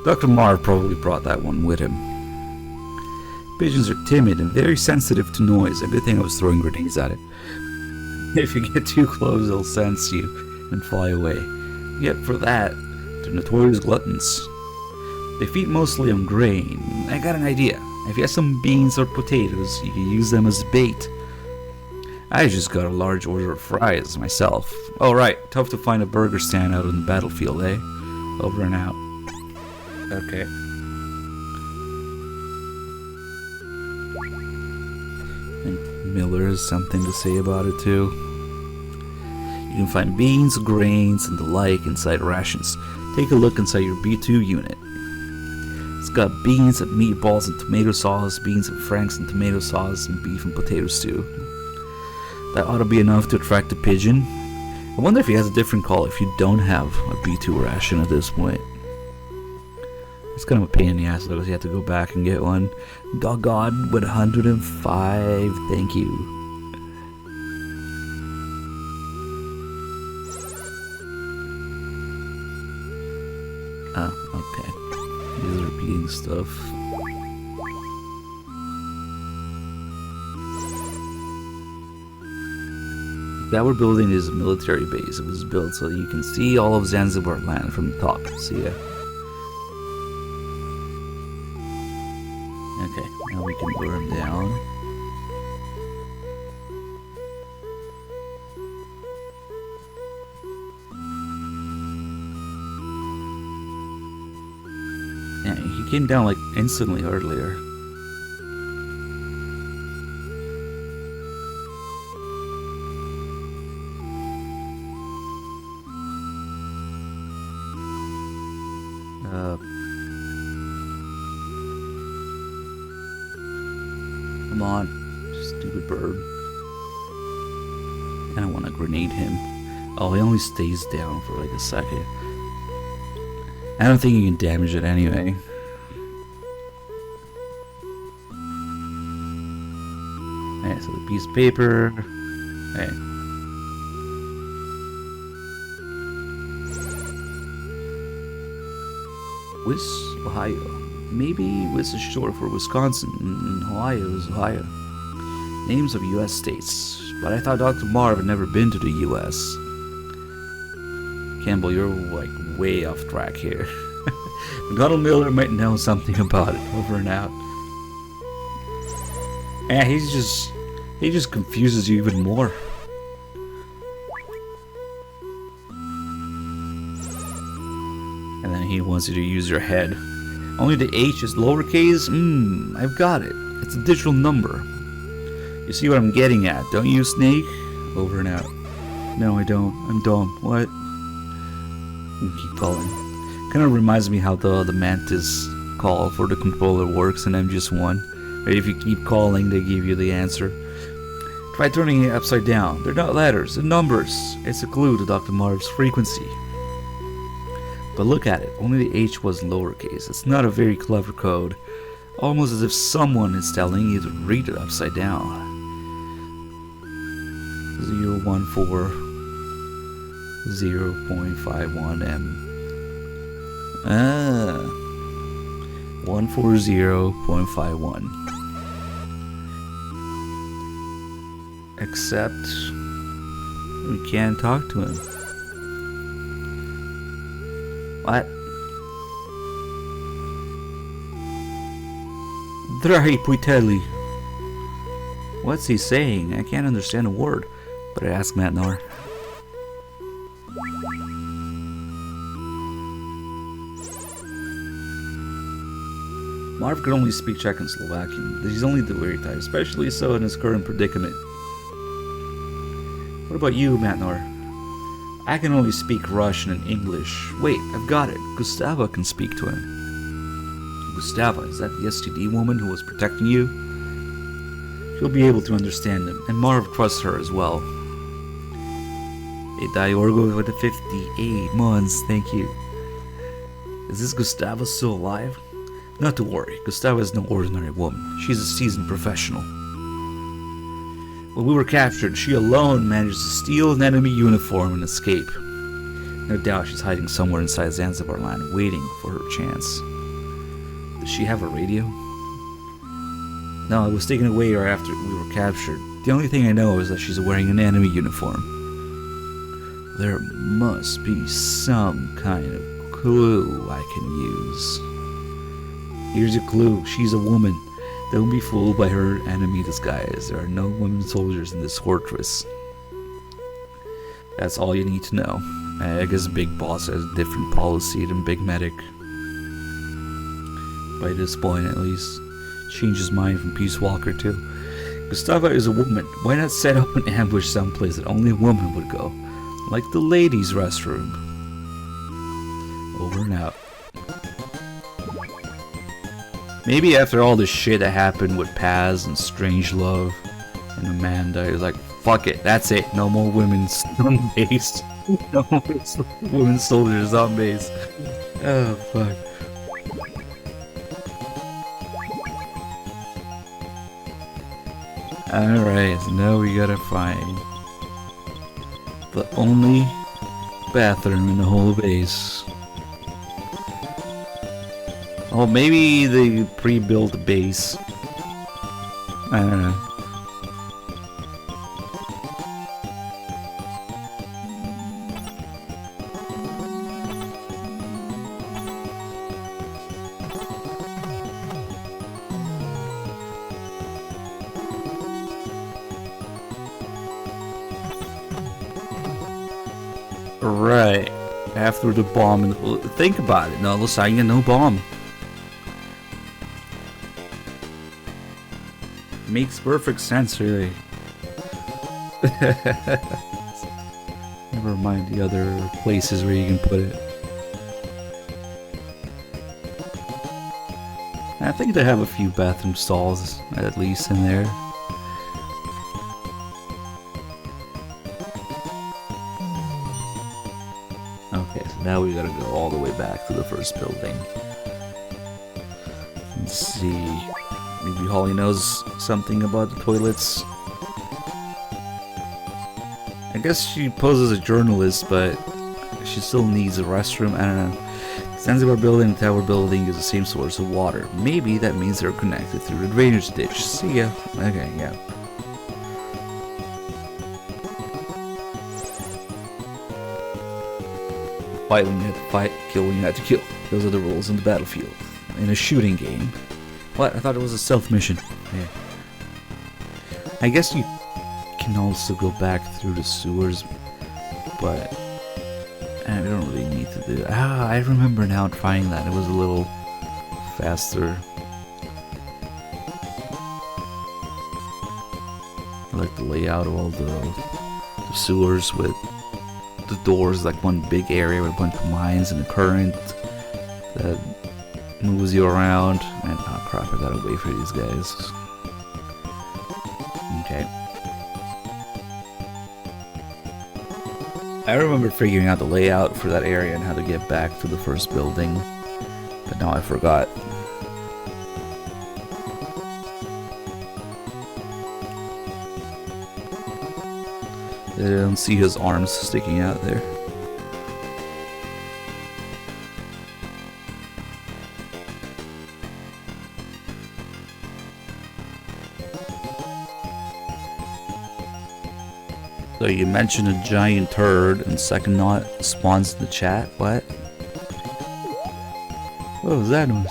Dr. Marv probably brought that one with him. Pigeons are timid and very sensitive to noise. A good thing I was throwing grenades at it. If you get too close, they'll sense you and fly away. Yet for that, they're notorious gluttons. They feed mostly on grain. I got an idea. If you have some beans or potatoes, you can use them as bait. I just got a large order of fries myself. Oh right, tough to find a burger stand out on the battlefield, eh? Over and out. Okay. I think Miller has something to say about it too. You can find beans, grains, and the like inside rations. Take a look inside your B2 unit. It's got beans and meatballs and tomato sauce, beans and franks and tomato sauce, and beef and potato stew. That ought to be enough to attract a pigeon. I wonder if he has a different call if you don't have a B2 ration at this point. It's kind of a pain in the ass though, because you have to go back and get one. Doggone, with 105, thank you. Oh, okay. These are repeating stuff. That we're building is a military base. It was built so you can see all of Zanzibar land from the top. See ya. Okay, now we can lure him down. Yeah, he came down like instantly earlier. Come on, stupid bird. I don't want to grenade him. Oh, he only stays down for like a second. I don't think you can damage it anyway. Okay, so the piece of paper. Okay. Wis, Ohio. Maybe Wis is short for Wisconsin, and Ohio is Ohio. Names of U.S. states. But I thought Dr. Marv had never been to the U.S. Campbell, you're like way off track here. McDonald Miller might know something about it. Over and out. Yeah, he just confuses you even more. And then he wants you to use your head. Only the H is lowercase? I've got it. It's a digital number. You see what I'm getting at, don't you, Snake? Over and out. No, I don't. I'm dumb. What? Keep calling. Kind of reminds me how the Mantis call for the controller works in MGS1. Right? If you keep calling, they give you the answer. Try turning it upside down. They're not letters, they're numbers. It's a clue to Dr. Marv's frequency. But look at it, only the H was lowercase. It's not a very clever code. Almost as if someone is telling you to read it upside down. 0.51M. Ah, 140.51. Except we can't talk to him. What? Drahי Puitelli. What's he saying? I can't understand a word. But I asked Matnar. Marv could only speak Czech and Slovakian. He's only the weary type, especially so in his current predicament. What about you, Matnar? I can only speak Russian and English. Wait, I've got it. Gustava can speak to him. Gustava, is that the STD woman who was protecting you? She'll be able to understand him, and Marv trusts her as well. Hey, Diorgo with the 58 months, thank you. Is this Gustava still alive? Not to worry, Gustava is no ordinary woman. She's a seasoned professional. When we were captured, she alone managed to steal an enemy uniform and escape. No doubt she's hiding somewhere inside Zanzibar land, waiting for her chance. Does she have a radio? No, it was taken away right after we were captured. The only thing I know is that she's wearing an enemy uniform. There must be some kind of clue I can use. Here's a clue. She's a woman. Don't be fooled by her enemy disguise. There are no women soldiers in this fortress. That's all you need to know. I guess Big Boss has a different policy than Big Medic. By this point, at least. Changed his mind from Peace Walker too. Gustava is a woman. Why not set up an ambush someplace that only a woman would go? Like the ladies' restroom. Over and out. Maybe after all the shit that happened with Paz and Strangelove and Amanda, he was like, fuck it, that's it. No more women's on base. No more women soldiers on base. Oh, fuck. Alright, so now we gotta find the only bathroom in the whole base. Oh, maybe they pre-built the base. I don't know. Right. After the bomb. And think about it. No, Lasagna, no bomb. Makes perfect sense, really. Never mind the other places where you can put it. I think they have a few bathroom stalls, at least, in there. Okay, so now we gotta go all the way back to the first building. Let's see. Maybe Holly knows something about the toilets. I guess she poses as a journalist, but she still needs a restroom. I don't know. Zanzibar building and Tower building is the same source of water. Maybe that means they're connected through the drainage ditch. See ya. Okay, yeah. Fight when you have to fight, kill when you have to kill. Those are the rules in the battlefield. In a shooting game. What? I thought it was a stealth mission. Yeah. I guess you can also go back through the sewers, but I don't really need to do that. Ah, I remember now trying that. It was a little faster. I like the layout of all the sewers with the doors, like one big area with a bunch of mines and a current that moves you around. And oh crap, I gotta wait for these guys. Okay. I remember figuring out the layout for that area and how to get back to the first building, but now I forgot. I don't see his arms sticking out there. So you mentioned a giant turd and second not spawns in the chat. What? What was that noise?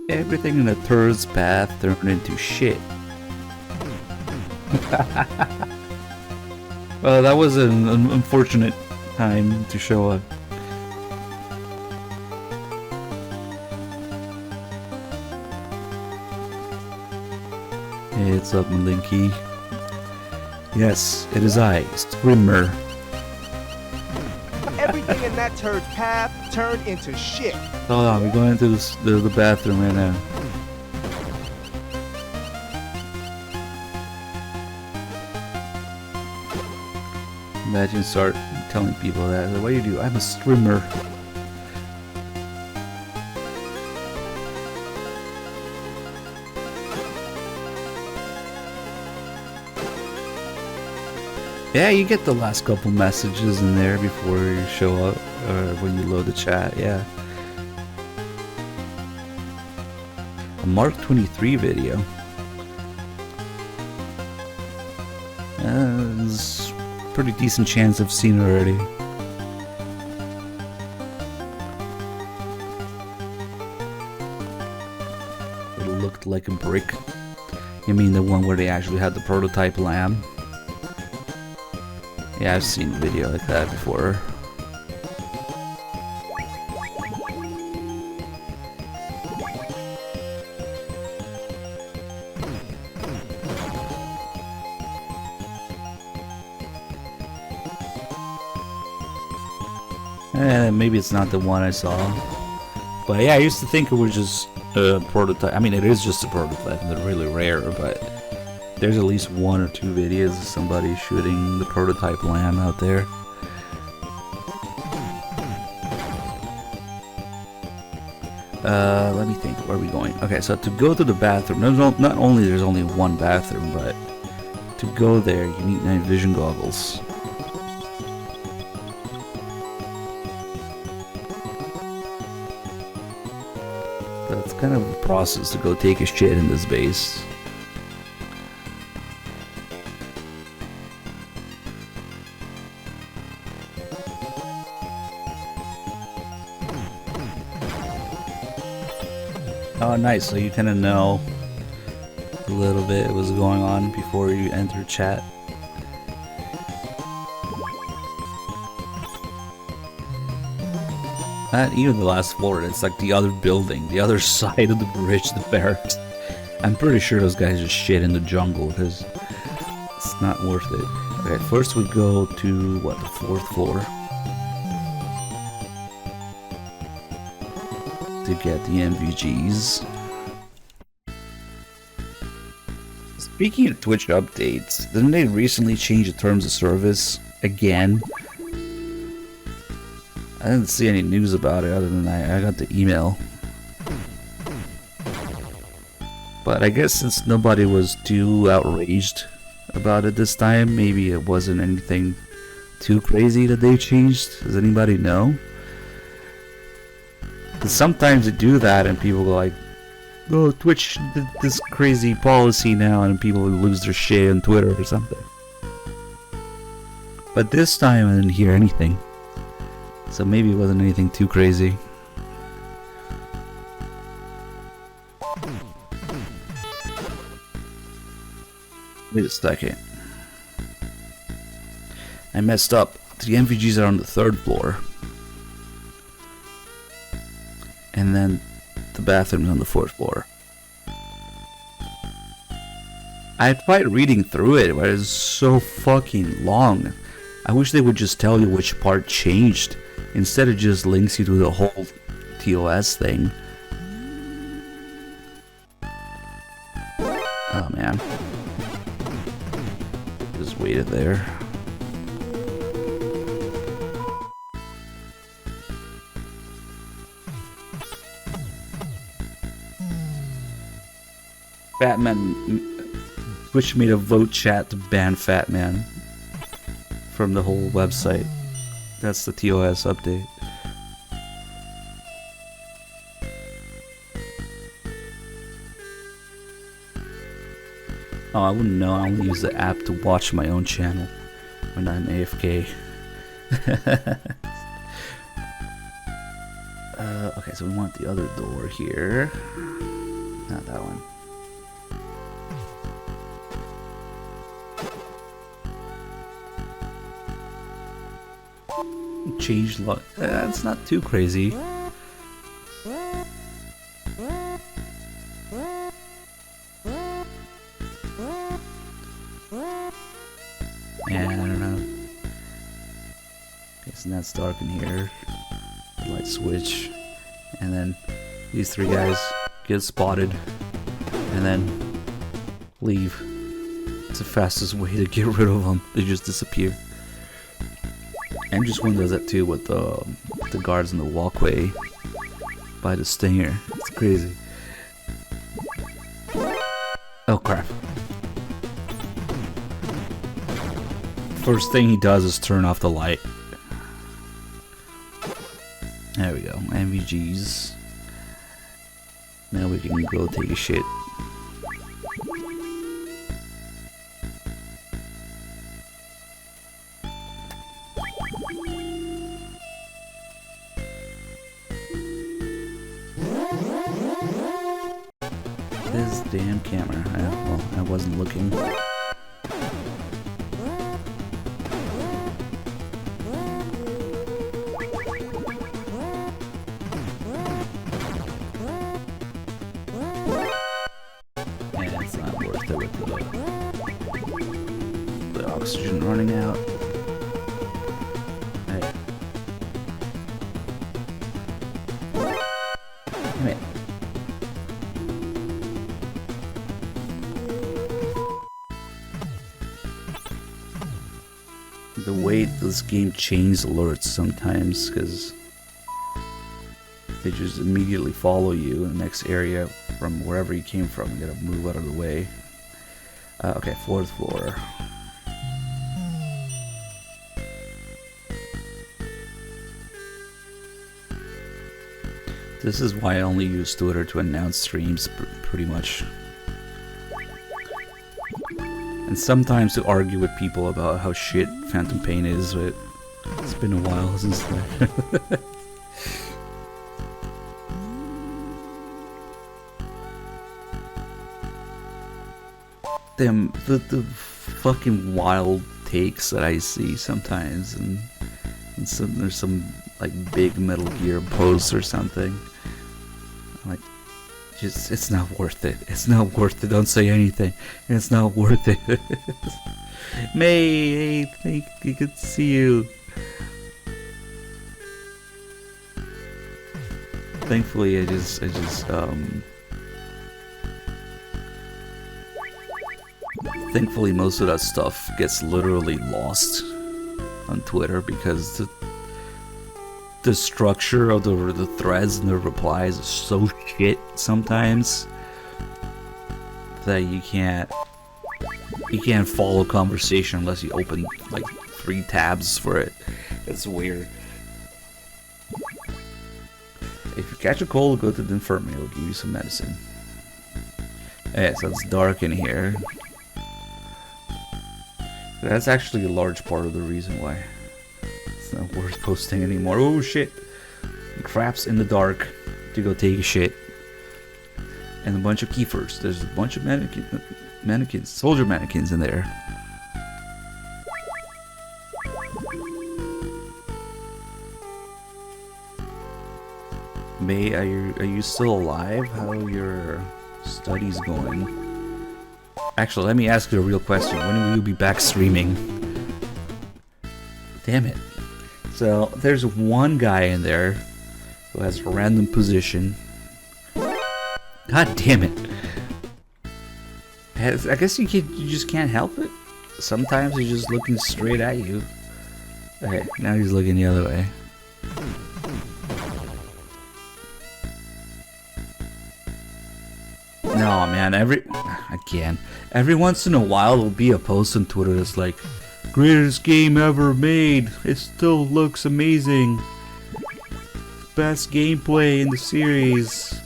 Everything in a turd's path turned into shit. Well, that was an unfortunate time to show up. Hey, what's up, Malinky? Yes, it is I, Scrimmer. Everything in that turd's path turned into shit. Hold on, we're going into the bathroom right now. Imagine start telling people that. What do you do? I'm a streamer. Yeah, you get the last couple messages in there before you show up, or when you load the chat, yeah. A Mark 23 video. There's a pretty decent chance I've seen it already. It looked like a brick. You mean the one where they actually had the prototype lamb? Yeah, I've seen a video like that before. Maybe it's not the one I saw. But yeah, I used to think it was just a prototype. I mean, it is just a prototype, and they're really rare, but there's at least one or two videos of somebody shooting the prototype lamb out there. Let me think. Where are we going? Okay, so to go to the bathroom, not only there's only one bathroom, but to go there, you need night vision goggles. That's kind of a process to go take a shit in this base. Oh, nice. So you kind of know a little bit what's going on before you enter chat. Not even the last floor. It's like the other building, the other side of the bridge, the barracks. I'm pretty sure those guys just shit in the jungle because it's not worth it. Okay, first we go to, what, the 4th floor. To get the MVGs. Speaking of Twitch updates, didn't they recently change the terms of service again? I didn't see any news about it other than I got the email. But I guess since nobody was too outraged about it this time, maybe it wasn't anything too crazy that they changed. Does anybody know? Because sometimes they do that and people go like, oh, Twitch did this crazy policy now, and people lose their shit on Twitter or something. But this time I didn't hear anything. So maybe it wasn't anything too crazy. Wait a second. I messed up. The MVGs are on the 3rd floor. And then the bathroom's on the 4th floor. I tried reading through it, but it's so fucking long. I wish they would just tell you which part changed, instead it just links you to the whole TOS thing. Oh man. Just waited there. Fatman, Twitch made a vote chat to ban Fatman from the whole website. That's the TOS update. Oh, I wouldn't know. I only use the app to watch my own channel when I'm AFK. Okay, so we want the other door here. Not that one. Change lock. That's not too crazy. Yeah, I don't know. Okay, so that's dark in here. Light switch. And then these three guys get spotted. And then leave. It's the fastest way to get rid of them. They just disappear. MGS1 does that too with the guards in the walkway by the stinger. It's crazy. Oh crap. First thing he does is turn off the light. There we go. MVGs. Now we can go take a shit. This damn camera. Well, I wasn't looking. Yeah, it's not worth it with the oxygen running out. Hey. Damn it. The way this game changes alerts sometimes, because they just immediately follow you in the next area from wherever you came from. You gotta move out of the way. Okay, 4th floor. This is why I only use Twitter to announce streams, pretty much. And sometimes to argue with people about how shit Phantom Pain is, but it's been a while since that. Damn, the fucking wild takes that I see sometimes, and there's some like big Metal Gear posts or something. I'm like, just, it's not worth it. It's not worth it. Don't say anything. It's not worth it. May, hey, good to see you. Thankfully, thankfully most of that stuff gets literally lost on Twitter because the structure of the threads and the replies is so shit sometimes that you can't follow conversation unless you open like 3 tabs for it. It's weird. If you catch a cold, go to the infirmary. It'll give you some medicine. Yeah, so it's dark in here. That's actually a large part of the reason why it's not worth posting anymore. Oh shit! Crap's in the dark to go take a shit. And a bunch of keepers. There's a bunch of mannequins, soldier mannequins in there. May, are you still alive? How are your studies going? Actually, let me ask you a real question. When will you be back streaming? Damn it. So, there's one guy in there who has a random position. God damn it. I guess you just can't help it. Sometimes he's just looking straight at you. Okay, now he's looking the other way. No, man, every once in a while there'll be a post on Twitter that's like, greatest game ever made. It still looks amazing. Best gameplay in the series.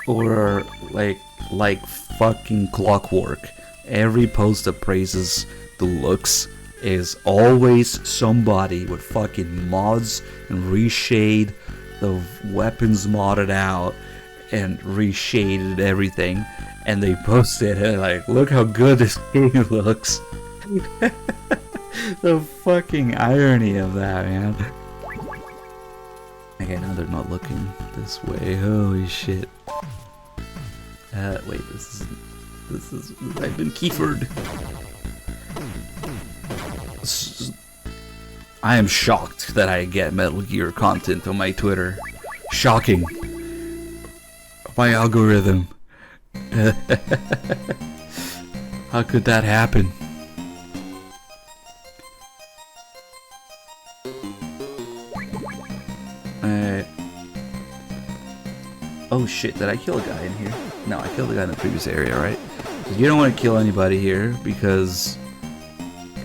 Or like fucking clockwork. Every post that praises the looks is always somebody with fucking mods and reshade the weapons modded out and reshaded everything, and they posted it like, look how good this game looks. The fucking irony of that, man. Okay, now they're not looking this way. Holy shit. Wait, this is I've been keyford. I am shocked that I get Metal Gear content on my Twitter. Shocking. My algorithm. How could that happen? Oh shit, did I kill a guy in here? No, I killed a guy in the previous area, right? You don't want to kill anybody here because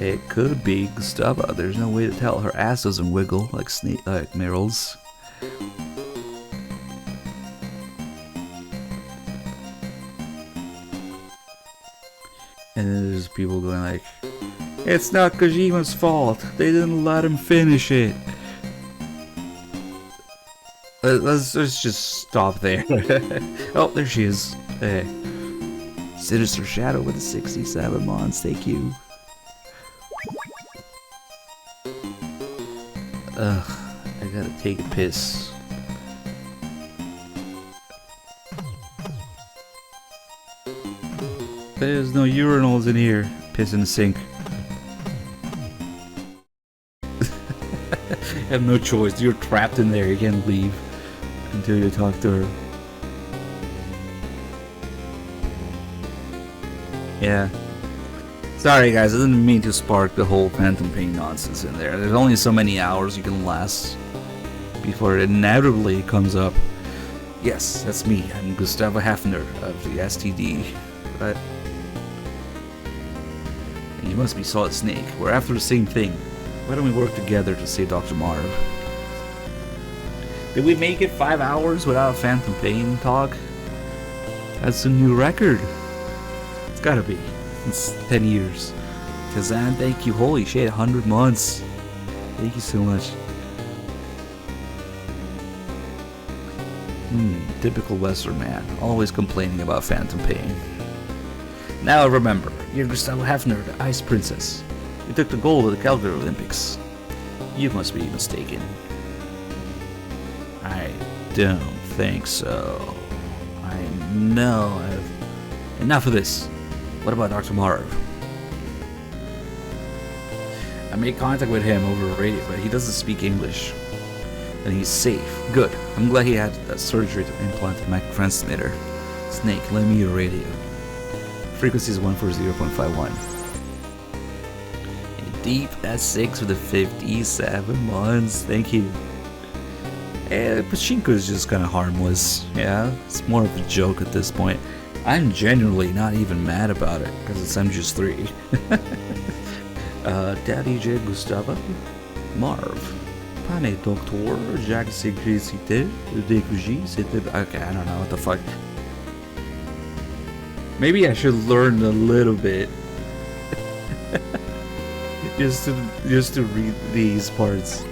it could be Gustava. There's no way to tell. Her ass doesn't wiggle like Meryl's. And then there's people going like, it's not Kojima's fault. They didn't let him finish it. Let's just stop there. Oh, there she is. Hey. Sinister Shadow with the 67 mons. Thank you. Ugh, I gotta take a piss. There's no urinals in here. Piss in the sink. You have no choice. You're trapped in there. You can't leave until you talk to her. Yeah. Sorry guys, I didn't mean to spark the whole Phantom Pain nonsense in there. There's only so many hours you can last before it inevitably comes up. Yes, that's me. I'm Gustavo Hafner of the STD. But and you must be Solid Snake. We're after the same thing. Why don't we work together to save Dr. Marv? Did we make it 5 hours without Phantom Pain talk? That's a new record. It's gotta be. It's 10 years. Kazan, thank you. Holy shit, 100 months. Thank you so much. Typical Western man. Always complaining about Phantom Pain. Now remember, you're Gustavo Hafner, the Ice Princess. You took the gold at the Calgary Olympics. You must be mistaken. I don't think so. I know I've... Enough of this. What about Dr. Marv? I made contact with him over radio, but he doesn't speak English. And he's safe. Good. I'm glad he had that surgery to implant a micro transmitter. Snake, lend me your radio. Frequency is 140.51. Deep S6 with the 57 months. Thank you. Pachinko is just kind of harmless. Yeah, it's more of a joke at this point. I'm genuinely not even mad about it because it's MGS3. Daddy J. Gustavo Marv. Pane Doctor Jacques Ségricité DQG. Okay, I don't know what the fuck. Maybe I should learn a little bit. just to read these parts.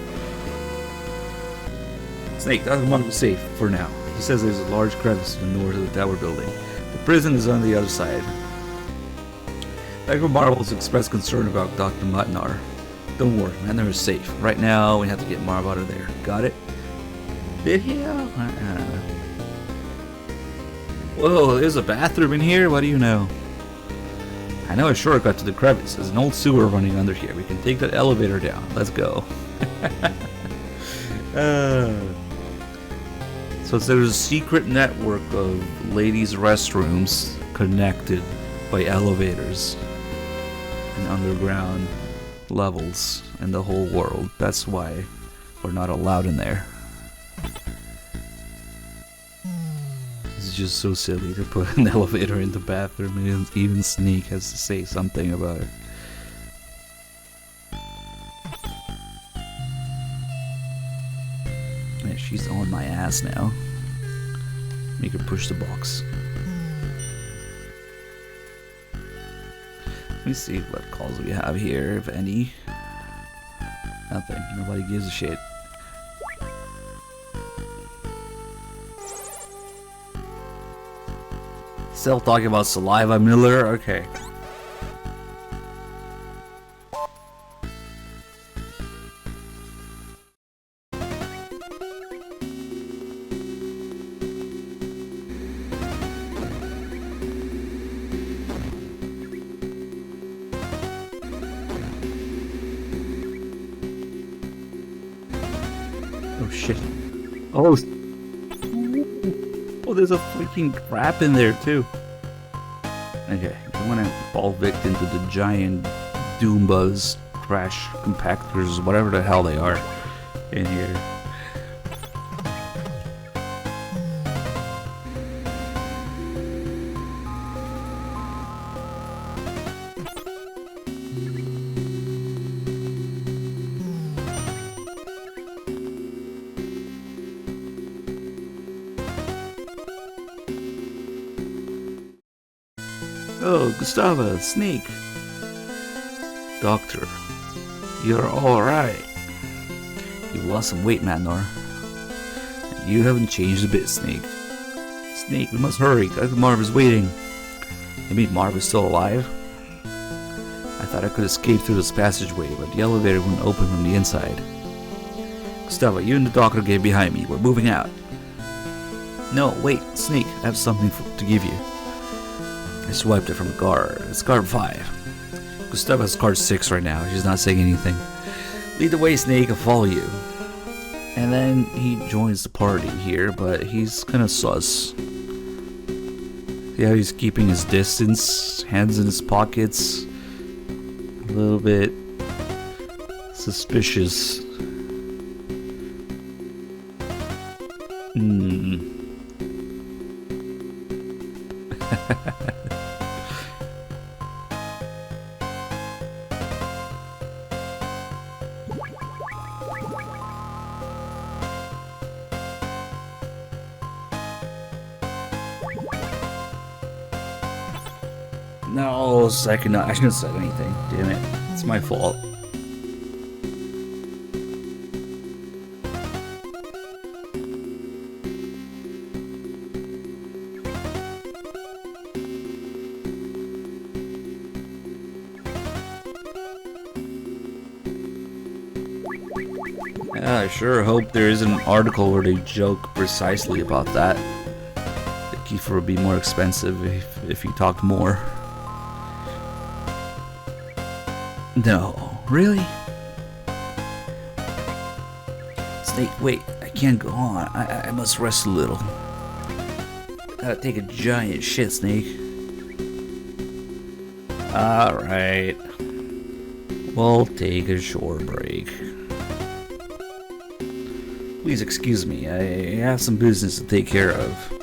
Snake doesn't want to be safe for now. He says there's a large crevice to the north of the tower building. The prison is on the other side. Dr. Marvel's expressed concern about Dr. Matnar. Don't worry, man, they're safe. Right now, we have to get Marv out of there. Got it? Did he? I don't know. Whoa, there's a bathroom in here? What do you know? I know a shortcut to the crevice. There's an old sewer running under here. We can take that elevator down. Let's go. So there's a secret network of ladies' restrooms connected by elevators and underground levels in the whole world. That's why we're not allowed in there. just so silly to put an elevator in the bathroom, and even Snake has to say something about it. Yeah, she's on my ass now. Make her push the box. Let me see what calls we have here, if any. Nothing. Nobody gives a shit. Still talking about Saliva Miller? Okay. Oh shit. Oh. Oh, there's a freaking crap in there too. Okay, I'm gonna fall victim to the giant Doombas, crash compactors, whatever the hell they are in here. Oh, Gustava, Snake. Doctor, you're alright. You lost some weight, Manor. You haven't changed a bit, Snake. Snake, we must hurry. Dr. Marv is waiting. You mean Marv is still alive? I thought I could escape through this passageway, but the elevator wouldn't open from the inside. Gustava, you and the doctor get behind me. We're moving out. No, wait, Snake, I have something to give you. I swiped it from a card. It's card 5. Gustava has card 6 right now. She's not saying anything. Lead the way, Snake. I'll follow you. And then he joins the party here, but he's kind of sus. See how he's keeping his distance, hands in his pockets. A little bit suspicious. No, second. I shouldn't have said anything. Damn it. It's my fault. Yeah, I sure hope there is an article where they joke precisely about that. The Kiefer would be more expensive if he talked more. No, really? Snake, wait, I can't go on. I must rest a little. Gotta take a giant shit, Snake. Alright. We'll take a short break. Please excuse me, I have some business to take care of.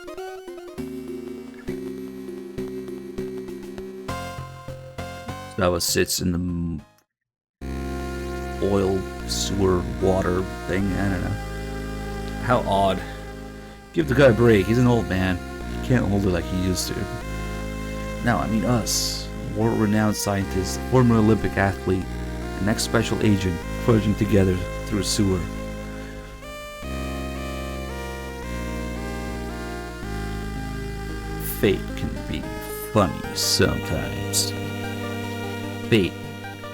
Gustava sits in the oil sewer water thing. I don't know. How odd. Give the guy a break. He's an old man. He can't hold it like he used to. Now, I mean us. World-renowned scientist, former Olympic athlete, and ex-special agent forging together through a sewer. Fate can be funny sometimes. Fate.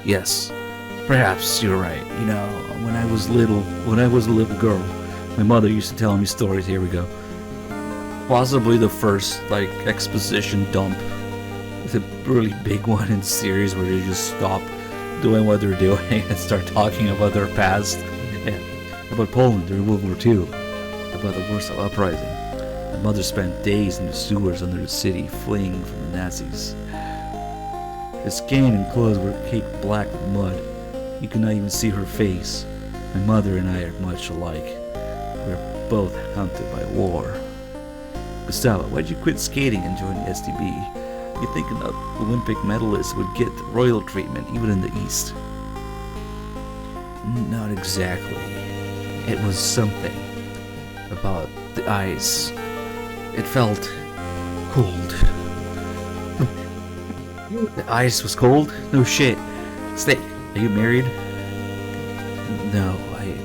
Yes. Perhaps you're right. You know, when I was a little girl, my mother used to tell me stories. Here we go. Possibly the first, like, exposition dump. It's a really big one in the series where they just stop doing what they're doing and start talking about their past. Yeah. About Poland during World War II. About the Warsaw Uprising. My mother spent days in the sewers under the city, fleeing from the Nazis. Her skin and clothes were caked black with mud. You could not even see her face. My mother and I are much alike. We're both haunted by war. Gustavo, why'd you quit skating and join the STB? You think an Olympic medalist would get royal treatment even in the East? Not exactly. It was something about the ice. It felt cold. The ice was cold? No shit. Snake, are you married? No, I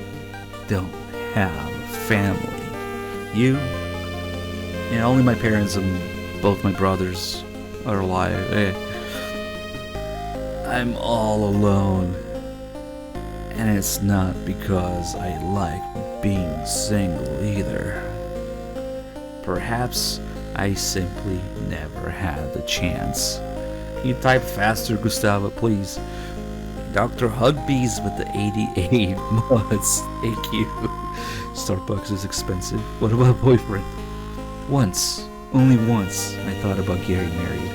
don't have a family. You? Yeah, only my parents and both my brothers are alive. I'm all alone. And it's not because I like being single either. Perhaps I simply never had the chance. Can you type faster, Gustavo, please? Dr. Hugbees with the 88 mods. Thank you. Starbucks is expensive. What about boyfriend? Once, only once, I thought about getting married.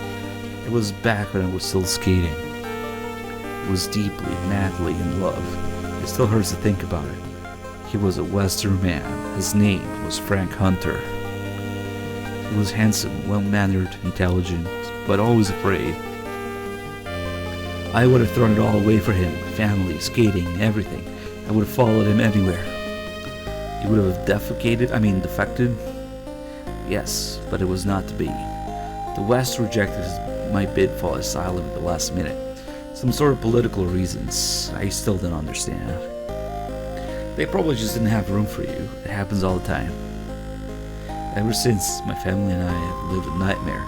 It was back when I was still skating. I was deeply, madly in love. It still hurts to think about it. He was a Western man. His name was Frank Hunter. He was handsome, well-mannered, intelligent, but always afraid. I would have thrown it all away for him. Family, skating, everything. I would have followed him anywhere. He would have defected? Yes, but it was not to be. The West rejected my bid for asylum at the last minute. Some sort of political reasons I still don't understand. They probably just didn't have room for you. It happens all the time. Ever since, my family and I have lived a nightmare.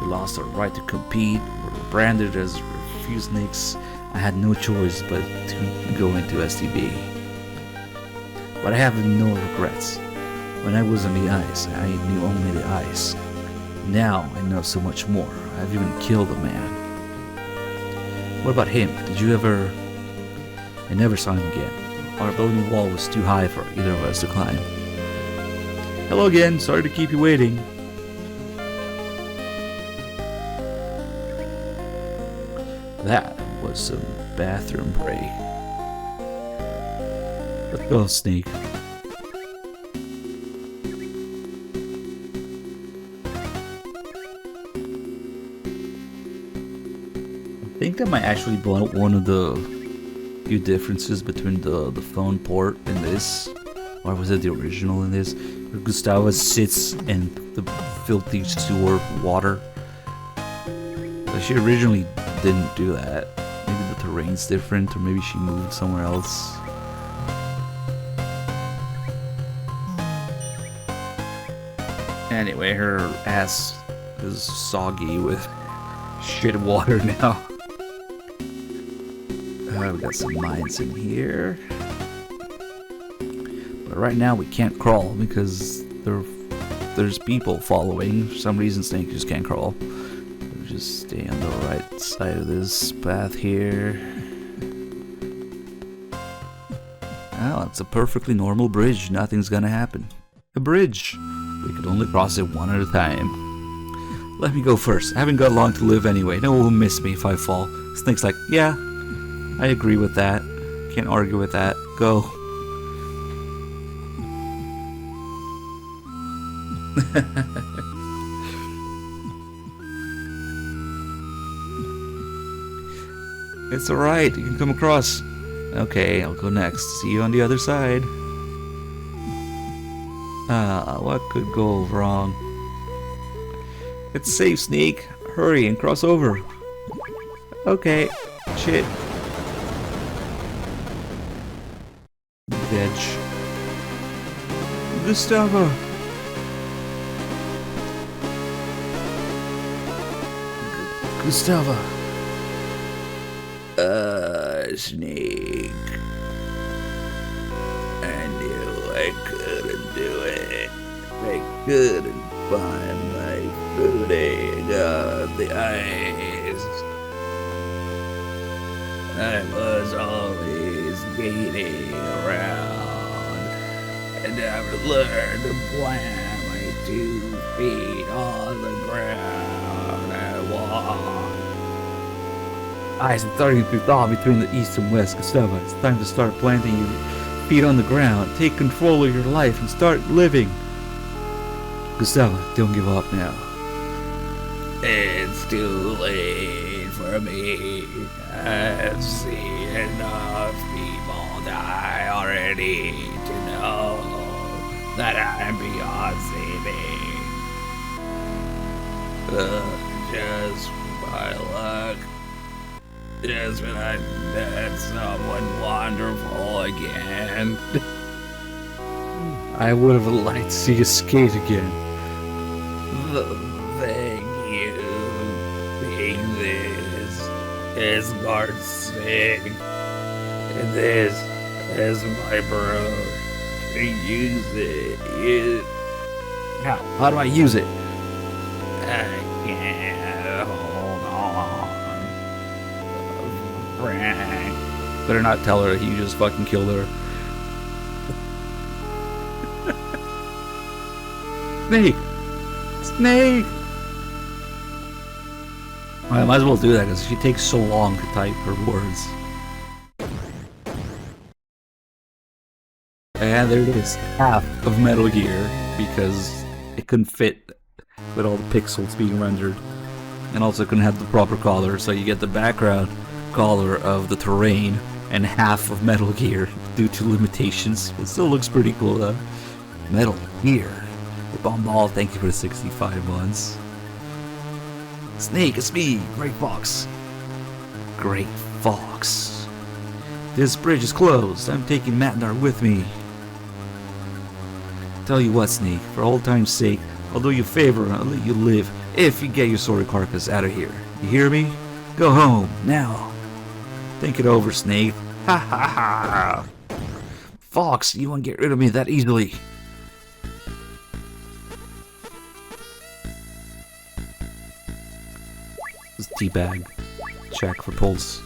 We lost our right to compete. We were branded as refuseniks. I had no choice but to go into STB. But I have no regrets. When I was on the ice, I knew only the ice. Now I know so much more. I've even killed a man. What about him? Did you ever... I never saw him again. Our building wall was too high for either of us to climb. Hello again, sorry to keep you waiting. That was some bathroom break. Let's go, Snake. I think that might actually be one of the few differences between the phone port in this, or was it the original in this, where Gustavo sits in the filthy sewer water. But she originally didn't do that. Maybe the terrain's different, or maybe she moved somewhere else. Anyway, her ass is soggy with shit water now. We got some mines in here. But right now we can't crawl because there's people following. For some reason Snake just can't crawl. We'll just stay on the right side of this path here. Oh, it's a perfectly normal bridge. Nothing's gonna happen. A bridge. We could only cross it one at a time. Let me go first. I haven't got long to live anyway. No one will miss me if I fall. Snake's like, yeah, I agree with that. Can't argue with that. Go. It's alright, you can come across. Okay, I'll go next. See you on the other side. What could go wrong? It's safe, Snake. Hurry and cross over. Okay. Shit. Bitch. Gustavo. Gustavo. Snake. I knew I couldn't do it. I couldn't find my footing on the ice. I was always skating around, and never learned to plant my 2 feet on the ground and walk. Ice is starting to thaw between the east and west, Gustavo. It's time to start planting your feet on the ground. Take control of your life and start living. Gustavo, don't give up now. It's too late for me. I've seen enough people die already to know that I'm beyond saving. Just my luck. Just when I met someone wonderful again. I would have liked to see you skate again. Thank you. This is Guard Sig. And this is my bro. To use it. How do I use it? I can't hold on. Frank. Better not tell her you just fucking killed her. Snake! Snake! Well, I might as well do that because she takes so long to type her words. And there it is, half of Metal Gear, because it couldn't fit with all the pixels being rendered. And also couldn't have the proper color, so you get the background color of the terrain and half of Metal Gear due to limitations. It still looks pretty cool though. Metal Gear. Bomball, thank you for the 65 months. Snake, it's me, Great Fox. Great Fox. This bridge is closed. I'm taking Matnar with me. Tell you what, Snake, for old time's sake, I'll do you a favor and I'll let you live if you get your sorry carcass out of here. You hear me? Go home, now. Think it over, Snake. Ha ha ha. Fox, you won't get rid of me that easily. Teabag. Check for pulse.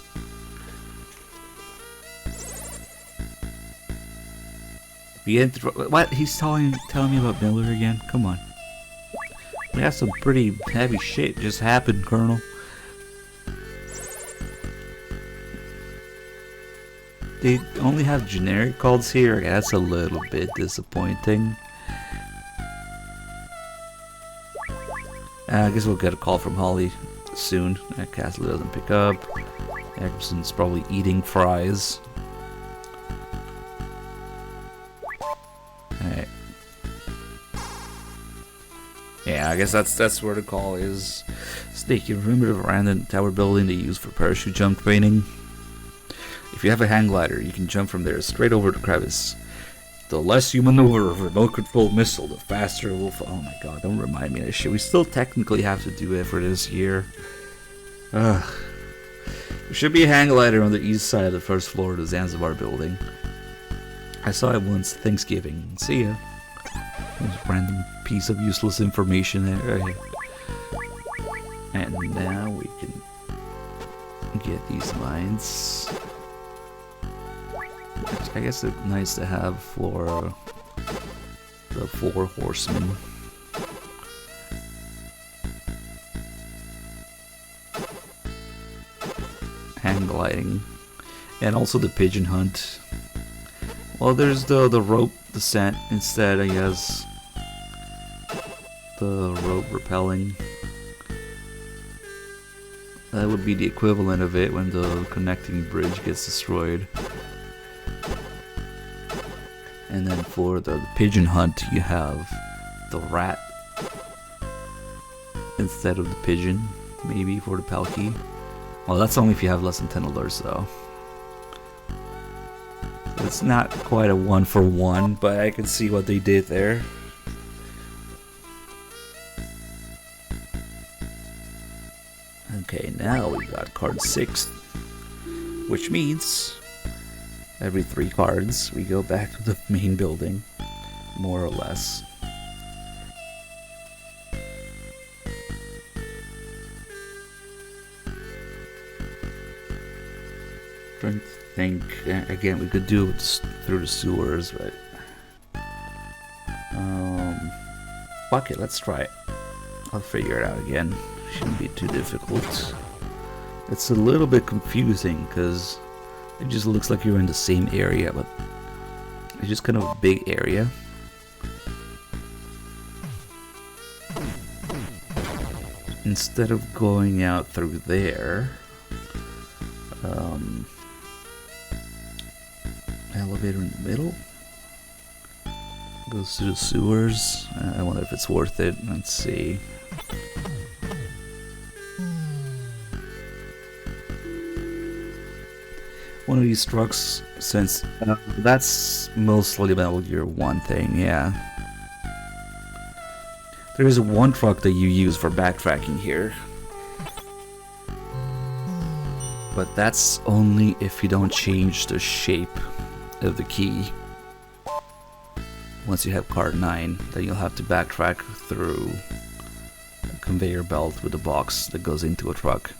What? He's telling me about Miller again? Come on. We have some pretty heavy shit just happened, Colonel. They only have generic calls here. That's a little bit disappointing. I guess we'll get a call from Holly soon. Castle doesn't pick up. Eckerson's probably eating fries. Alright. Yeah, I guess that's where the call is. Snake, you remember the veranda tower building they use for parachute jump training? If you have a hang glider, you can jump from there straight over the crevice. The less you maneuver a remote control missile, the faster it will fall. Oh my god, don't remind me of this shit. We still technically have to do it for this year. Ugh. There should be a hang glider on the east side of the first floor of the Zanzibar building. I saw it once Thanksgiving. See ya. There's a random piece of useless information there. And now we can get these mines. I guess it's nice to have for the 4 horsemen. Hang gliding. And also the pigeon hunt. Well, there's the rope descent instead, I guess. The rope rappelling. That would be the equivalent of it when the connecting bridge gets destroyed. And then for the pigeon hunt, you have the rat instead of the pigeon, maybe for the palki. Well, that's only if you have less than 10 alerts, though. It's not quite a 1-for-1, but I can see what they did there. Okay, now we got card 6, which means every 3 cards we go back to the main building, more or less. Trying to think, again, we could do it through the sewers, but fuck it, let's try it. I'll figure it out again. Shouldn't be too difficult. It's a little bit confusing because it just looks like you're in the same area, but it's just kind of a big area. instead of going out through there, elevator in the middle goes to the sewers. I wonder if it's worth it. Let's see. One of these trucks, since that's mostly Metal Gear 1 thing, yeah. There is one truck that you use for backtracking here. But that's only if you don't change the shape of the key. Once you have card 9, then you'll have to backtrack through a conveyor belt with a box that goes into a truck.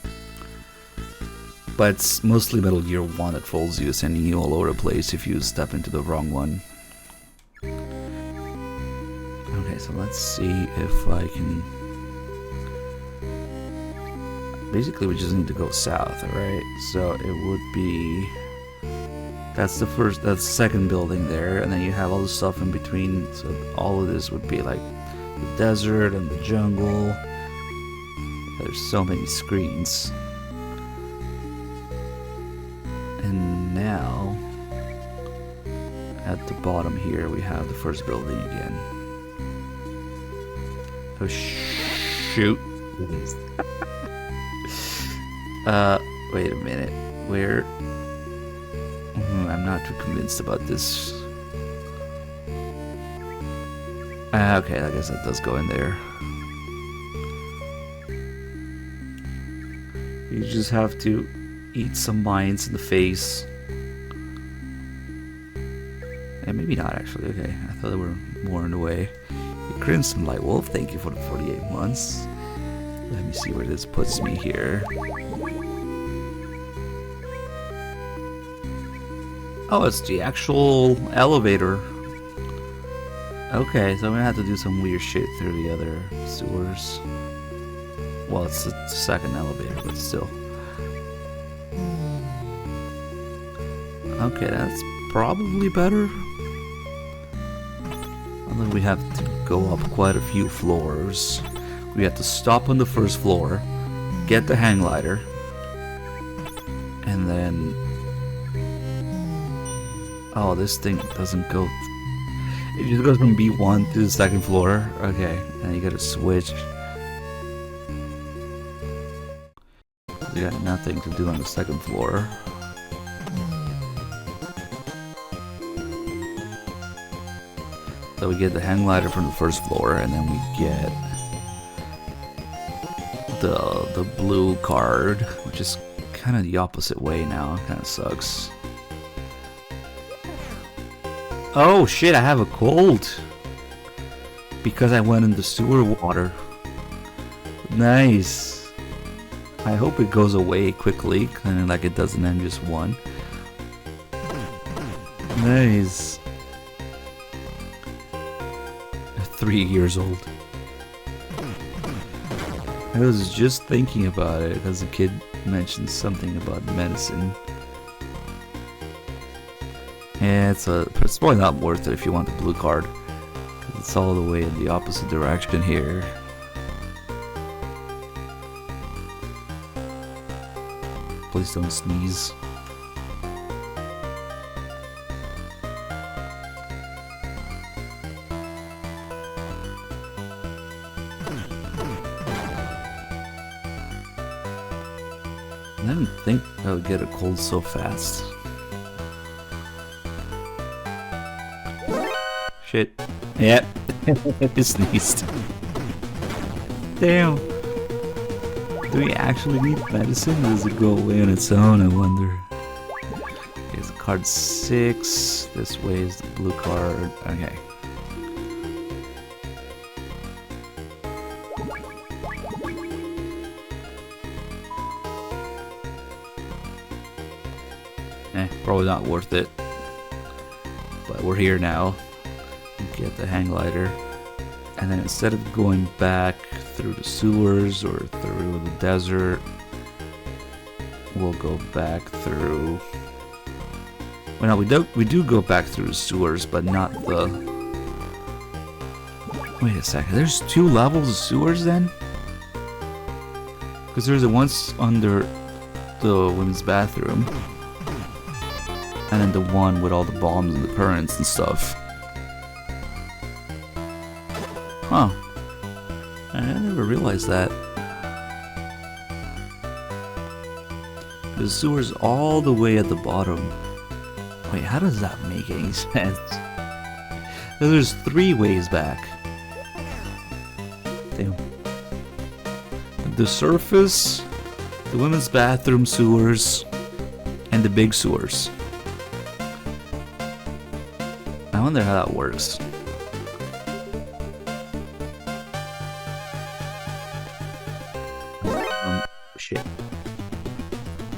But it's mostly Metal Gear 1 that fools you, sending you all over the place if you step into the wrong one. Okay, so let's see if I can... Basically, we just need to go south, alright? So it would be... That's the second building there, and then you have all the stuff in between. So all of this would be like the desert and the jungle. There's so many screens. And now, at the bottom here, we have the first building again. Oh shoot! Wait a minute. Where? I'm not too convinced about this. Okay, I guess that does go in there. You just have to eat some mines in the face. And maybe not actually, okay. I thought there were more in the way. Crimson Light Wolf, thank you for the 48 months. Let me see where this puts me here. Oh, it's the actual elevator. Okay, so I'm gonna have to do some weird shit through the other sewers. Well, it's the second elevator, but still. Okay, that's probably better. Although we have to go up quite a few floors. We have to stop on the first floor, get the hang glider, and then... Oh, this thing doesn't go... It just goes from B1 to the second floor. Okay, and you gotta switch. You got nothing to do on the second floor. So we get the hang glider from the first floor, and then we get the blue card, which is kind of the opposite way now. Kind of sucks. Oh shit! I have a cold because I went in the sewer water. Nice. I hope it goes away quickly, kind of like it does in MGS1. Nice. 3 years old. I was just thinking about it because the kid mentioned something about medicine. Yeah, it's probably not worth it if you want the blue card. It's all the way in the opposite direction here. Please don't sneeze. I didn't think I would get a cold so fast. Shit. Yep. I sneezed. Damn. Do we actually need medicine? Or does it go away on its own? I wonder. Here's card 6. This way is the blue card. Okay. Probably not worth it. But we're here now. Get the hang glider. And then instead of going back through the sewers or through the desert, we'll go back through... Well, no, we do go back through the sewers, but not the... Wait a second, there's 2 levels of sewers then? Because there's the ones under the women's bathroom. And then the one with all the bombs and the currents and stuff. Huh. I never realized that. The sewer's all the way at the bottom. Wait, how does that make any sense? There's 3 ways back. Damn. The surface, the women's bathroom sewers, and the big sewers. I wonder how that works. Shit.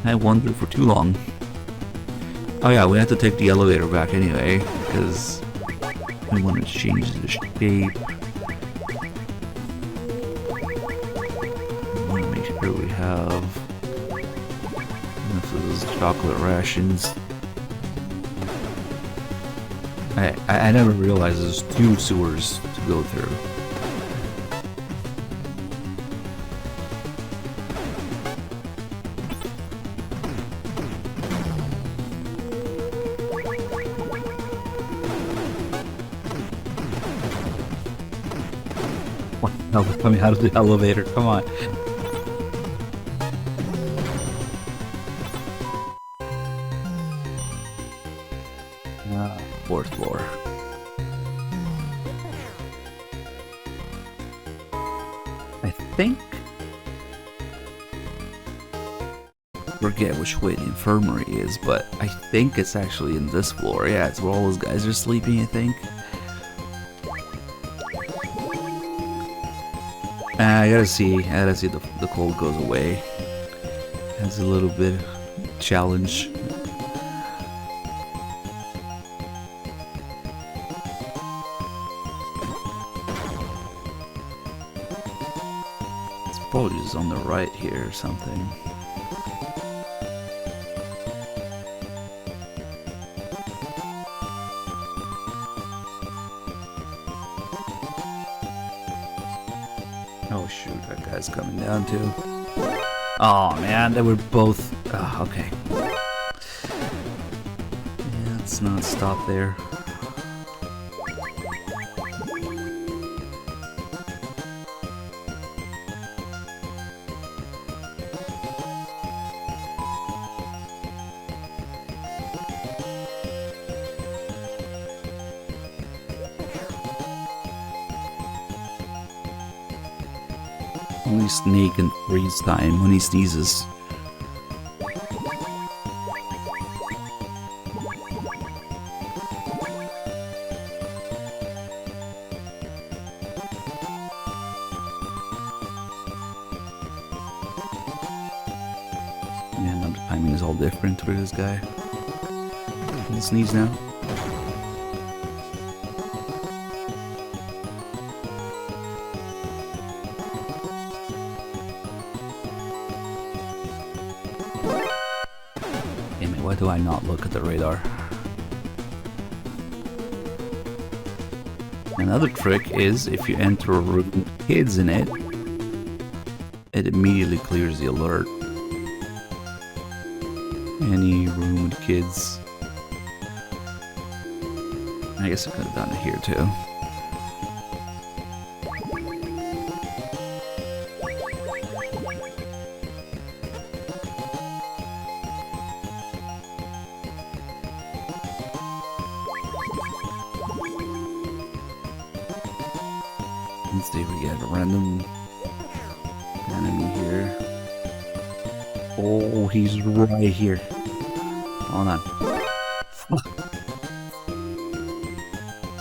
I wondered for too long. Oh yeah, we have to take the elevator back anyway, because we want to change the shape. We want to make sure we have enough of those chocolate rations. I never realized there's 2 sewers to go through. What? No, coming out of the elevator, come on. Fourth floor. I think. Forget which way the infirmary is, but I think it's actually in this floor. Yeah, it's where all those guys are sleeping, I think. I gotta see if the cold goes away. That's a little bit challenge. It's probably just on the right here or something. Oh shoot, that guy's coming down too. Oh man, they were both... okay. Yeah, let's not stop there. Only Snake can freeze time when he sneezes. Man, the timing is all different for this guy. Can he sneeze now? Why do I not look at the radar? Another trick is if you enter a room with kids in it, it immediately clears the alert. Any room with kids. I guess I could have done it here too. Let's see if we get a random enemy here. Oh, he's right here. Hold on.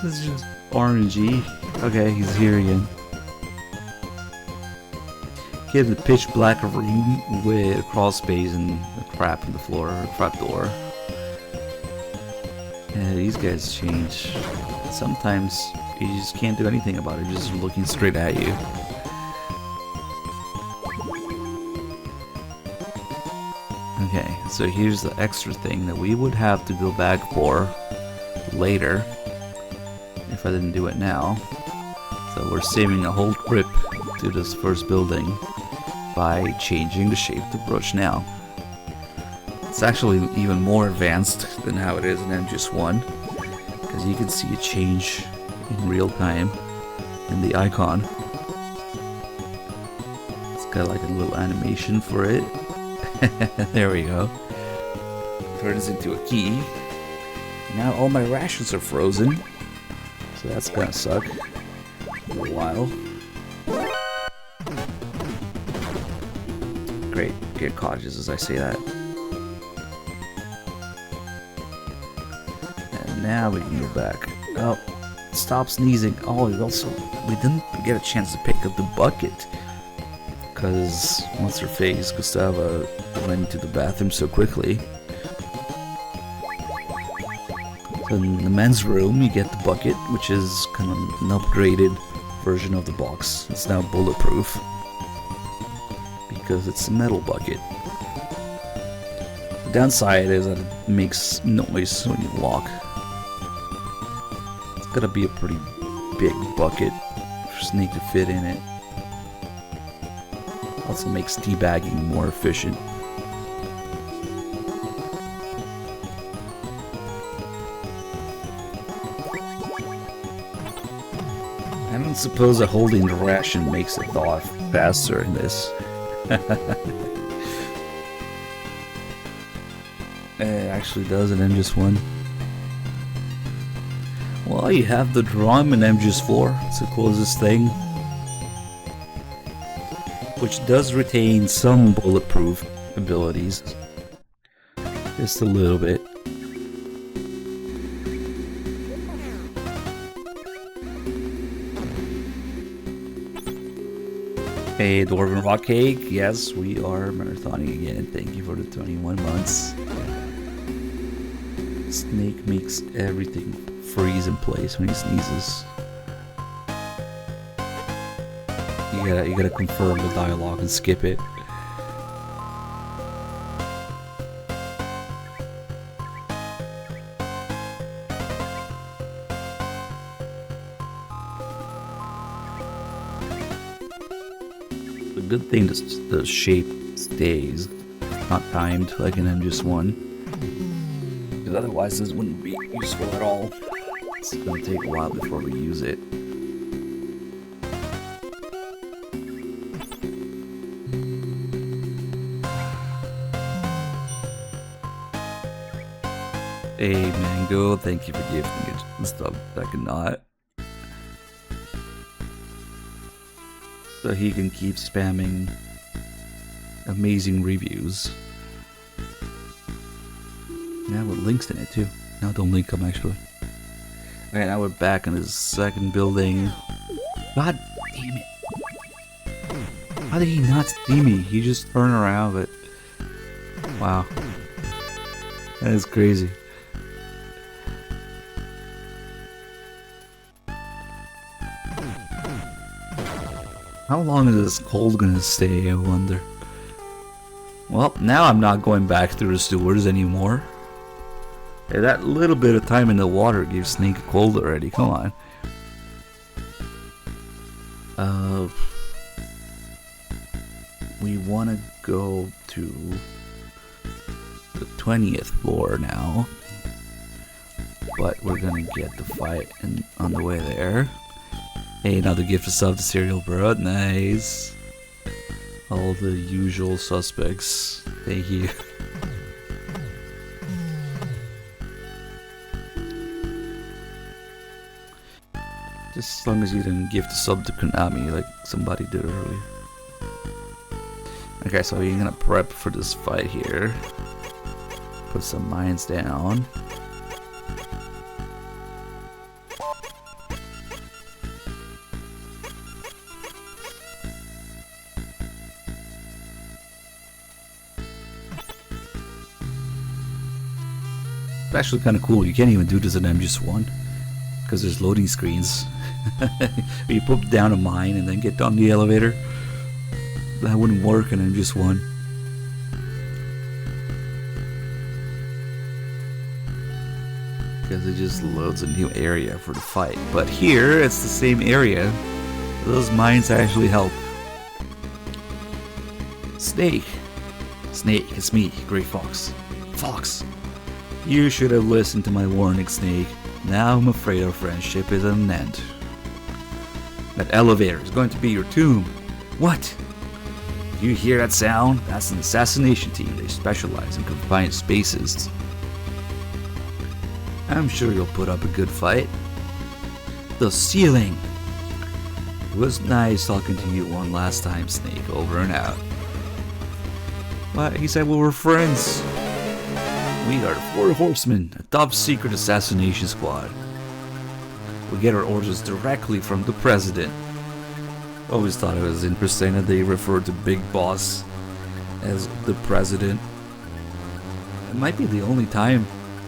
This is just RNG. Okay, he's here again. He has a pitch black room with a crawl space and a trap in the floor, a trap door. Yeah, these guys change. Sometimes you just can't do anything about it, just looking straight at you. Okay, so here's the extra thing that we would have to go back for later if I didn't do it now. So we're saving a whole trip to this first building by changing the shape of the brush now. It's actually even more advanced than how it is in MGS1, because you can see a change in real time in the icon. It's got like a little animation for it. There we go. Turns into a key. Now all my rations are frozen, so that's gonna suck for a while. Great, get cautious as I say that. And now we can go back. Oh, stop sneezing. Oh, we didn't get a chance to pick up the bucket, because what's her face, Gustava, went to the bathroom so quickly. So in the men's room, you get the bucket, which is kind of an upgraded version of the box. It's now bulletproof, because it's a metal bucket. The downside is that it makes noise when you walk. It's gotta be a pretty big bucket for Snake to fit in it. Also makes teabagging more efficient. I don't suppose that holding the ration makes it thaw faster in this. It actually does in MGS1. Well, you have the drum in MGS4. It's the closest thing, which does retain some bulletproof abilities. Just a little bit. Hey, Dwarven Rock Cake. Yes, we are marathoning again. Thank you for the 21 months. Snake makes everything freeze in place when he sneezes. You gotta confirm the dialogue and skip it. The good thing is the shape stays, not timed like in MGS1. Because otherwise this wouldn't be useful at all. It's gonna take a while before we use it. Hey Mango, thank you for gifting it stuff I cannot. So he can keep spamming amazing reviews. Now with links in it too. Now don't link them actually. Okay, now we're back in his second building. God damn it. How did he not see me? He just turned around, but wow. That is crazy. How long is this cold gonna stay, I wonder? Well, now I'm not going back through the sewers anymore. Hey, that little bit of time in the water gives Snake a cold already, come on. We wanna go to the 20th floor now. But we're gonna get the fight on the way there. Hey, another gift of sub to Cereal Bro, nice. All the usual suspects, thank you. Just as long as you didn't gift a sub to Konami like somebody did earlier. Okay, so you're gonna prep for this fight here. Put some mines down. It's actually kind of cool. You can't even do this in MGS1 because there's loading screens. You put down a mine and then get on the elevator. That wouldn't work in MGS1. Because it just loads a new area for the fight. But here, it's the same area. Those mines actually help. Snake! Snake, it's me, Gray Fox. Fox! You should have listened to my warning, Snake. Now I'm afraid our friendship is at an end. That elevator is going to be your tomb. What? You hear that sound? That's an assassination team. They specialize in confined spaces. I'm sure you'll put up a good fight. The ceiling! It was nice talking to you one last time, Snake. Over and out. What? He said we were friends. We are the Four Horsemen, a top secret assassination squad. We get our orders directly from the president. Always thought it was interesting that they referred to Big Boss as the president. It might be the only time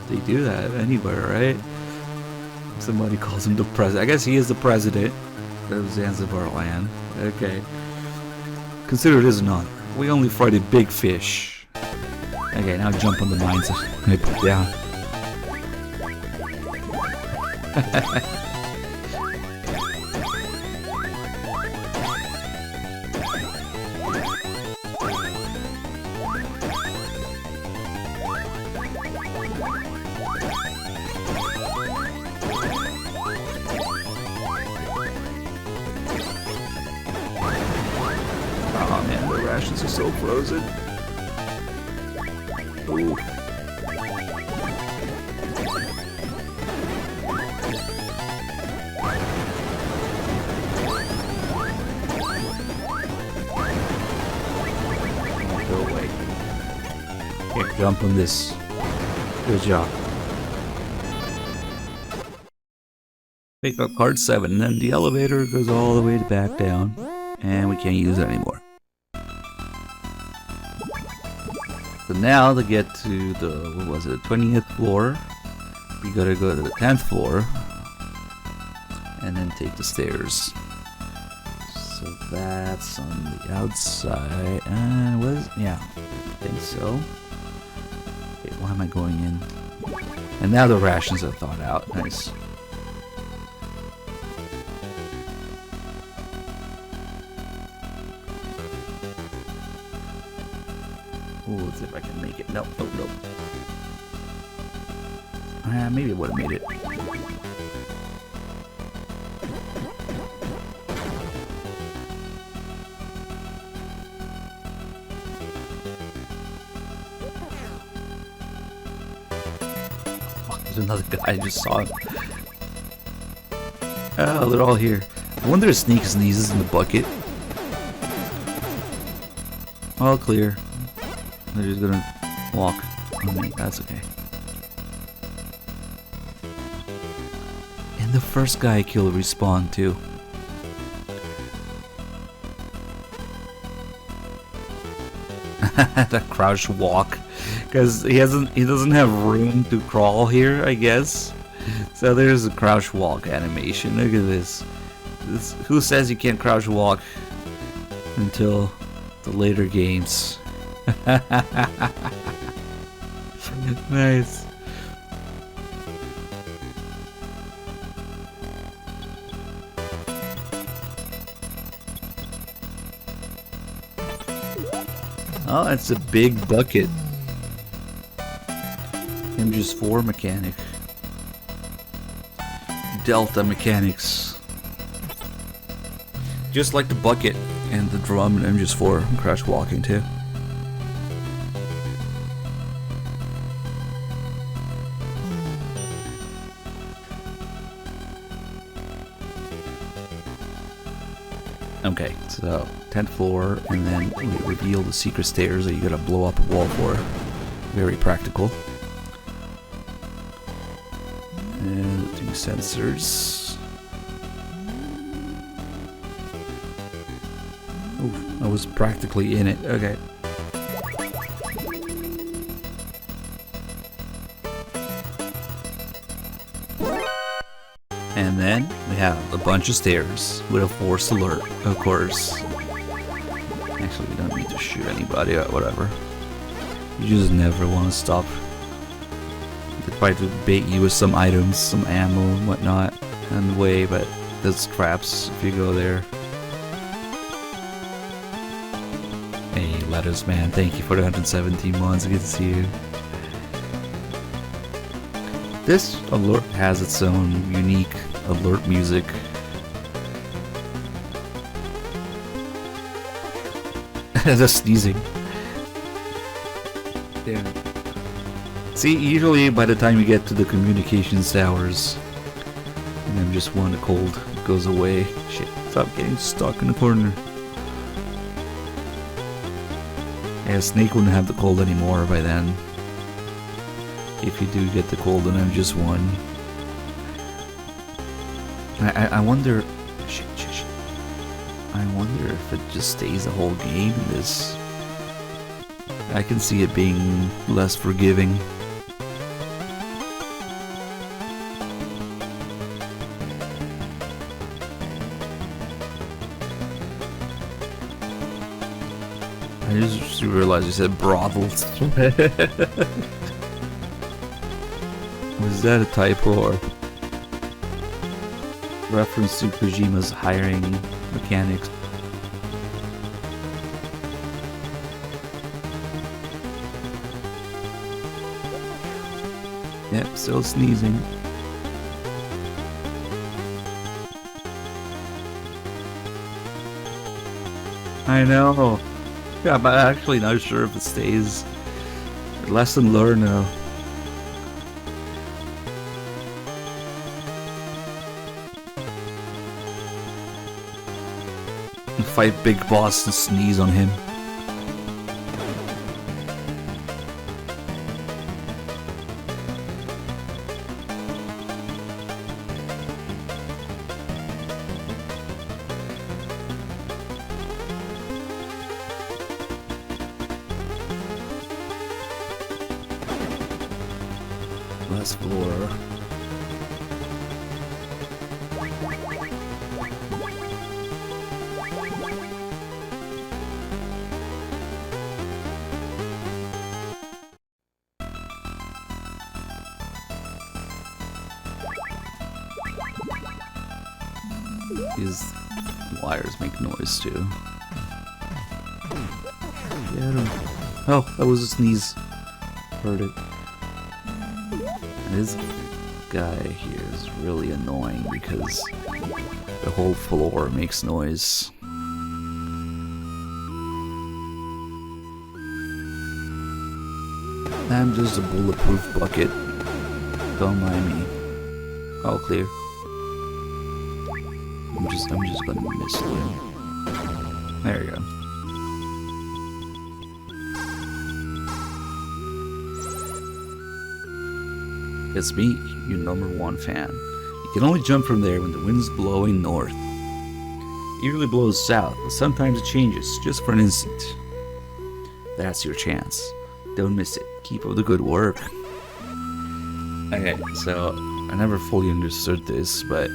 they do that anywhere, right? Somebody calls him the president. I guess he is the president of Zanzibar land. Okay. Consider it as an honor. We only fight a big fish. Okay, now jump on the mines and I put down. Oh man, the rations are so frozen. Ooh. Go away. Here, jump on this. Good job. Pick up card 7, and then the elevator goes all the way back down, and we can't use it anymore. So now to get to the, what was it, 20th floor, we gotta go to the 10th floor, and then take the stairs. So that's on the outside, and yeah, I think so. Wait, why am I going in? And now the rations are thawed out, nice. Ooh, let's see if I can make it. Nope, nope, nope. Maybe it would have made it. Oh, there's another guy. I just saw him. Oh, they're all here. I wonder if Snake sneezes in the bucket. All clear. They're just gonna walk on me. That's okay. And the first guy I killed respawned too. That crouch walk, because he doesn't have room to crawl here, I guess. So there's a crouch walk animation. Look at this. Who says you can't crouch walk until the later games? Nice. Oh, that's a big bucket. MGS4 mechanic. Delta mechanics. Just like the bucket and the drum and MGS4 crouch walking too. Okay, so 10th floor, and then we reveal the secret stairs that you gotta blow up a wall for. Very practical. And the 2 sensors. Ooh, I was practically in it. Okay. And then we have a bunch of stairs with a force alert, of course. Actually, we don't need to shoot anybody or whatever. You just never want to stop. They try to bait you with some items, some ammo and whatnot on the way, but there's traps if you go there. Hey, Letters Man, thank you for the 117 months. Good to see you. This alert has its own unique alert music. Just sneezing. Damn. See, usually by the time you get to the communications towers, and then just one cold goes away. Shit, stop getting stuck in the corner. Yeah, Snake wouldn't have the cold anymore by then. If you do get the cold, then I'm just one. I wonder. Shit. I wonder if it just stays the whole game. This. I can see it being less forgiving. I just realized you said brothels. Was that a typo or reference to Kojima's hiring mechanics? Yep, still sneezing. I know. Yeah, but I'm actually not sure if it stays. Lesson learned now. Fight Big Boss and sneeze on him. Last floor. These wires make noise too. Get him. Oh, that was a sneeze. Heard it. This guy here is really annoying because the whole floor makes noise. I'm just a bulletproof bucket. Don't mind me. All clear. I'm just gonna miss you. There you go. It's me, your #1 fan. You can only jump from there when the wind's blowing north. It usually blows south, but sometimes it changes, just for an instant. That's your chance. Don't miss it. Keep up the good work. Okay, so I never fully understood this, but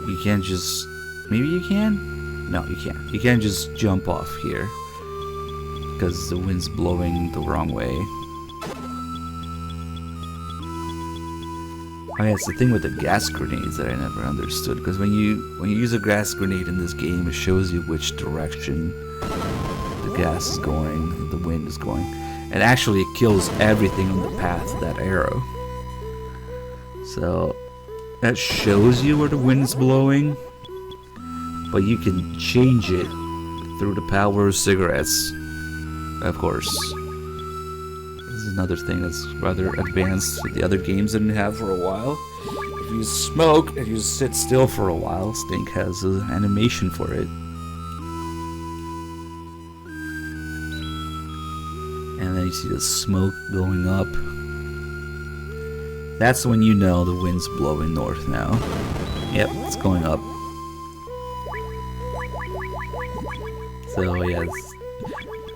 you can't just... Maybe you can? No, you can't. You can't just jump off here because the wind's blowing the wrong way. Oh yeah, it's the thing with the gas grenades that I never understood, because when you use a gas grenade in this game, it shows you which direction the gas is going, the wind is going, and actually it kills everything on the path of that arrow. So that shows you where the wind's blowing, but you can change it through the power of cigarettes, of course. This is another thing that's rather advanced that the other games didn't have for a while. If you smoke and you sit still for a while, Stink has an animation for it. And then you see the smoke going up. That's when you know the wind's blowing north now. Yep, it's going up. So yes,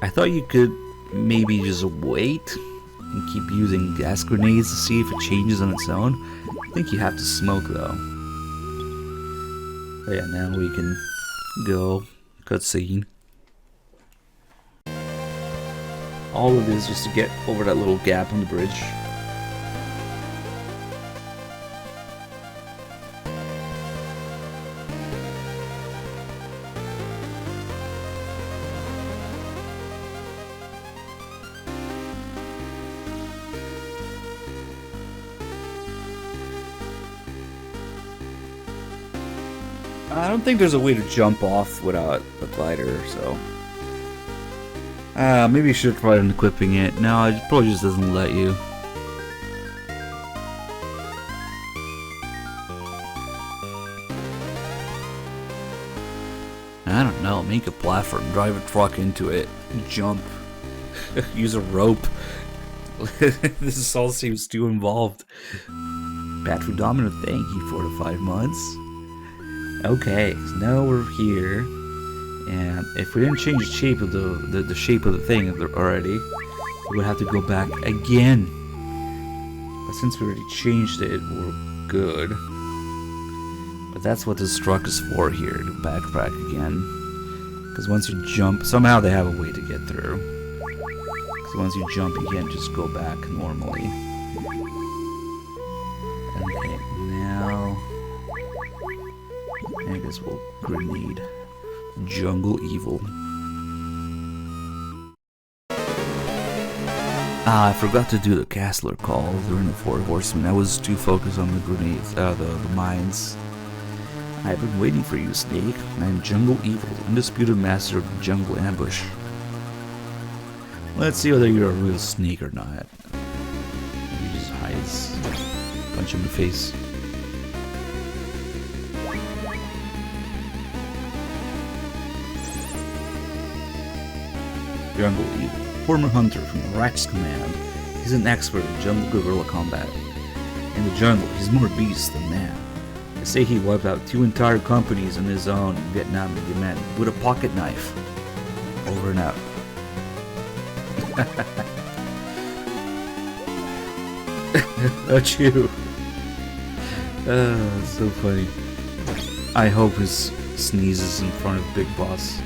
I thought you could maybe just wait and keep using gas grenades to see if it changes on its own. I think you have to smoke though. But yeah, now we can go. Cutscene. All of this just to get over that little gap on the bridge. I don't think there's a way to jump off without a glider, so... maybe you should try on equipping it. No, it probably just doesn't let you. I don't know, make a platform, drive a truck into it, jump, use a rope. This all seems too involved. Patrick Domino, thank you for the 5 months. Okay, so now we're here, and if we didn't change the shape of the shape of the thing already, we would have to go back again. But since we already changed it, we're good. But that's what this truck is for here, to backtrack again. Because once you jump, somehow they have a way to get through. So once you jump, you can't just go back normally. Okay, now... I guess we'll grenade Jungle Evil. I forgot to do the Castler call during the 4 Horsemen. I was too focused on the grenades, the mines. I've been waiting for you, Snake. I am Jungle Evil, undisputed master of the jungle ambush. Let's see whether you're a real snake or not. He just hides. Punch him in the face. Jungle Evil, former hunter from the Rex Command. He's an expert in jungle guerrilla combat. In the jungle, he's more beast than man. They say he wiped out 2 entire companies on his own in Vietnam and Yemen with a pocket knife. Over and out. Achoo. That's so funny. I hope his sneezes in front of Big Boss.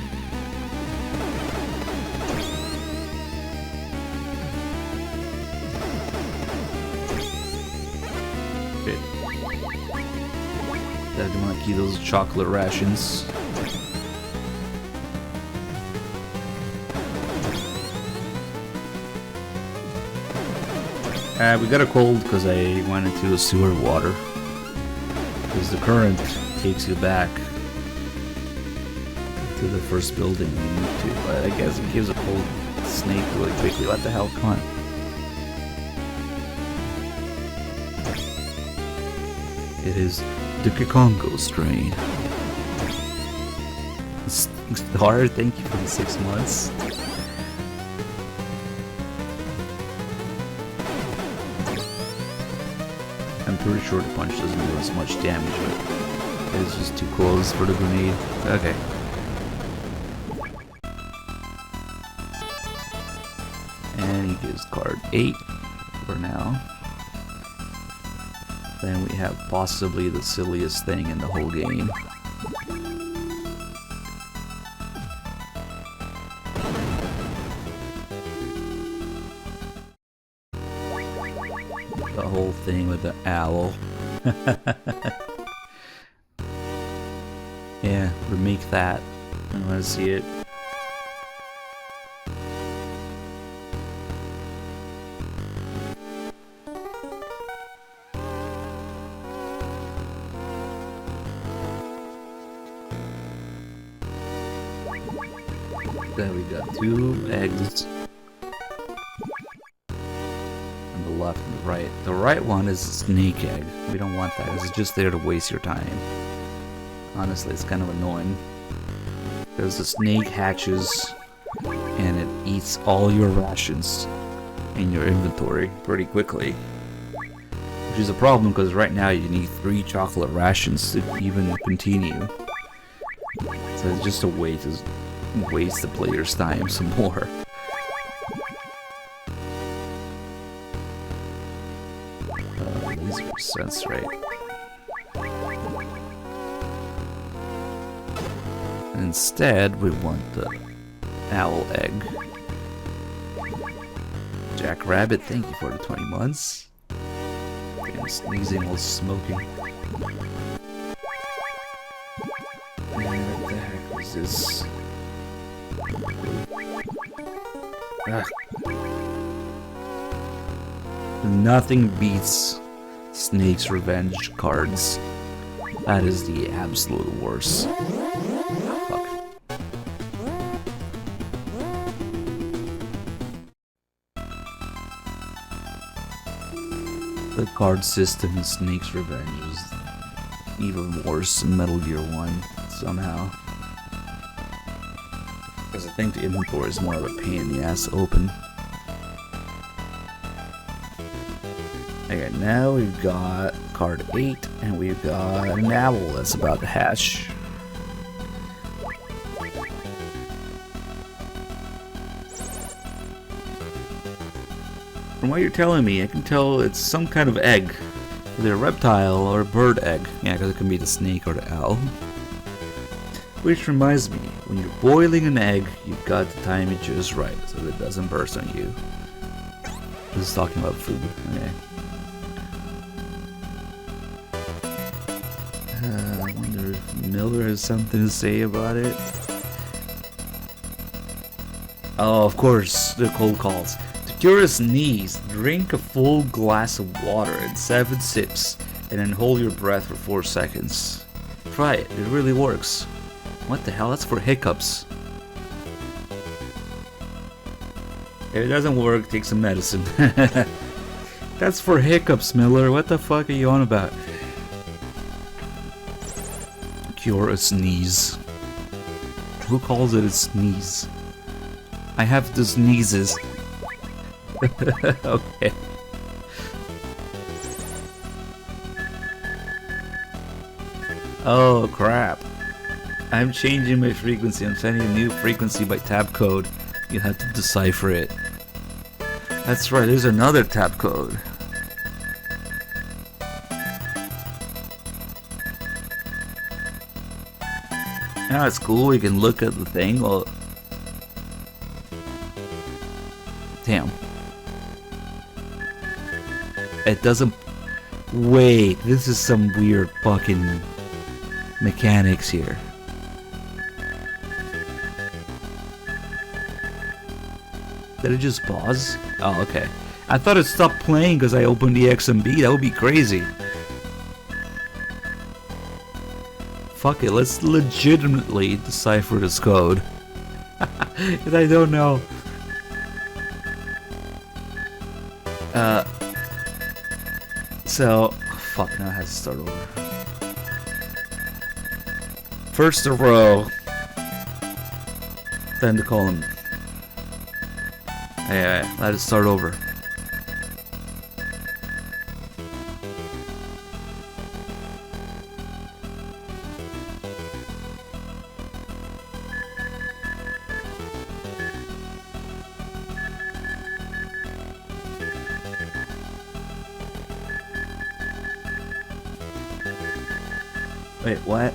I want to keep those chocolate rations. We got a cold because I went into the sewer water. Because the current takes you back to the first building you need to. But I guess it gives a cold snake really quickly. What the hell? Come on. It is the Kikongo strain. Star, thank you for the 6 months. I'm pretty sure the punch doesn't do as much damage, but it's just too close for the grenade. Okay. And he gives card 8 for now. Then we have possibly the silliest thing in the whole game. The whole thing with the owl. Yeah, remake that. I want to see it. Then we got 2 eggs on the left and the right. The right one is a snake egg. We don't want that. It's just there to waste your time. Honestly, it's kind of annoying. Because the snake hatches and it eats all your rations in your inventory pretty quickly. Which is a problem because right now you need 3 chocolate rations to even continue. So it's just a way to waste the player's time some more. These are sense, right? Instead, we want the owl egg. Jack Rabbit, thank you for the 20 months. I'm sneezing while smoking. What the heck was this? Nothing beats Snake's Revenge cards. That is the absolute worst. Fuck. The card system in Snake's Revenge is even worse in Metal Gear 1, somehow. Because I think the inventory is more of a pain in the ass to open. Okay, now we've got card 8, and we've got an owl that's about to hatch. From what you're telling me, I can tell it's some kind of egg. Either a reptile or a bird egg. Yeah, because it can be the snake or the owl. Which reminds me, when you're boiling an egg, you've got to time it just right so that it doesn't burst on you. This is talking about food. Okay. I wonder if Miller has something to say about it. Oh, of course, the cold calls. To cure his knees, drink a full glass of water in 7 sips, and then hold your breath for 4 seconds. Try it, it really works. What the hell? That's for hiccups. If it doesn't work, take some medicine. That's for hiccups, Miller. What the fuck are you on about? Cure a sneeze. Who calls it a sneeze? I have the sneezes. Okay. Oh crap. I'm changing my frequency. I'm sending a new frequency by tab code. You have to decipher it. That's right, there's another tab code. Now it's cool, we can look at the thing. Well, damn. It doesn't. Wait, this is some weird fucking mechanics here. Did it just pause? Oh, okay. I thought it stopped playing because I opened the XMB. That would be crazy. Fuck it, let's legitimately decipher this code. Because I don't know. So, fuck, now I have to start over. First the row, then the column. Hey, let it start over. Wait, what?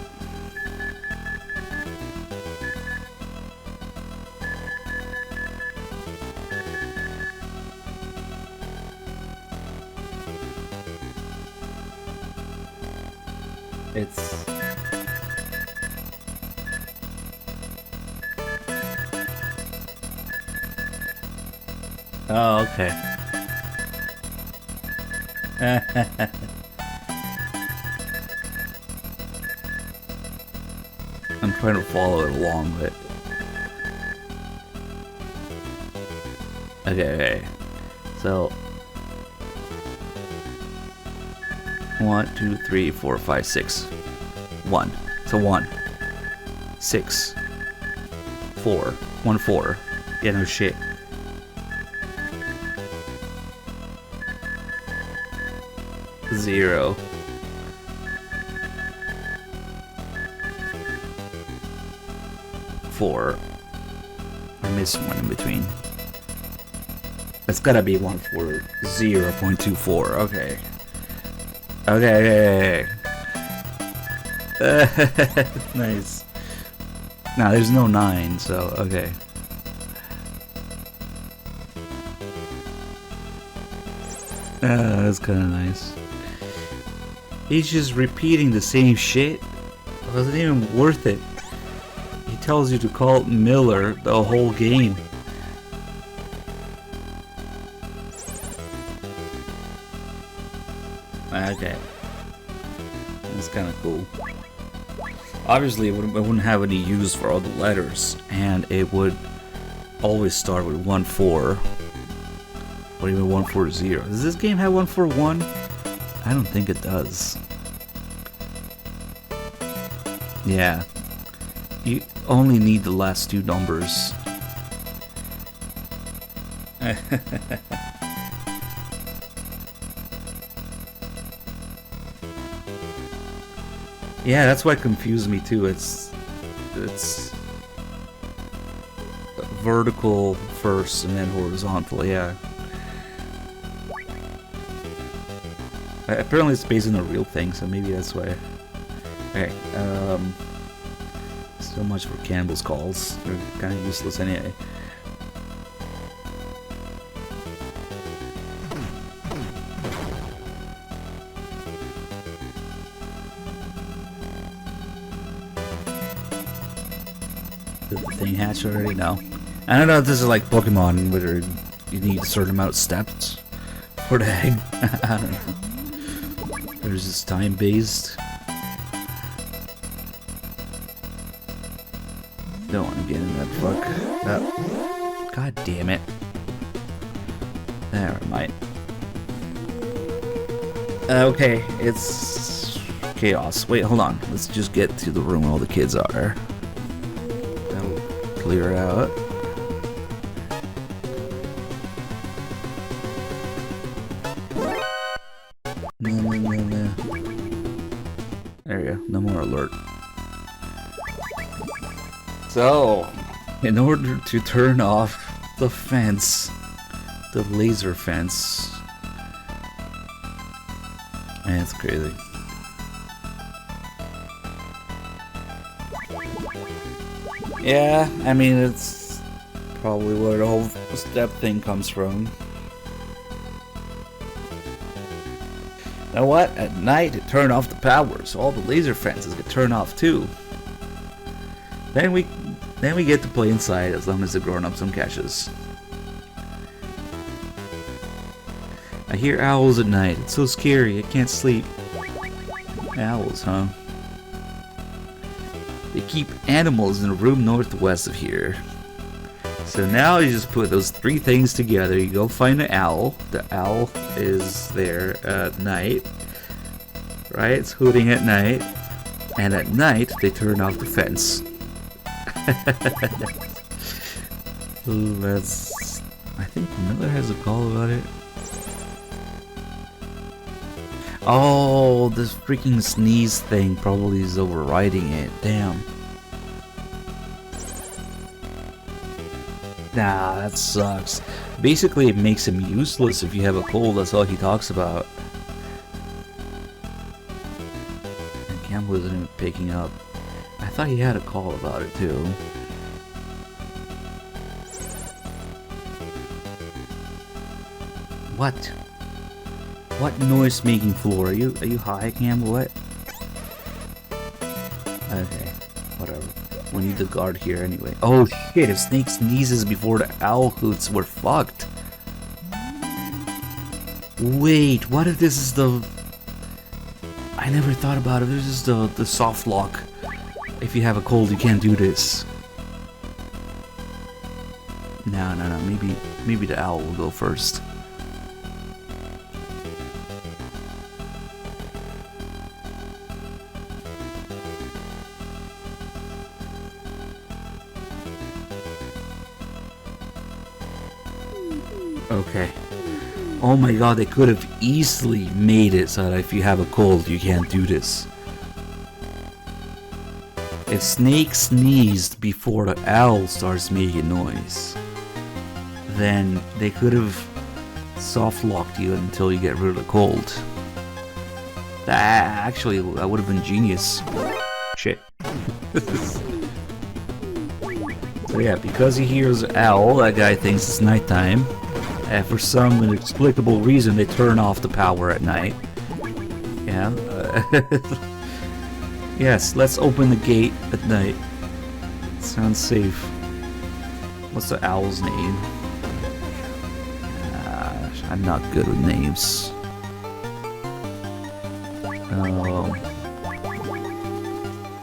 It's... Oh, okay. I'm trying to follow it along, but... Okay. So... 1, 2, 3, 4, 5, 6. 1. So 1. 6. 4. 1, 4. Yeah, no shit. Zero. 4. I missed one in between. It's gotta be 1, 4, 0.24. Okay. Okay. Nice. Nah, there's no 9, so okay. That's kind of nice. He's just repeating the same shit. It wasn't even worth it. He tells you to call Miller the whole game. Okay. It's kind of cool. Obviously, it wouldn't have any use for all the letters, and it would always start with 1-4, or even 1-4-0. Does this game have 1-4-1? I don't think it does. Yeah, you only need the last two numbers. Yeah, that's what confused me too. It's vertical first and then horizontal. Yeah. Apparently, it's based on a real thing, so maybe that's why. Okay. So much for Campbell's calls. They're kind of useless anyway. Did the thing hatch already? No. I don't know if this is like Pokemon, whether you need a certain amount of steps for the egg. I don't know. Or is this time-based? Don't want to get in that fuck. Oh. God damn it. There, might. Okay, it's chaos. Wait, hold on. Let's just get to the room where all the kids are. That'll clear out. There you go. No more alert. So, in order to turn off the fence, the laser fence, man, it's crazy. Yeah, I mean, it's probably where the whole step thing comes from. You know what? At night, it turned off the power, so all the laser fences get turned off too. Then we get to play inside as long as the grown-ups don't catch us. I hear owls at night. It's so scary. I can't sleep. Owls, huh? They keep animals in a room northwest of here. So now you just put those three things together. You go find an owl. The owl is there at night. Right? It's hooting at night. And at night, they turn off the fence. Ooh, that's... I think Miller has a call about it. Oh, this freaking sneeze thing probably is overriding it. Damn. Nah, that sucks. Basically, it makes him useless if you have a cold. That's all he talks about. And Campbell isn't even picking up. I thought he had a call about it too. What? What noise-making floor? Are you high, Campbell? What? Okay, whatever. We need the guard here anyway. Oh shit! If Snake sneezes before the owl hoots, we're fucked. Wait, what if this is the? I never thought about it. This is the soft lock. If you have a cold, you can't do this. No. Maybe the owl will go first. Okay. Oh my god, they could have easily made it so that if you have a cold, you can't do this. If Snake sneezed before the owl starts making noise, then they could have soft-locked you until you get rid of the cold. Actually, that would have been genius. Shit. So yeah, because he hears owl, that guy thinks it's nighttime. And for some inexplicable reason, they turn off the power at night. Yeah. Yes, let's open the gate at night. Sounds safe. What's the owl's name? I'm not good with names.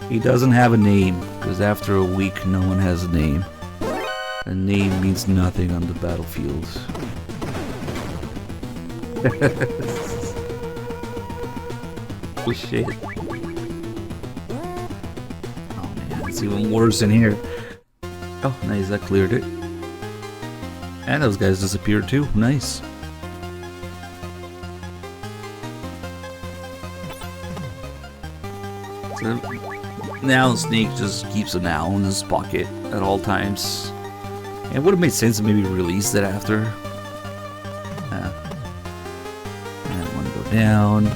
He doesn't have a name, because after a week no one has a name. A name means nothing on the battlefield. Oh shit. Oh man, it's even worse in here. Oh, nice, that cleared it. And those guys disappeared too, nice. So, now Snake just keeps an owl in his pocket at all times. And it would have made sense to maybe release it after. And I want to go down.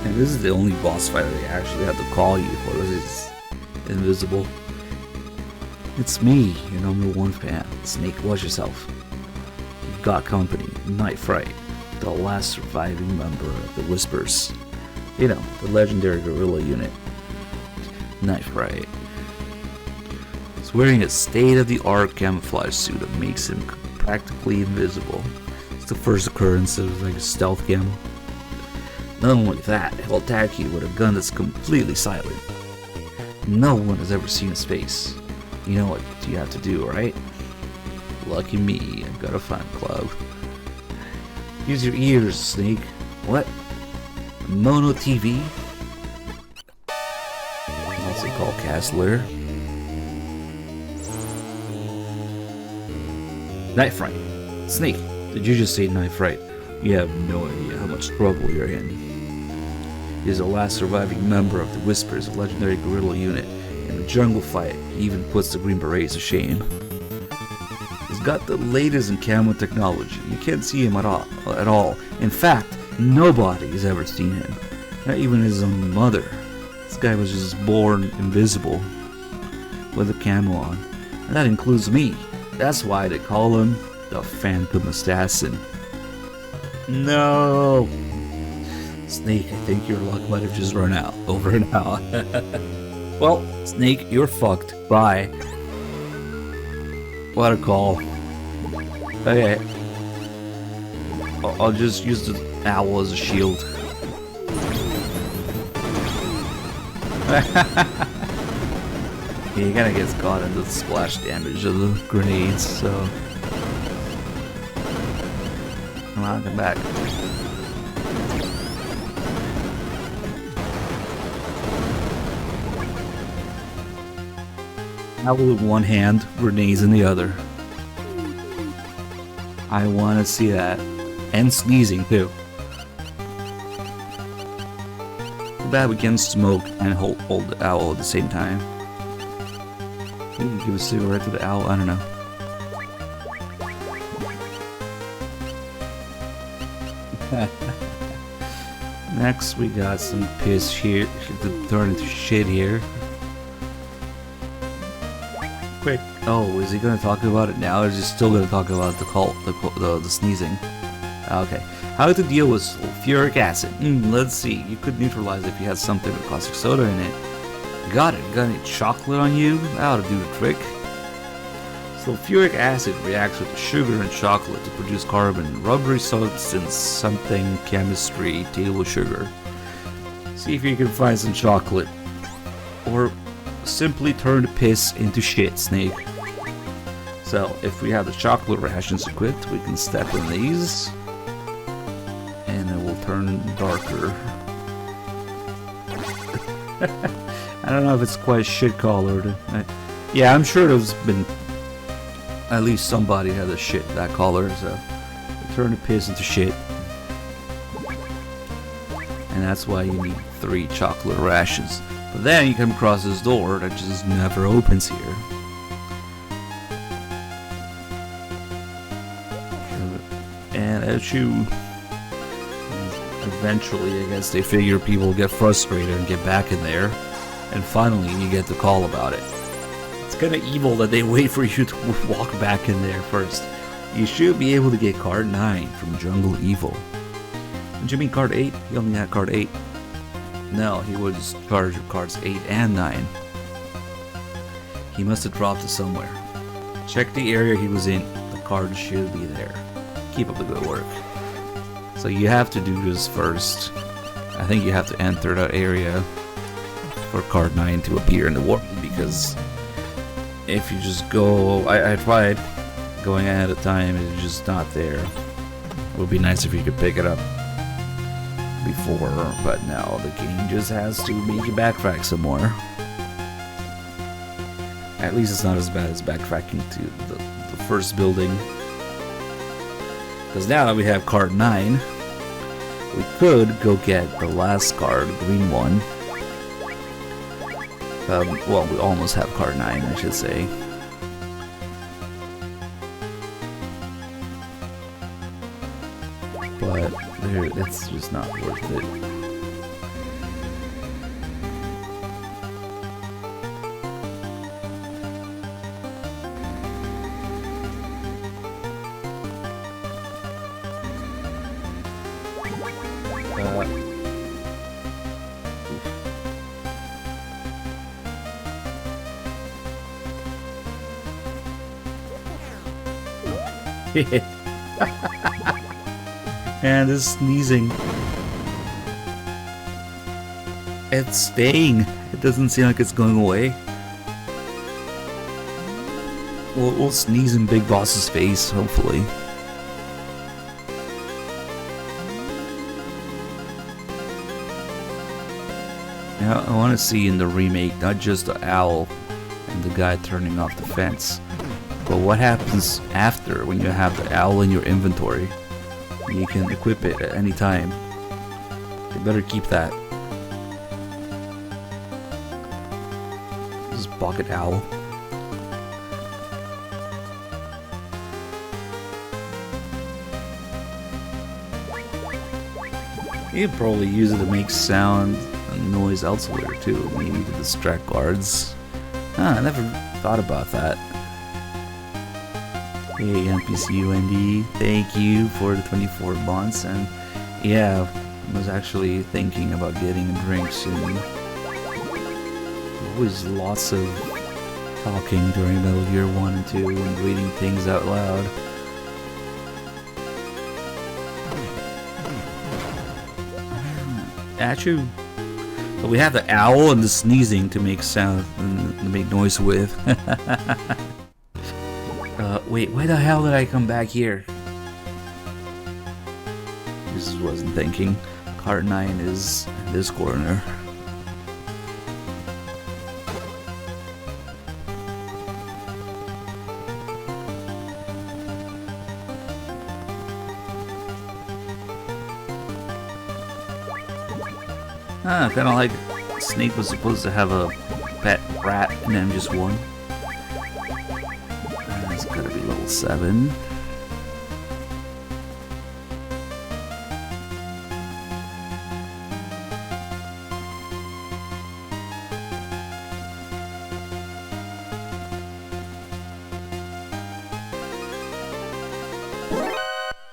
And this is the only boss fight they actually have to call you for. This is invisible. It's me, your number one fan. Snake, watch yourself. You've got company. Night Fright, the last surviving member of the Whispers. You know, the legendary guerrilla unit. Night Fright. He's wearing a state-of-the-art camouflage suit that makes him practically invisible. It's the first occurrence of like a stealth camo. Not only that, he'll attack you with a gun that's completely silent. No one has ever seen his face. You know what you have to do, right? Lucky me, I've got a fan club. Use your ears, Snake. What? Mono TV? Also called Castler. Night Fright. Snake, did you just say Night Fright? You have no idea how much trouble you're in. He's the last surviving member of the Whispers, a legendary guerrilla unit. In the jungle fight, he even puts the Green Berets to shame. He's got the latest in camo technology. You can't see him at all. In fact, nobody's ever seen him. Not even his own mother. This guy was just born invisible, with a camo on. And that includes me. That's why they call him the Phantom Assassin. No! Snake, I think your luck might have just run out. Over and out. Well, Snake, you're fucked. Bye. What a call. Okay. I'll just use the owl as a shield. He kinda gets caught in the splash damage of the grenades, so... Come on, come back. Owl with one hand, grenades in the other. I want to see that. And sneezing, too. Too bad we can't smoke and hold the owl at the same time. Maybe give a cigarette to the owl, I don't know. Next, we got some piss here to turn into shit here. Quick. Oh, is he gonna talk about it now, or is he still gonna talk about the sneezing? Okay. How to deal with sulfuric acid? Let's see. You could neutralize it if you had something with caustic soda in it. Got it. Got any chocolate on you? That ought to do the trick. Sulfuric acid reacts with the sugar and chocolate to produce carbon, rubbery substance, something, chemistry, table sugar. See if you can find some chocolate. Or simply turn the piss into shit, Snake. So, if we have the chocolate rations equipped, we can step in these. And it will turn darker. I don't know if it's quite shit colored. Yeah, I'm sure there's been at least somebody had a shit that color, so turn the piss into shit. And that's why you need 3 chocolate rations. But then you come across this door that just never opens here. And as you... Eventually, I guess they figure people get frustrated and get back in there. And finally, you get the call about it. It's kinda evil that they wait for you to walk back in there first. You should be able to get card 9 from Jungle Evil. Did you mean card 8? He only had card 8. No, he was charged with cards 8 and 9. He must have dropped it somewhere. Check the area he was in. The card should be there. Keep up the good work. So you have to do this first. I think you have to enter that area for card 9 to appear in the world, because if you just go... I tried going ahead of time, it's just not there. It would be nice if you could pick it up before, but now the game just has to make you backtrack some more. At least it's not as bad as backtracking to the first building. Because now that we have card 9, we could go get the last card, the green one. Well, we almost have card 9, I should say. But it's just not worth it. And this sneezing. It's staying. It doesn't seem like it's going away. We'll sneeze in Big Boss's face, hopefully. Now, I want to see in the remake not just the owl and the guy turning off the fence, but what happens after when you have the owl in your inventory. You can equip it at any time. You better keep that. This is Pocket Owl. You could probably use it to make sound and noise elsewhere too, maybe to distract guards. I never thought about that. Hey NPC UND, thank you for the 24 months, and yeah, I was actually thinking about getting a drink soon. Always lots of talking during Metal Gear 1 and 2 and reading things out loud. Achoo! But we have the owl and the sneezing to make sound and to make noise with. Wait, why the hell did I come back here? Just wasn't thinking. Card 9 is in this corner. Kinda like Snake was supposed to have a pet rat and then just one. It's gotta be level 7.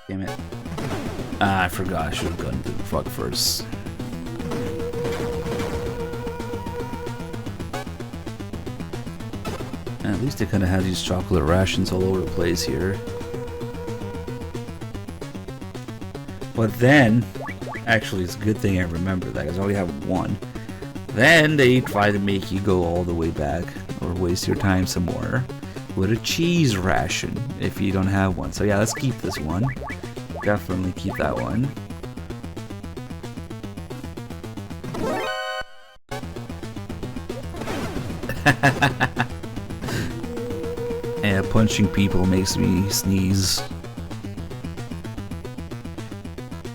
Damn it. I forgot I should have gone to the frog first. At least they kind of have these chocolate rations all over the place here. But then, actually it's a good thing I remember that because I only have one. Then they try to make you go all the way back or waste your time some more with a cheese ration if you don't have one. So yeah, let's keep this one. Definitely keep that one. Yeah, punching people makes me sneeze.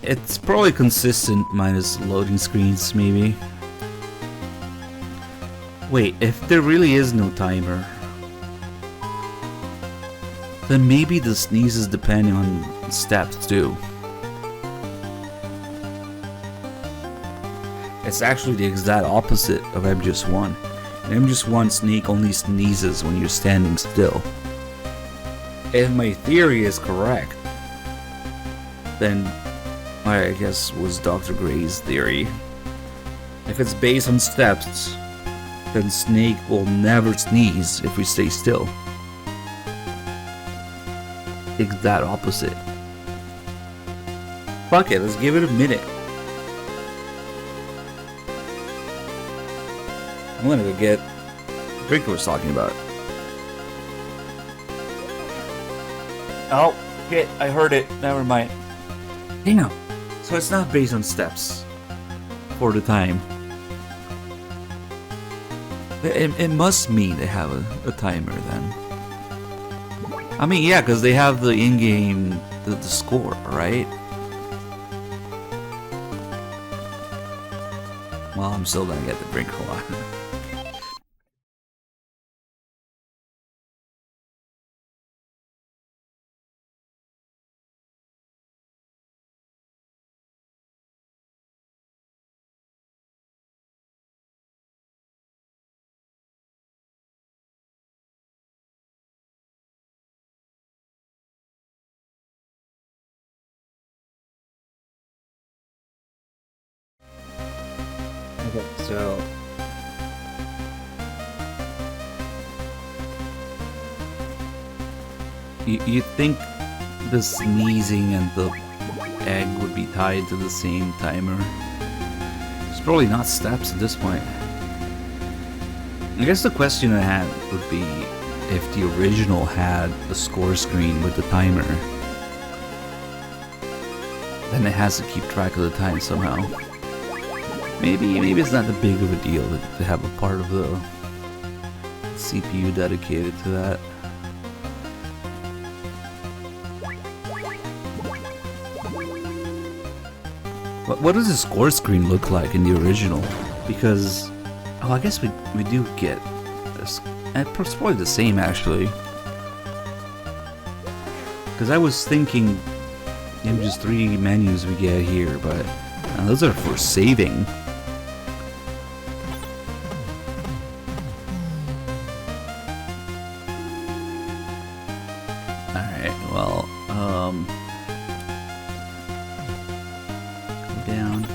It's probably consistent minus loading screens, maybe. Wait, if there really is no timer, then maybe the sneezes depend on steps too. It's actually the exact opposite of MGS1. In MGS1, Snake only sneezes when you're standing still. If my theory is correct, then I guess was Dr. Gray's theory. If it's based on steps, then Snake will never sneeze if we stay still. Exact opposite. Fuck it, let's give it a minute. I'm gonna go get the drink I was talking about. Oh, shit, I heard it. Never mind. Damn. So it's not based on steps for the time. It must mean they have a timer then. I mean, yeah, because they have the in-game, the score, right? Well, I'm still gonna get the drink. Hold on. Okay, so you think the sneezing and the egg would be tied to the same timer? It's probably not steps at this point. I guess the question I had would be if the original had a score screen with the timer, then it has to keep track of the time somehow. Maybe it's not that big of a deal to have a part of the CPU dedicated to that. What does the score screen look like in the original? Because, oh, I guess we do get this. It's probably the same actually. Because I was thinking, just 3 menus we get here, but those are for saving. Alright, well, go down.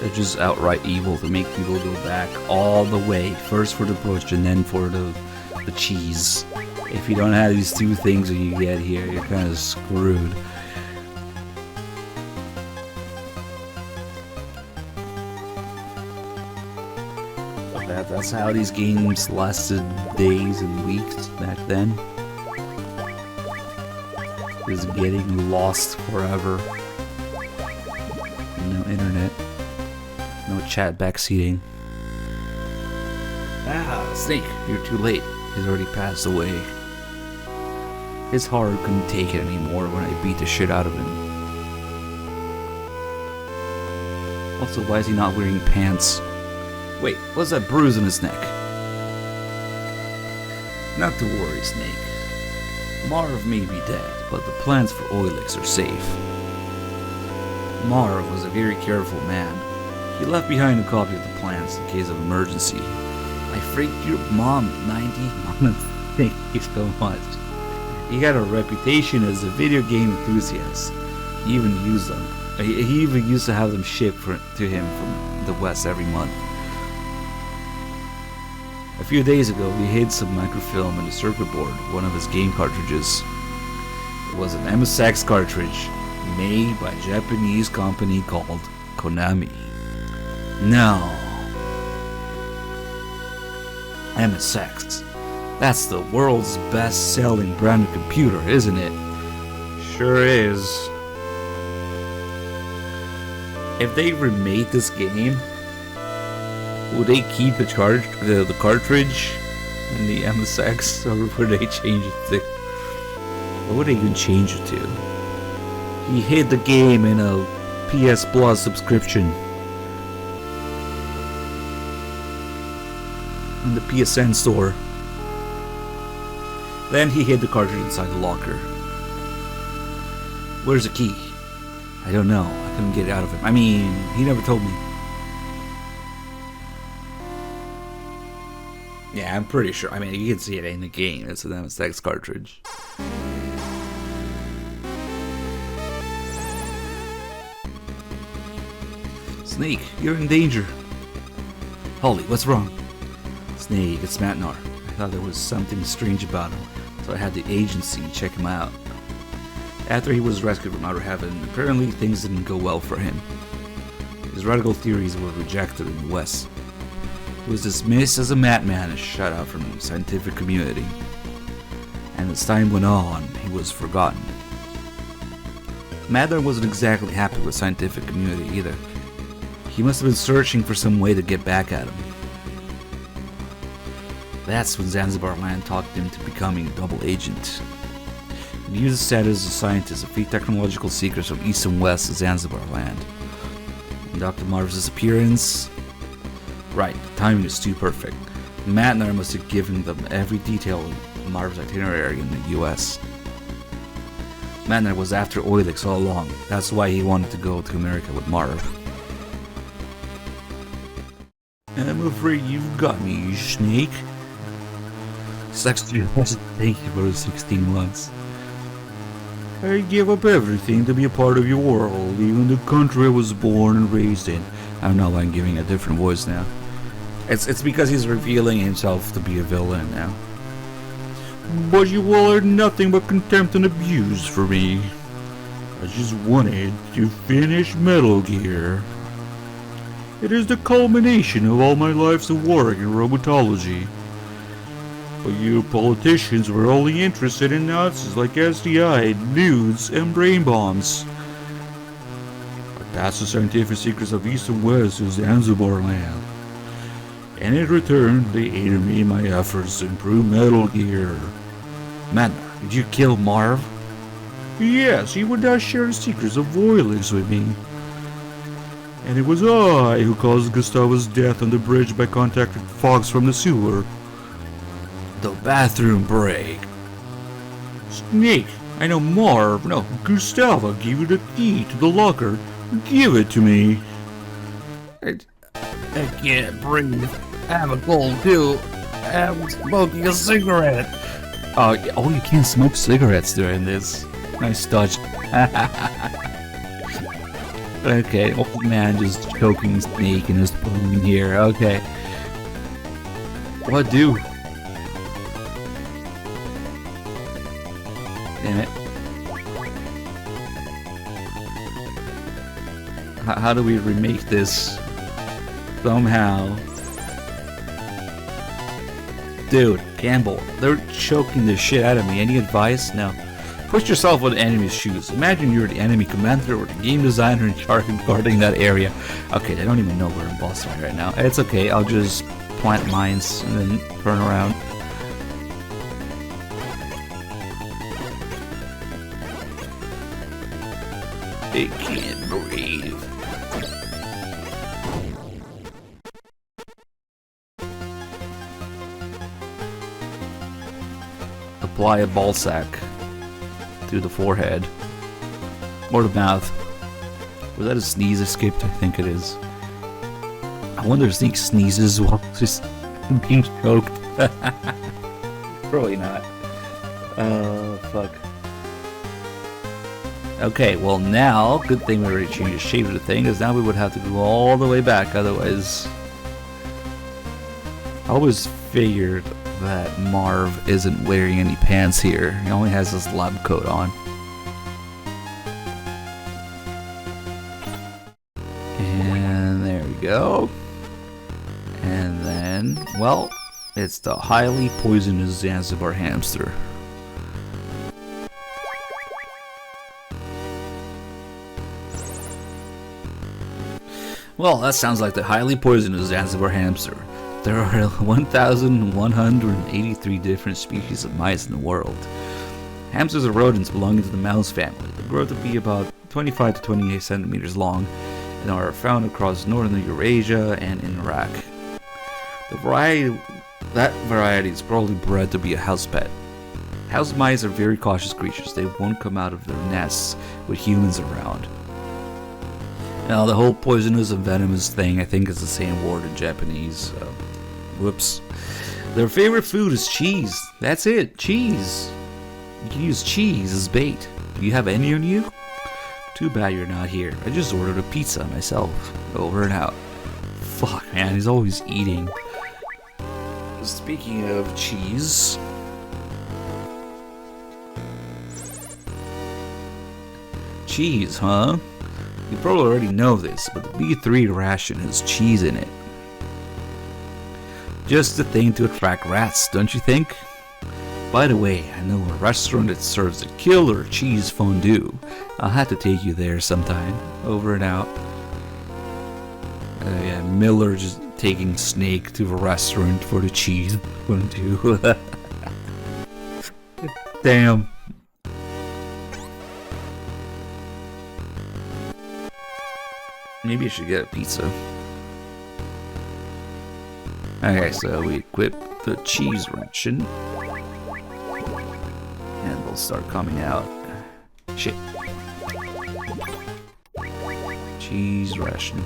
They're just outright evil to make people go back all the way. First for the push and then for the cheese. If you don't have these 2 things when you get here, you're kind of screwed. That's how these games lasted days and weeks back then. Just getting lost forever. No internet. No chat backseating. Ah, Snake, you're too late. He's already passed away. His heart couldn't take it anymore when I beat the shit out of him. Also, why is he not wearing pants? Wait, what's that bruise on his neck? Not to worry, Snake. Marv may be dead, but the plans for Oilix are safe. Marv was a very careful man. He left behind a copy of the plans in case of emergency. I freaked your mom, 90. Thank you so much. He had a reputation as a video game enthusiast. He even used them. He even used to have them shipped to him from the West every month. A few days ago, we hid some microfilm in the circuit board of one of his game cartridges. It was an MSX cartridge made by a Japanese company called Konami. No. MSX. That's the world's best-selling branded computer, isn't it? Sure is. If they remade this game, would they keep the cartridge and the MSX, or would they change it to? What would they even change it to? He hid the game in a PS Plus subscription. In the PSN store. Then he hid the cartridge inside the locker. Where's the key? I don't know. I couldn't get it out of him. I mean, he never told me. Yeah, I'm pretty sure. I mean, you can see it in the game. It's an MSX cartridge. Snake, you're in danger. Holly, what's wrong? Snake, it's Matnar. I thought there was something strange about him, so I had the agency check him out. After he was rescued from outer heaven, apparently things didn't go well for him. His radical theories were rejected in the West. He was dismissed as a madman and shut out from the scientific community. And as time went on, he was forgotten. Matnar wasn't exactly happy with the scientific community either. He must have been searching for some way to get back at him. That's when Zanzibar Land talked him to becoming a double agent. He used his status as a scientist to feed technological secrets from east and west of Zanzibar Land. And Dr. Marv's disappearance... Right, the timing is too perfect. Matnar must have given them every detail of Marv's itinerary in the US. Matnar was after Oilix all along. That's why he wanted to go to America with Marv. I'm afraid you've got me, Snake. Sexton doesn't thank you for the 16 months. I gave up everything to be a part of your world, even the country I was born and raised in. I know I'm giving a different voice now. It's because he's revealing himself to be a villain now. But you all are nothing but contempt and abuse for me. I just wanted to finish Metal Gear. It is the culmination of all my life's work in robotology. But you politicians were only interested in Nazis like SDI, nudes, and brain bombs. I passed the scientific secrets of East and West to Zanzibar Land. And in return, they aided me in my efforts to improve Metal Gear. Matnar, did you kill Marv? Yes, he would not share the secrets of Voilix with me. And it was I who caused Gustavo's death on the bridge by contacting Fox from the sewer. The bathroom break. Snake, I know Marv, no, Gustavo gave you the key to the locker. Give it to me. I can't breathe. I have a cold too. I'm smoking a cigarette. Oh, you can't smoke cigarettes during this. Nice touch. Okay, old man just choking Snake in his balloon here. Okay. What do? Damn it. How do we remake this? Somehow. Dude, Campbell, they're choking the shit out of me. Any advice? No. Put yourself in the enemy's shoes. Imagine you're the enemy commander or the game designer in charge of guarding that area. Okay, they don't even know we're in boss fight right now. It's okay, I'll just plant mines and then turn around. It can't breathe. Apply a ball sack to the forehead or the mouth. Was that a sneeze escaped? I think it is. I wonder if Snake sneezes while just being choked. Probably not. Oh, fuck. Okay, well now, good thing we already changed the shape of the thing, because now we would have to go all the way back, otherwise... I always figured that Marv isn't wearing any pants here. He only has his lab coat on. And there we go. And then, well, it's the highly poisonous Zanzibar hamster. Well, that sounds like the highly poisonous Zanzibar hamster. There are 1,183 different species of mice in the world. Hamsters are rodents belonging to the mouse family. They grow to be about 25 to 28 centimeters long and are found across northern Eurasia and in Iraq. That variety is probably bred to be a house pet. House mice are very cautious creatures. They won't come out of their nests with humans around. Now, the whole poisonous and venomous thing, I think, is the same word in Japanese. Whoops. Their favorite food is cheese. That's it, cheese. You can use cheese as bait. Do you have any on you? Too bad you're not here. I just ordered a pizza myself. Over and out. Fuck, man, he's always eating. Speaking of cheese... Cheese, huh? You probably already know this, but the B3 ration has cheese in it. Just the thing to attract rats, don't you think? By the way, I know a restaurant that serves a killer cheese fondue. I'll have to take you there sometime. Over and out. Yeah, Miller just taking Snake to a restaurant for the cheese fondue. Damn. Maybe I should get a pizza. Okay, so we equip the cheese ration. And they'll start coming out. Shit. Cheese ration.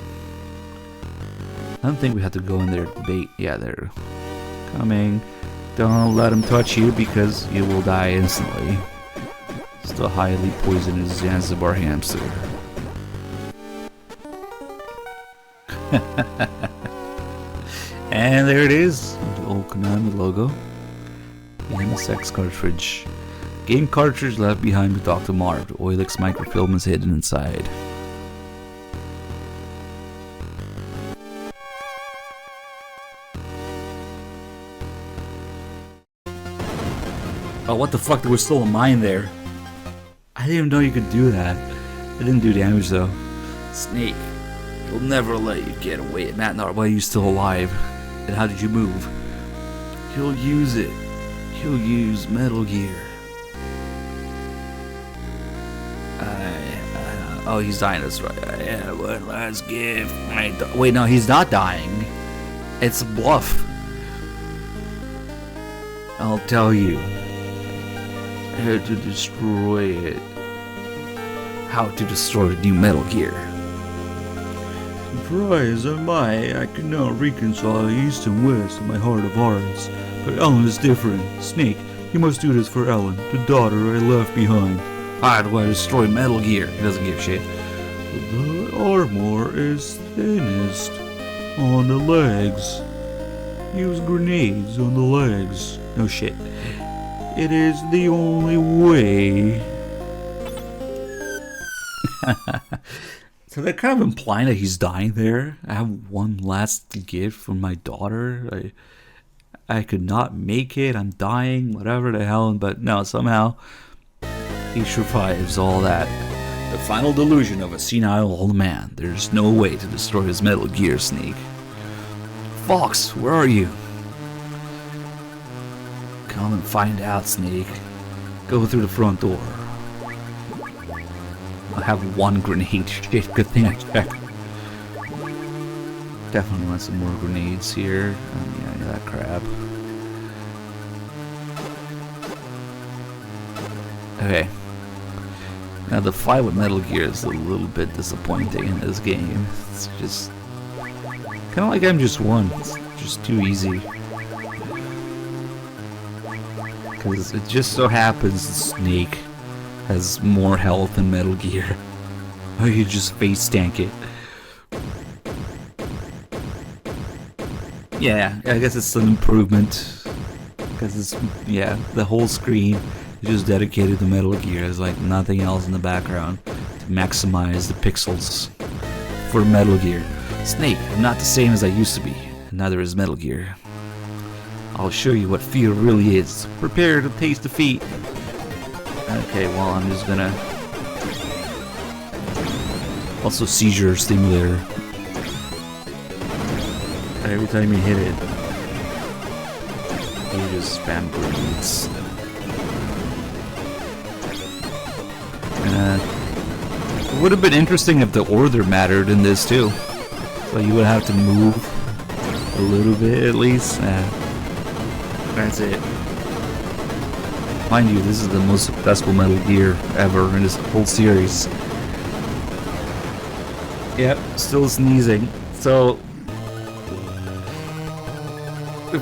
I don't think we have to go in there to bait. Yeah, they're coming. Don't let them touch you because you will die instantly. It's the highly poisonous Zanzibar hamster. And there it is, the old Konami logo. The MSX cartridge. Game cartridge left behind with Dr. Marv. The Oilix microfilm is hidden inside. Oh, what the fuck? There was still a mine there. I didn't even know you could do that. It didn't do damage though. Snake. He'll never let you get away. Matt Nard, why are you still alive? And how did you move? He'll use it. He'll use Metal Gear. Oh, he's dying. That's right. I had one last gift. Wait, no, he's not dying. It's a bluff. I'll tell you. How to destroy it. How to destroy the new Metal Gear. Surprised am I cannot reconcile East and West in my heart of hearts. But Ellen is different. Snake, you must do this for Ellen, the daughter I left behind. How do I destroy Metal Gear? He doesn't give a shit. The armor is thinnest on the legs. Use grenades on the legs. No shit. It is the only way. So they're kind of implying that he's dying there. I have one last gift from my daughter. I could not make it. I'm dying. Whatever the hell. But no, somehow he survives all that. The final delusion of a senile old man. There's no way to destroy his Metal Gear, Snake. Fox, where are you? Come and find out, Snake. Go through the front door. I have one grenade. Shit, good thing I checked. Definitely want some more grenades here. Yeah, that crap. Okay. Now the fight with Metal Gear is a little bit disappointing in this game. It's just kind of like M1. It's just too easy. Because it just so happens the Snake has more health than Metal Gear. Oh, you just face tank it. Yeah, I guess it's an improvement. Because it's, yeah, the whole screen is just dedicated to Metal Gear. There's like nothing else in the background to maximize the pixels for Metal Gear. Snake, I'm not the same as I used to be. And neither is Metal Gear. I'll show you what fear really is. Prepare to taste defeat. Okay, well, I'm just gonna... Also, seizure stimulator. Every time you hit it, you just spam grenades. It would have been interesting if the order mattered in this too. So you would have to move a little bit at least. That's it. Mind you, this is the most successful Metal Gear ever in this whole series. Yep, still sneezing. So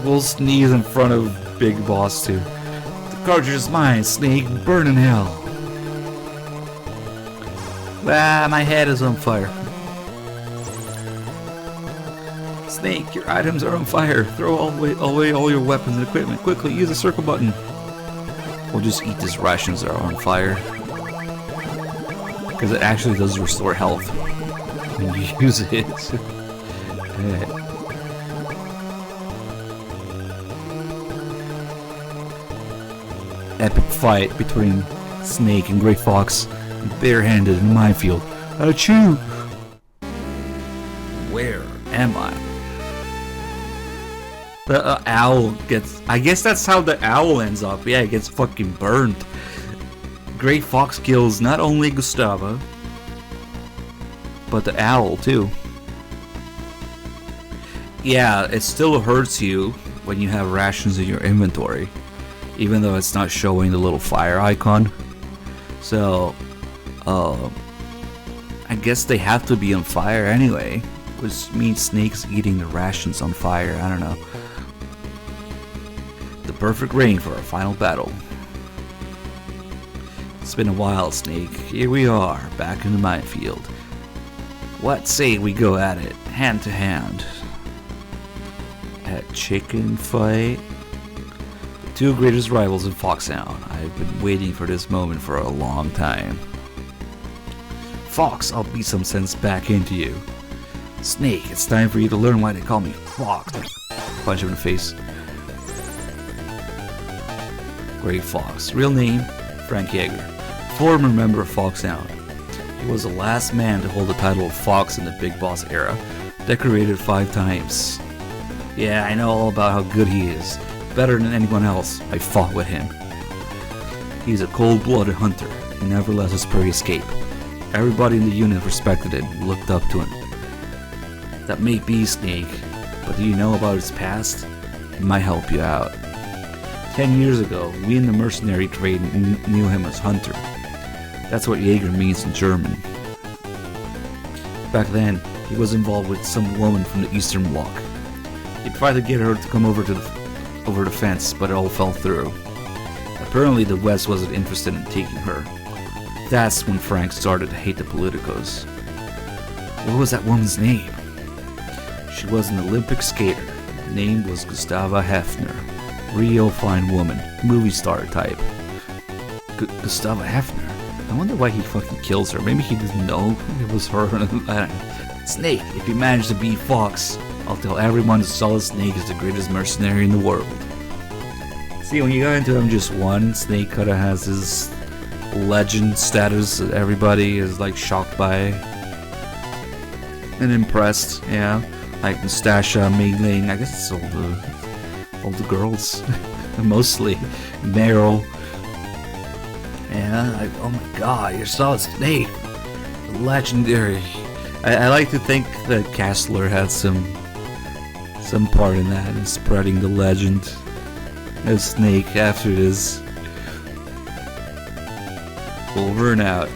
we'll sneeze in front of Big Boss too. The cartridge is mine, Snake. Burn in hell. Ah, my head is on fire. Snake, your items are on fire. Throw away all your weapons and equipment. Quickly, use the circle button. We'll just eat these rations that are on fire. Because it actually does restore health when you use it. Yeah. Epic fight between Snake and Grey Fox, barehanded in a minefield. Achoo! Where am I? The owl gets... I guess that's how the owl ends up. Yeah, it gets fucking burned. Grey Fox kills not only Gustavo, but the owl too. Yeah, it still hurts you when you have rations in your inventory, even though it's not showing the little fire icon. So, I guess they have to be on fire anyway, which means Snake's eating the rations on fire. I don't know. The perfect rain for our final battle. It's been a while, Snake. Here we are, back in the minefield. What say we go at it, hand to hand? At chicken fight? The two greatest rivals in Foxhound. I've been waiting for this moment for a long time. Fox, I'll beat some sense back into you. Snake, it's time for you to learn why they call me Fox. Punch him in the face. Grey Fox. Real name, Frank Yeager. Former member of Foxhound. He was the last man to hold the title of Fox in the Big Boss era. Decorated 5 times. Yeah, I know all about how good he is. Better than anyone else. I fought with him. He's a cold-blooded hunter. He never lets his prey escape. Everybody in the unit respected him and looked up to him. That may be Snake, but do you know about his past? It might help you out. 10 years ago, we in the mercenary trade knew him as Hunter. That's what Jaeger means in German. Back then, he was involved with some woman from the Eastern Bloc. He tried to get her to come over the fence, but it all fell through. Apparently the West wasn't interested in taking her. That's when Frank started to hate the Politicos. What was that woman's name? She was an Olympic skater. Her name was Gustava Hefner. Real fine woman. Movie star type. Gustava Hefner? I wonder why he fucking kills her. Maybe he didn't know it was her. I don't know. Snake, if you manage to beat Fox, I'll tell everyone that Solid Snake is the greatest mercenary in the world. See, when you go into him just one, Snake kinda has his legend status that everybody is like shocked by and impressed, yeah. Like Nastasha, Mei Ling, I guess it's all the girls. Mostly. Meryl. Yeah, oh my god, you're Solid Snake. Legendary. I like to think that Castler had some part in that, in spreading the legend of Snake after it is over and out.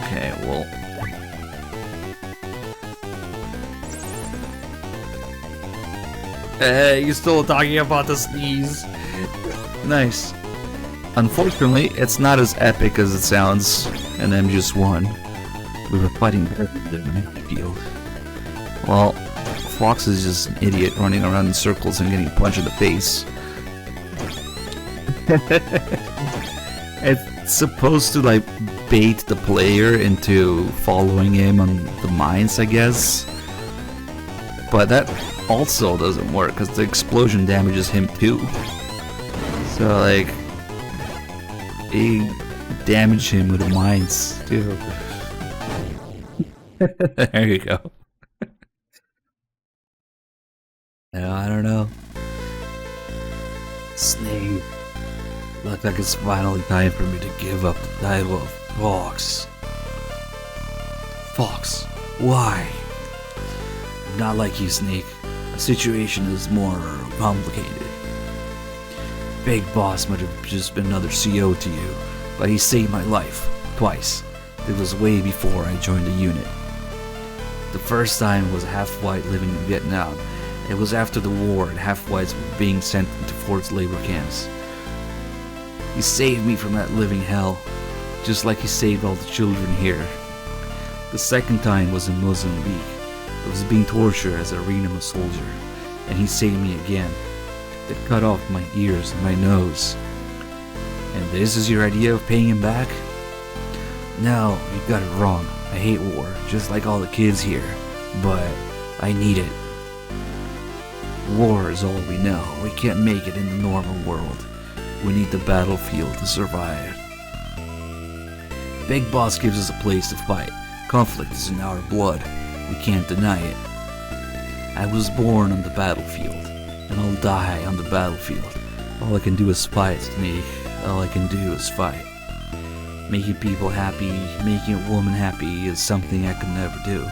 Okay, well. Hey, you're still talking about the sneeze. Nice. Unfortunately, it's not as epic as it sounds in MGS1. We were fighting better than the field. Well, Fox is just an idiot running around in circles and getting punched in the face. It's supposed to like bait the player into following him on the mines, I guess. But that also doesn't work because the explosion damages him too. So like, he damaged him with the mines too. There you go. No, I don't know. Snake. Looked like it's finally time for me to give up the title of Fox. Fox, why? I'm not like you, Snake. The situation is more complicated. Big Boss might have just been another CO to you, but he saved my life. Twice. It was way before I joined the unit. The first time was a half-white living in Vietnam. It was after the war and half-whites were being sent into forced labor camps. He saved me from that living hell. just like he saved all the children here. The second time was in Mozambique. I was being tortured as a Renamo soldier, and he saved me again. They cut off my ears and my nose. And this is your idea of paying him back? No, you got it wrong. I hate war, just like all the kids here. But I need it. War is all we know. We can't make it in the normal world. We need the battlefield to survive. Big Boss gives us a place to fight. Conflict is in our blood. We can't deny it. I was born on the battlefield, and I'll die on the battlefield. All I can do is fight, Snake. All I can do is fight. Making people happy, making a woman happy is something I could never do.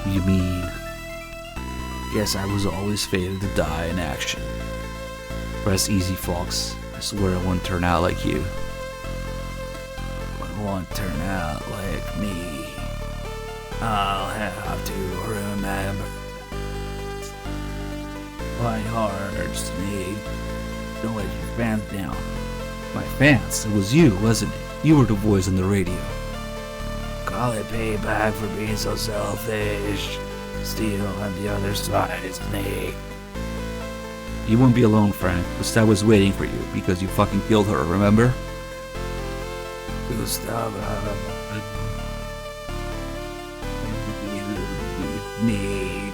You mean? Guess I was always fated to die in action. Rest easy, Fox. I swear I won't turn out like you. I won't turn out like me. I'll have to remember. My heart, Snake. Don't let your fans down. My fans? It was you, wasn't it? You were the voice on the radio. Call it payback for being so selfish. Steel on the other side, Snake. You won't be alone, Frank. Gustavo was waiting for you because you fucking killed her, remember? Gustavo. Me.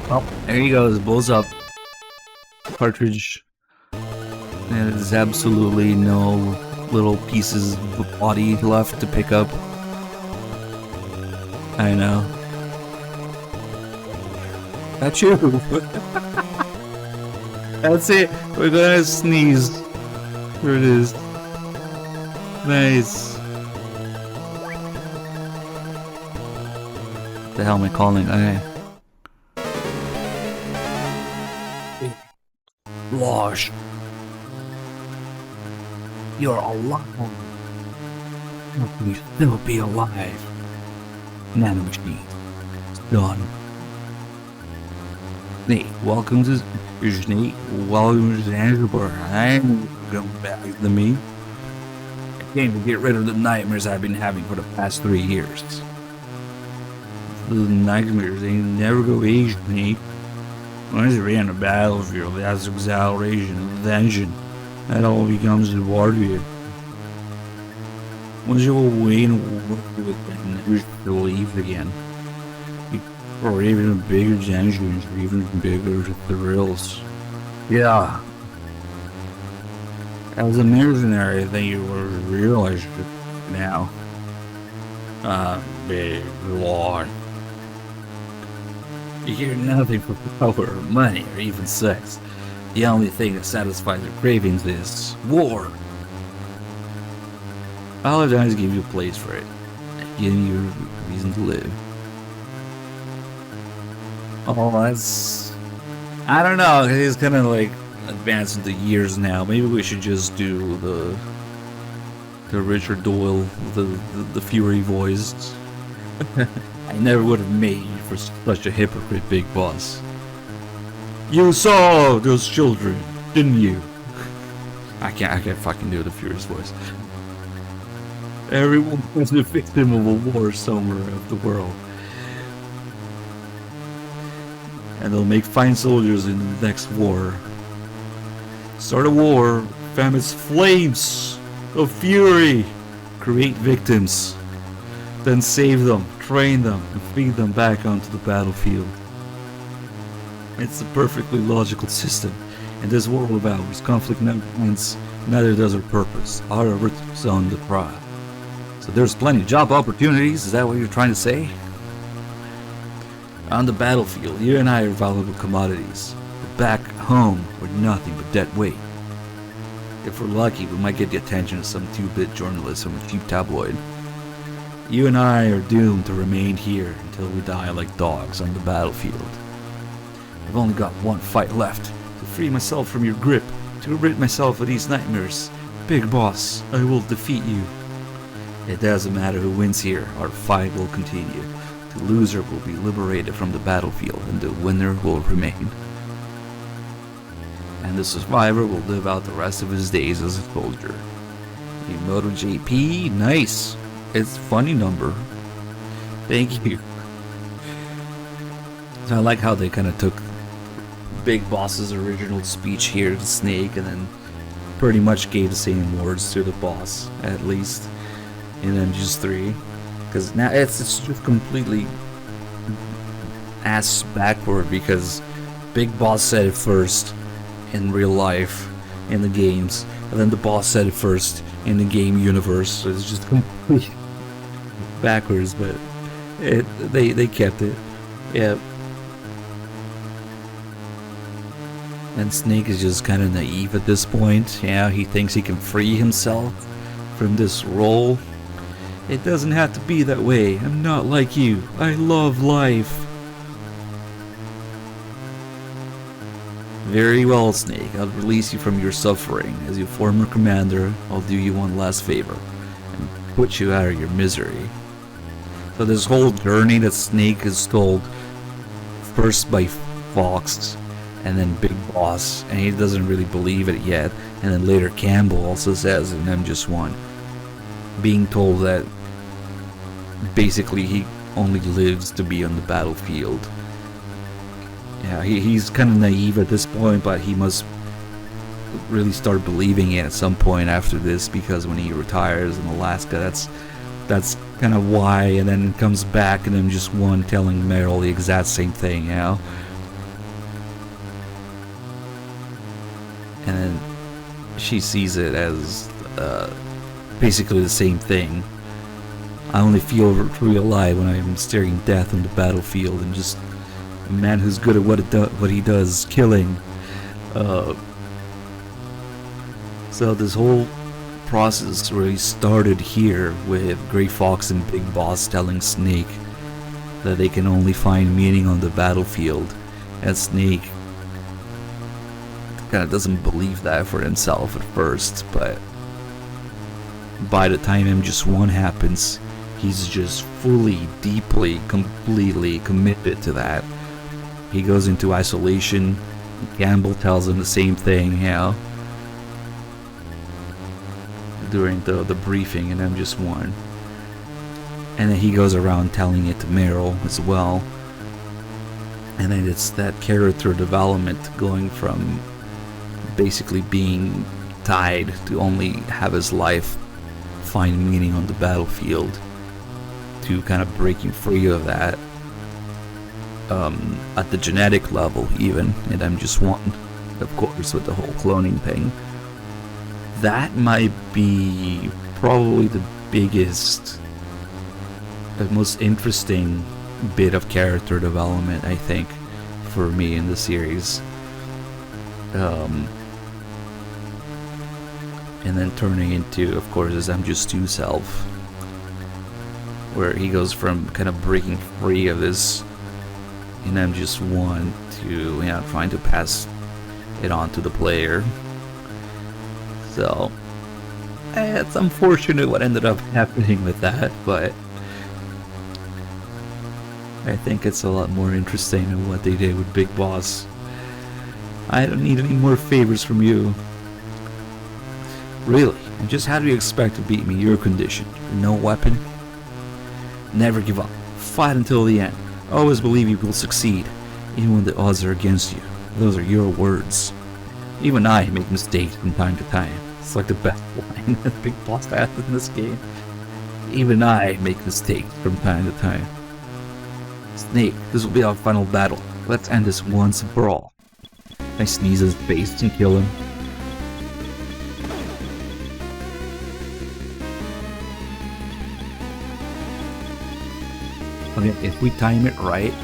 Well, there he goes. Bulls up. Cartridge. And there's absolutely no little pieces of body left to pick up. I know. That's you. That's it. We're gonna sneeze. Here it is. Nice. What the hell am I calling? Okay. Wash. You're alive. How can you still be alive? Nanomachine. It's done. Snake, welcome to Snake. Welcome to Zanzibar. I'm going back to me. I came to get rid of the nightmares I've been having for the past 3 years. The nightmares, they never go easy, Snake. Once you're on the battlefield, that's exhilaration and tension. That all becomes a part of you. Once you away and work with it, never to leave again. Or even bigger tensions, or even bigger thrills. Yeah. As a mercenary, I think you will realize it now. Big Lord. You hear nothing for power or money or even sex. The only thing that satisfies your cravings is war. I'll always give you a place for it, giving you a reason to live. Oh, that's... I don't know, he's kind of like advanced into years now. Maybe we should just do the Richard Doyle, the Fury voice. I never would have made you for such a hypocrite, Big Boss. You saw those children, didn't you? I can't fucking do the Furious voice. Everyone was a victim of a war somewhere of the world. And they'll make fine soldiers in the next war. Start a war, fan its flames of fury. Create victims. Then save them, train them, and feed them back onto the battlefield. It's a perfectly logical system. In this world of ours, conflict never ends, neither does our purpose. Our rhythms on the cry. So there's plenty of job opportunities, is that what you're trying to say? On the battlefield, you and I are valuable commodities. But back home, we're nothing but dead weight. If we're lucky, we might get the attention of some 2-bit journalist from a cheap tabloid. You and I are doomed to remain here until we die like dogs on the battlefield. I've only got one fight left, to free myself from your grip, to rid myself of these nightmares. Big Boss, I will defeat you. It doesn't matter who wins here, our fight will continue. The loser will be liberated from the battlefield and the winner will remain. and the survivor will live out the rest of his days as a soldier. The MotoGP, nice. It's a funny number. Thank you. So I like how they kind of took Big Boss's original speech here to Snake and then pretty much gave the same words to the boss, at least in MGS3. Because now it's just completely ass backward, because Big Boss said it first in real life, in the games, and then the boss said it first in the game universe. So it's just completely backwards, but they kept it. Yeah. And Snake is just kind of naive at this point. Yeah, he thinks he can free himself from this role. It doesn't have to be that way. I'm not like you. I love life. Very well, Snake. I'll release you from your suffering. As your former commander, I'll do you one last favor and put you out of your misery. So this whole journey that Snake is told first by Fox and then Big Boss, and he doesn't really believe it yet, and then later Campbell also says in MGS1, being told that basically he only lives to be on the battlefield. Yeah, he's kind of naive at this point, but he must really start believing it at some point after this, because when he retires in Alaska, that's kind of why. And then comes back and then just one telling Meryl the exact same thing, you know. And then she sees it as basically the same thing. I only feel truly alive when I am staring death on the battlefield, and just a man who's good at what he does, killing. So this whole process really started here with Gray Fox and Big Boss telling Snake that they can only find meaning on the battlefield, and Snake kind of doesn't believe that for himself at first, but by the time MGS1 happens, he's just fully, deeply, completely committed to that. He goes into isolation. Campbell tells him the same thing, you know, during the briefing in MGS1. And then he goes around telling it to Meryl as well. And then it's that character development going from basically being tied to only have his life find meaning on the battlefield to kind of breaking free of that at the genetic level, even in MGS1, of course, with the whole cloning thing. That might be probably the biggest, the most interesting bit of character development, I think, for me in the series. And then turning into, of course, his MGS2 self, where he goes from kind of breaking free of this in MGS1 to, you know, trying to pass it on to the player. So it's unfortunate what ended up happening with that, but I think it's a lot more interesting than what they did with Big Boss. I don't need any more favors from you. Really? And just how do you expect to beat me your condition? No weapon? Never give up. Fight until the end. Always believe you will succeed, even when the odds are against you. Those are your words. Even I make mistakes from time to time. It's like the best line that Big Boss has in this game. Even I make mistakes from time to time. Snake, this will be our final battle. Let's end this once and for all. I sneeze in his face and kill him. Okay, if we time it right.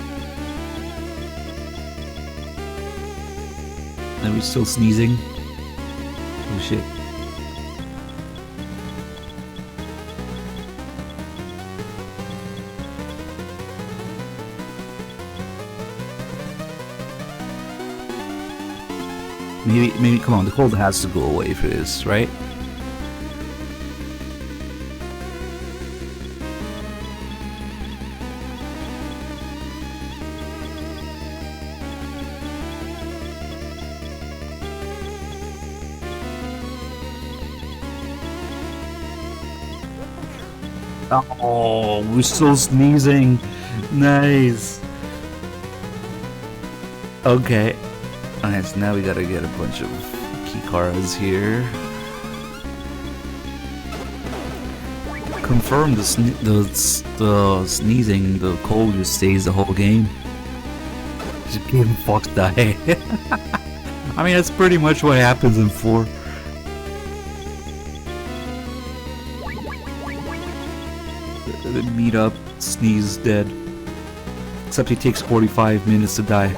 Are we still sneezing? Oh shit. Maybe, come on, the cold has to go away for this, right? Oh, we're still sneezing. Nice. Okay. Alright, so now we gotta get a bunch of key cards here. Confirm the sneezing, the cold just stays the whole game. Just give him Fox die. I mean, that's pretty much what happens in 4. The meet up, sneeze, dead. Except he takes 45 minutes to die.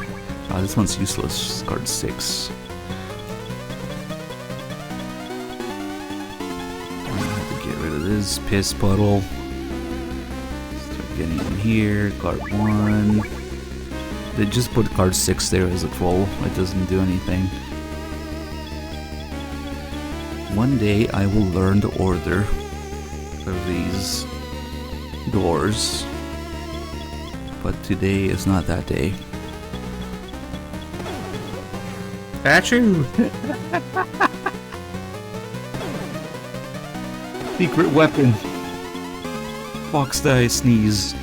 Oh, this one's useless. Card 6. I'm gonna have to get rid of this piss puddle. Start getting in here. Card 1. They just put card 6 there as a troll. It doesn't do anything. One day I will learn the order of these doors. But today is not that day. Achoo! Secret weapon. Fox die sneeze.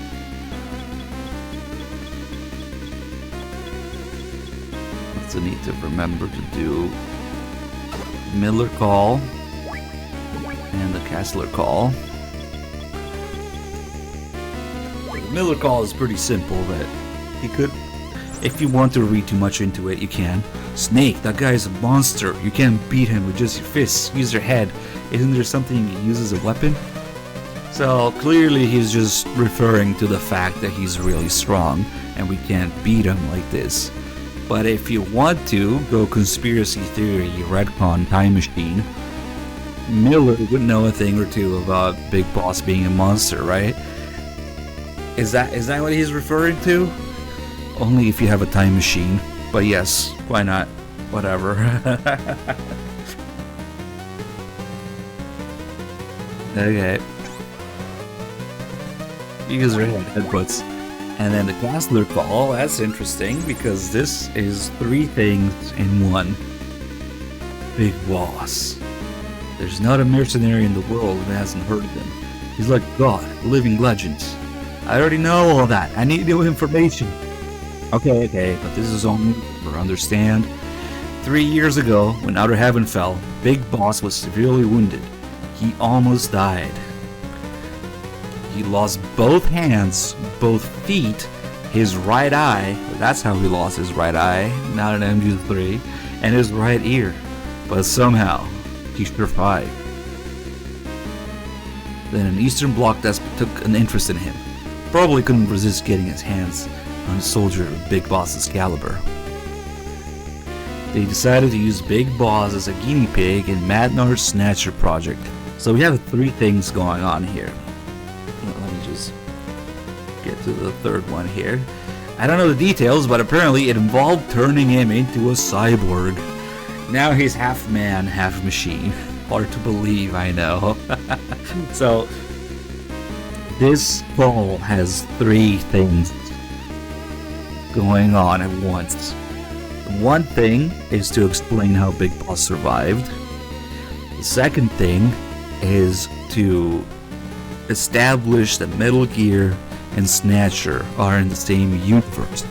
Also need to remember to do Miller call and the Castler call. The Miller call is pretty simple, but you could, if you want to read too much into it, you can. Snake, that guy is a monster. You can't beat him with just your fists. Use your head. Isn't there something you use as a weapon? So clearly he's just referring to the fact that he's really strong and we can't beat him like this. But if you want to go conspiracy theory, retcon time machine, Miller would know a thing or two about Big Boss being a monster, right? Is that what he's referring to? Only if you have a time machine. But yes, why not? Whatever. Okay. Use your headbutts. And then the Castler call, that's interesting because this is 3 things in one. Big Boss. There's not a mercenary in the world that hasn't heard of him. He's like God, a living legend. I already know all that. I need new information. Okay, but this is only for understand. 3 years ago, when Outer Heaven fell, Big Boss was severely wounded. He almost died. He lost both hands, both feet, his right eye. That's how he lost his right eye, not an MG3, and his right ear. But somehow, he survived. Then an Eastern Bloc despot took an interest in him. Probably couldn't resist getting his hands on a soldier of Big Boss's caliber. They decided to use Big Boss as a guinea pig in Madnar's Snatcher project. So we have 3 things going on here. Let me just get to the 3rd one here. I don't know the details, but apparently it involved turning him into a cyborg. Now he's half man, half machine. Hard to believe, I know. So, this ball has 3 things going on at once. One thing is to explain how Big Boss survived. The second thing is to establish that Metal Gear and Snatcher are in the same universe,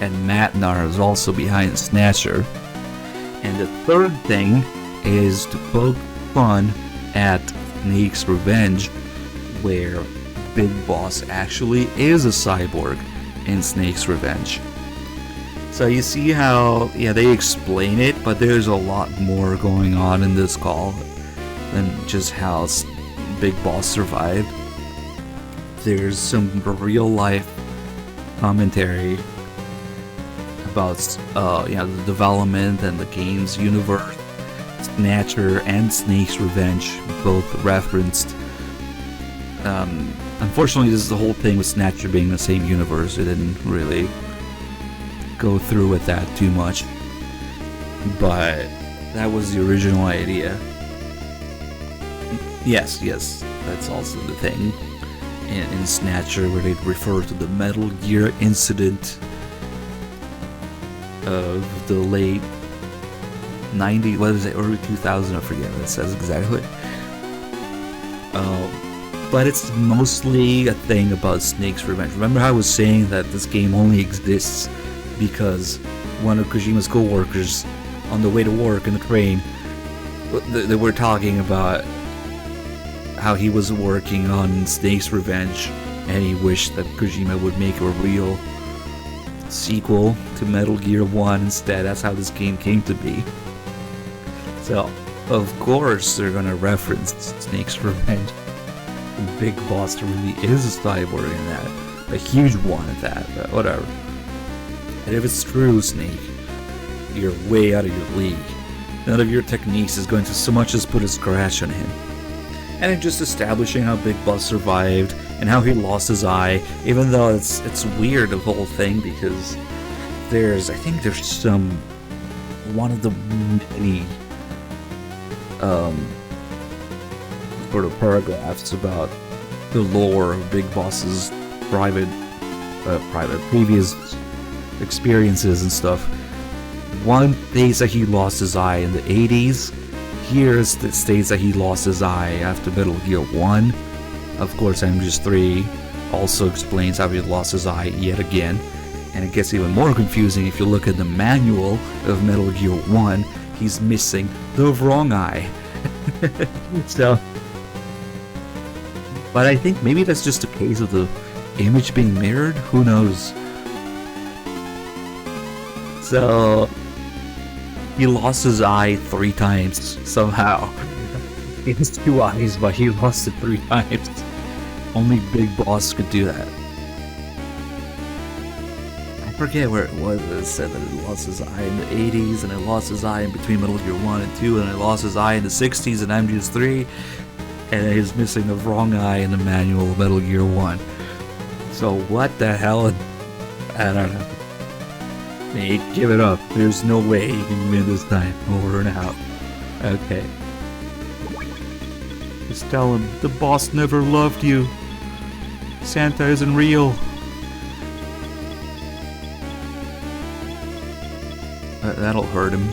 and Madnar is also behind Snatcher. And the third thing is to poke fun at Snake's Revenge, where Big Boss actually is a cyborg in Snake's Revenge. So you see how, they explain it, but there's a lot more going on in this call than just how Big Boss survived. There's some real life commentary about the development and the game's universe. Snatcher and Snake's Revenge both referenced. Unfortunately, this is the whole thing with Snatcher being the same universe. It didn't really go through with that too much, but that was the original idea. Yes, that's also the thing in Snatcher, where they refer to the Metal Gear incident of the late 90s, early 2000s, I forget what it says exactly. but it's mostly a thing about Snake's revenge. Remember how I was saying that this game only exists because one of Kojima's co-workers on the way to work in the train, they were talking about how he was working on Snake's Revenge and he wished that Kojima would make a real sequel to Metal Gear 1 instead. That's how this game came to be. So, of course, they're gonna reference Snake's Revenge. The big boss really is a cyborg in that. A huge one at that, but whatever. And if it's true, Snake, you're way out of your league. None of your techniques is going to so much as put a scratch on him. And in just establishing how Big Boss survived and how he lost his eye, even though it's weird the whole thing because I think there's one of the many sort of paragraphs about the lore of Big Boss's previous experiences and stuff. One states that he lost his eye in the 80s. Here it states that he lost his eye after Metal Gear 1. Of course, MGS3 also explains how he lost his eye yet again. And it gets even more confusing if you look at the manual of Metal Gear 1. He's missing the wrong eye. So, but I think maybe that's just a case of the image being mirrored. Who knows? So, he lost his eye 3 times somehow. He has 2 eyes, but he lost it 3 times. Only Big Boss could do that. I forget where it was that it said that he lost his eye in the 80s, and he lost his eye in between Metal Gear 1 and 2, and he lost his eye in the 60s in MGS3, and he's missing the wrong eye in the manual of Metal Gear 1. So what the hell? I don't know. Nate, give it up. There's no way you can win this time. Over and out. Okay. Just tell him the boss never loved you. Santa isn't real. That'll hurt him.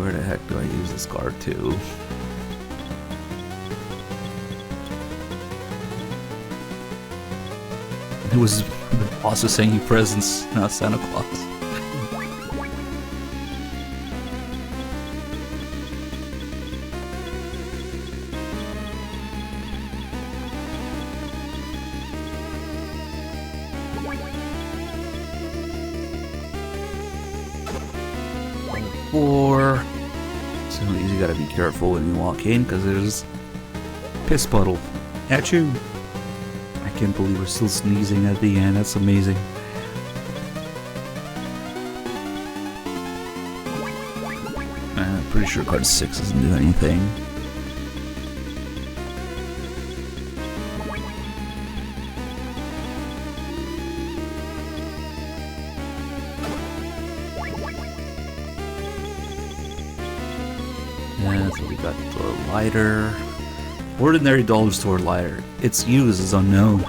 Where the heck do I use this card to? It was the boss was saying presents, not Santa Claus. So you gotta be careful when you walk in because there's piss puddle at you. I can't believe we're still sneezing at the end. That's amazing. I'm pretty sure card 6 doesn't do anything. Yeah, so we got the lighter. Ordinary dollar store lighter. Its use is unknown.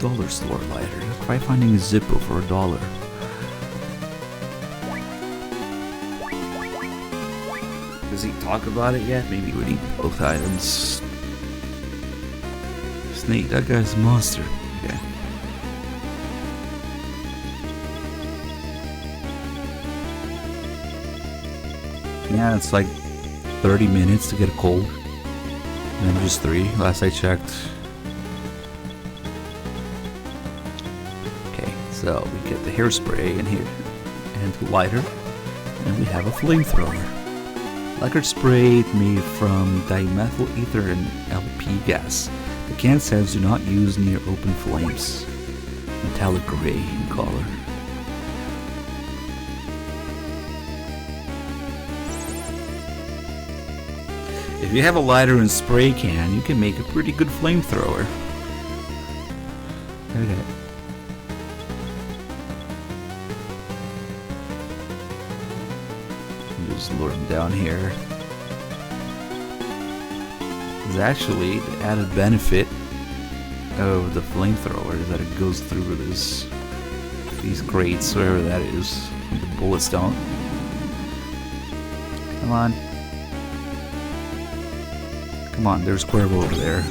Dollar store lighter. Try finding a Zippo for $1. Does he talk about it yet? Maybe we need both items. Snake, that guy's a monster. Okay. Yeah, it's like 30 minutes to get a cold. And I'm just 3, last I checked. Okay, so we get the hairspray in here, and the lighter, and we have a flamethrower. Lacquer spray made from dimethyl ether and LP gas. The can says do not use near open flames. Metallic gray in color. If you have a lighter and spray can, you can make a pretty good flamethrower. Okay. Just lure him down here. There's actually the added benefit of the flamethrower is that it goes through these grates, wherever that is. The bullets don't. Come on. Come on, there's Cuervo over there.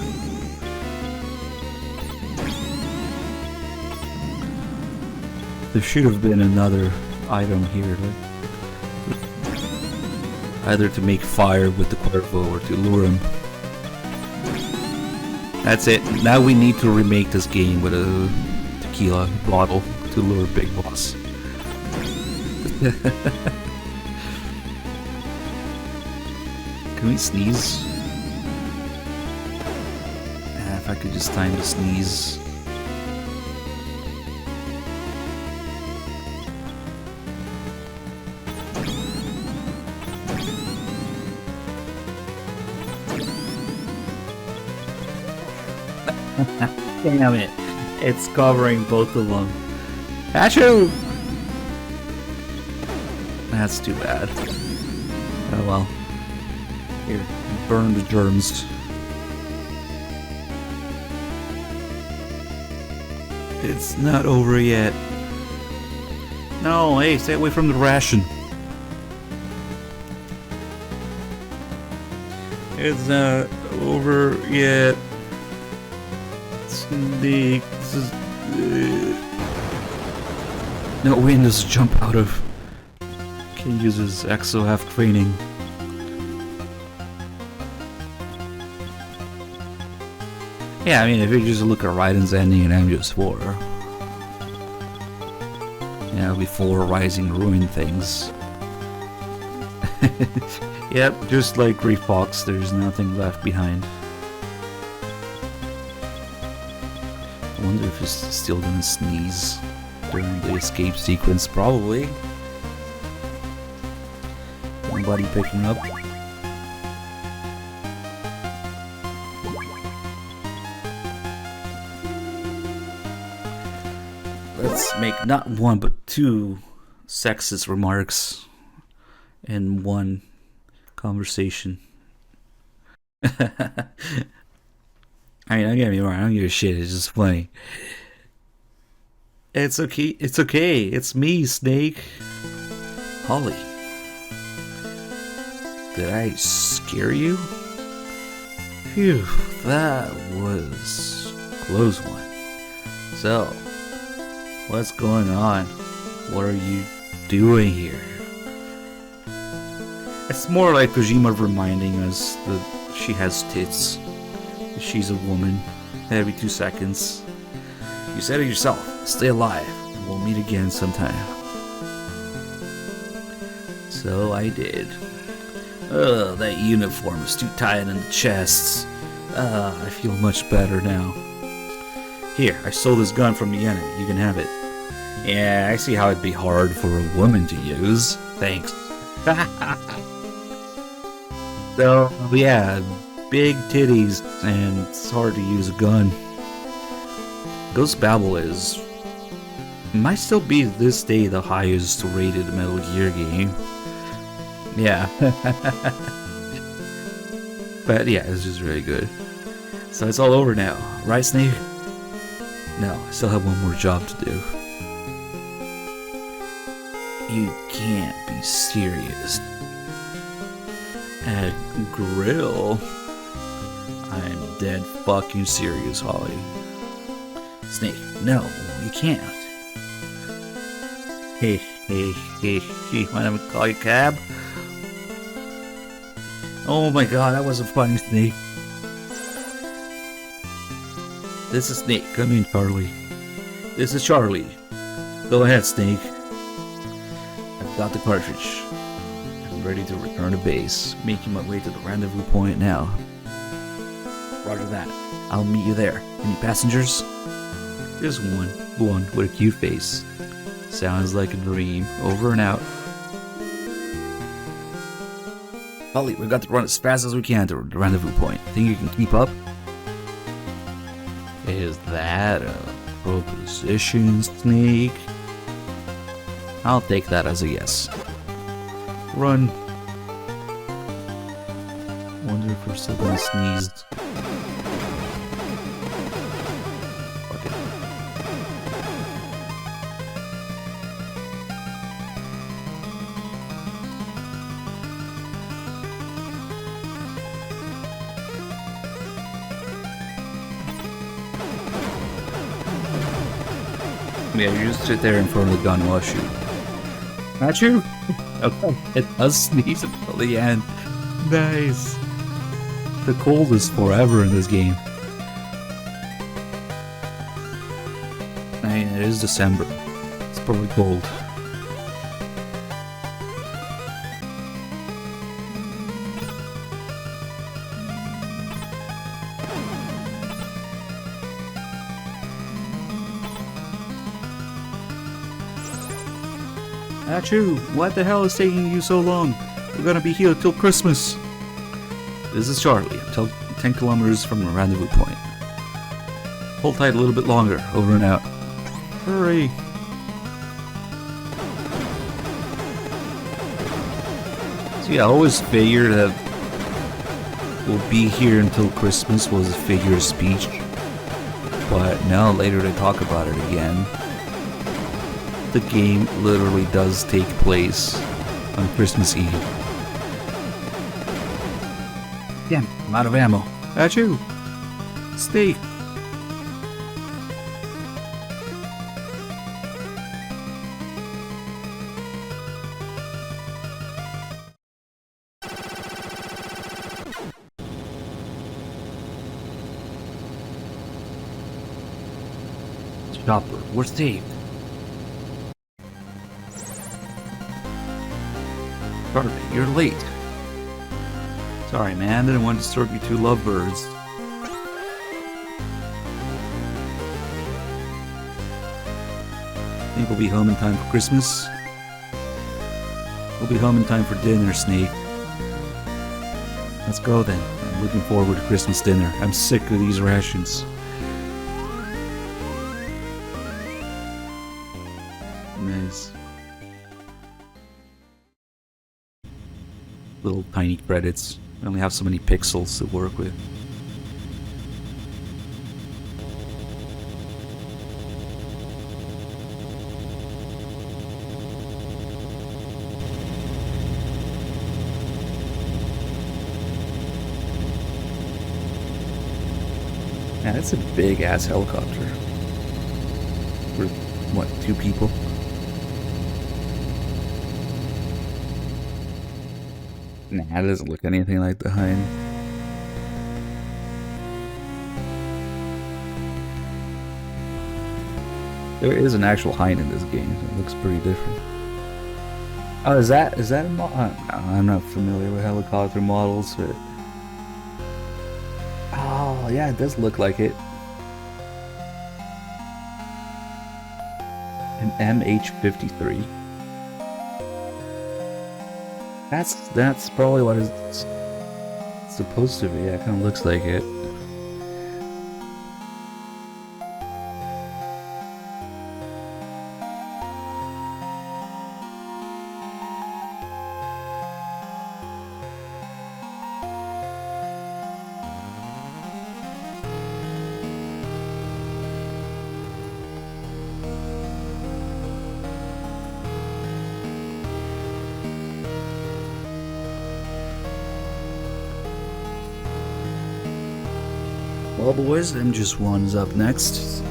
There should have been another item here, right? Either to make fire with the Cuervo or to lure him. That's it. Now we need to remake this game with a tequila bottle to lure Big Boss. Can we sneeze? If I could just time to sneeze. Damn it. It's covering both of them. Achoo! That's too bad. Oh well. Here, burn the germs. It's not over yet. No, hey, stay away from the ration. It's not over yet. Snake. This is. No windows to jump out of. Can use his exo-half training. Yeah, I mean, if you just look at Raiden's ending in MGS4, before Rising ruined things. Yep, just like Gray Fox, there's nothing left behind. I wonder if he's still gonna sneeze during the escape sequence. Probably. Nobody picking up. Let's make not one but two sexist remarks in one conversation. I mean, don't get me wrong, I don't give a shit, it's just funny. It's okay, it's okay, it's me, Snake. Holly. Did I scare you? Phew, that was a close one. So, what's going on? What are you doing here? It's more like Kojima reminding us that she has tits. She's a woman. Every 2 seconds. You said it yourself. Stay alive. And we'll meet again sometime. So I did. Ugh, that uniform is too tight in the chest. I feel much better now. Here, I stole this gun from the enemy. You can have it. Yeah, I see how it'd be hard for a woman to use. Thanks. So, yeah, big titties, and it's hard to use a gun. Ghost Babel might still be to this day the highest rated Metal Gear game. Yeah. But yeah, it's just really good. So it's all over now, right, Snake? No, I still have one more job to do. You can't be serious. At Grill? I'm dead fucking serious, Holly. Snake, no, you can't. Hey, mind if I call you Cab? Oh my god, that wasn't funny, Snake. This is Snake. Come in, Charlie. This is Charlie. Go ahead, Snake. I've got the cartridge. I'm ready to return to base. Making my way to the rendezvous point now. Roger that. I'll meet you there. Any passengers? Just one with a cute face. Sounds like a dream. Over and out. Holly, we've got to run as fast as we can to the rendezvous point. Think you can keep up? Is that a proposition, Snake? I'll take that as a yes. Run. Wonder if we're still gonna sneeze. Fuck it. Yeah, you just sit there in front of the gun while I shoot. Not you? Okay. It does sneeze until the end. Nice. The cold is forever in this game. I mean, it is December. It's probably cold. Achoo! What the hell is taking you so long? We're gonna be here till Christmas. This is Charlie. I'm 10 kilometers from the rendezvous point. Hold tight a little bit longer. Over and out. Hurry! See, I always figured that we'll be here until Christmas was a figure of speech. But now later they talk about it again. The game literally does take place on Christmas Eve. Damn, I'm out of ammo. Achoo! Stay. Chopper, we're safe. Charlie, you're late. Sorry, man. Didn't want to disturb you two lovebirds. Think we'll be home in time for Christmas? We'll be home in time for dinner, Snake. Let's go then. I'm looking forward to Christmas dinner. I'm sick of these rations. Nice. Little tiny credits. I only have so many pixels to work with. Yeah, that's a big ass helicopter. For what, 2 people? Nah, it doesn't look anything like the Hind. There is an actual Hind in this game. It looks pretty different. Oh, is that a model? I'm not familiar with helicopter models, but... Oh, yeah, it does look like it. An MH-53. That's probably what it's supposed to be. Yeah, it kind of looks like it. Well, boys, MGS1's up next.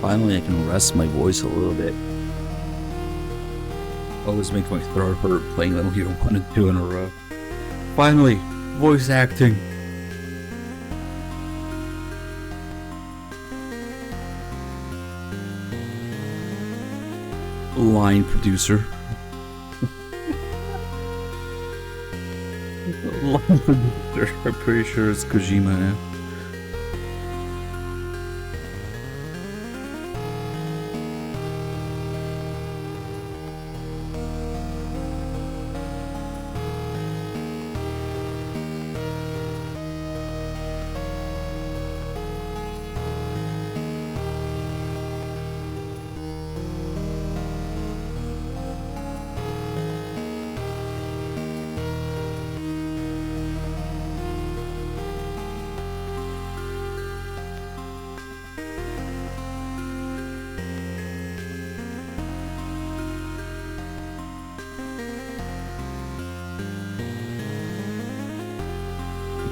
Finally, I can rest my voice a little bit. Always makes my throat hurt playing Metal Gear 1 and 2 in a row. Finally, voice acting. Line producer. I'm pretty sure it's Kojima now.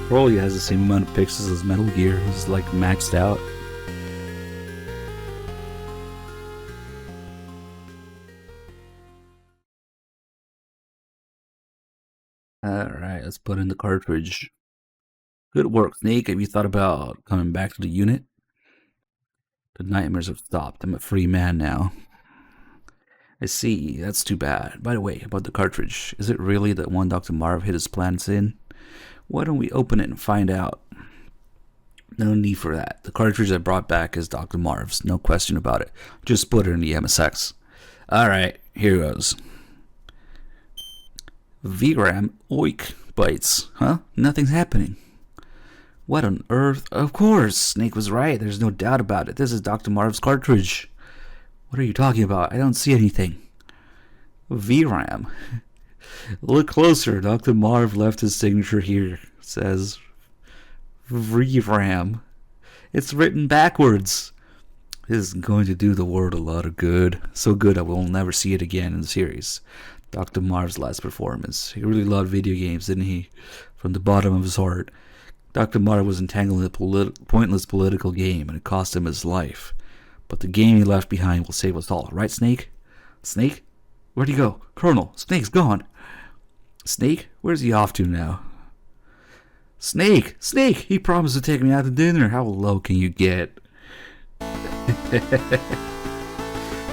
Probably has the same amount of pixels as Metal Gear. It's like maxed out. Alright, let's put in the cartridge. Good work, Snake. Have you thought about coming back to the unit? The nightmares have stopped. I'm a free man now. I see. That's too bad. By the way, about the cartridge. Is it really that one Dr. Marv hid his plans in? Why don't we open it and find out? No need for that. The cartridge I brought back is Dr. Marv's. No question about it. Just put it in the MSX. Alright, here goes. VRAM oik bytes. Huh? Nothing's happening. What on earth? Of course! Snake was right. There's no doubt about it. This is Dr. Marv's cartridge. What are you talking about? I don't see anything. VRAM. Look closer. Dr. Marv left his signature here. It says VRAM. It's written backwards. This is going to do the world a lot of good. So good I will never see it again in the series. Dr. Marv's last performance. He really loved video games, didn't he? From the bottom of his heart. Dr. Marv was entangled in a pointless political game, and it cost him his life. But the game he left behind will save us all. Right, Snake? Snake? Where'd he go? Colonel, Snake's gone. Snake? Where's he off to now? Snake! Snake! He promised to take me out to dinner. How low can you get?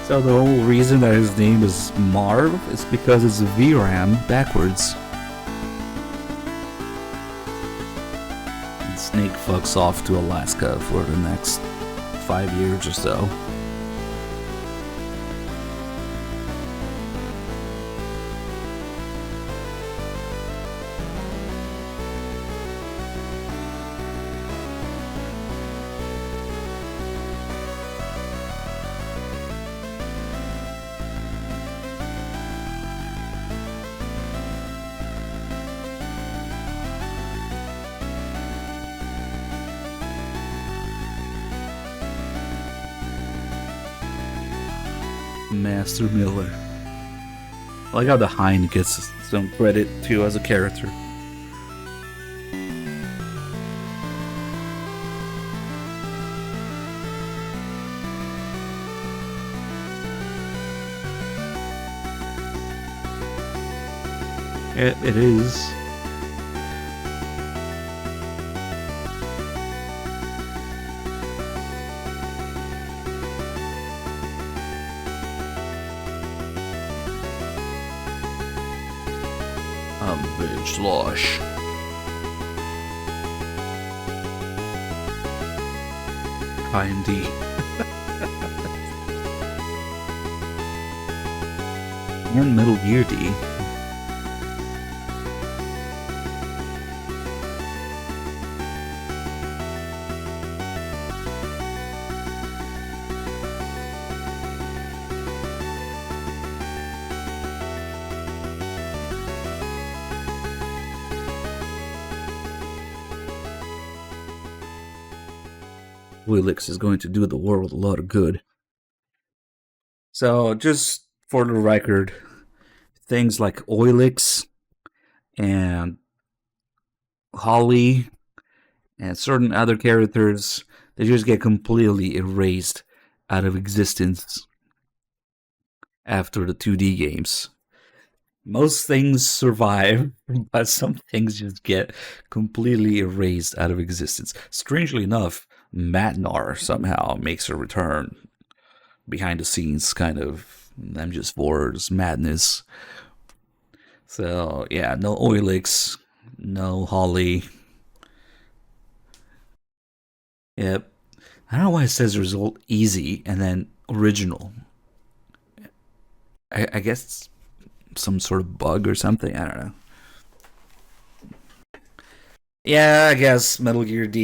So the whole reason that his name is Marv is because it's a VRAM backwards. And Snake fucks off to Alaska for the next 5 years or so. Master Miller. I like how the Hind gets some credit too as a character. It is. Big slosh. IMD. And Metal Gear D. Willix is going to do the world a lot of good. So, just for the record, things like Oilix and Holly and certain other characters, they just get completely erased out of existence after the 2D games. Most things survive, but some things just get completely erased out of existence. Strangely enough, Matnar somehow makes a return behind the scenes, kind of MGS4's madness. So yeah, no Oilix, No, Holly. Yep. I don't know why it says result easy and then original. I guess it's some sort of bug or something. I don't know. Yeah, I guess Metal Gear D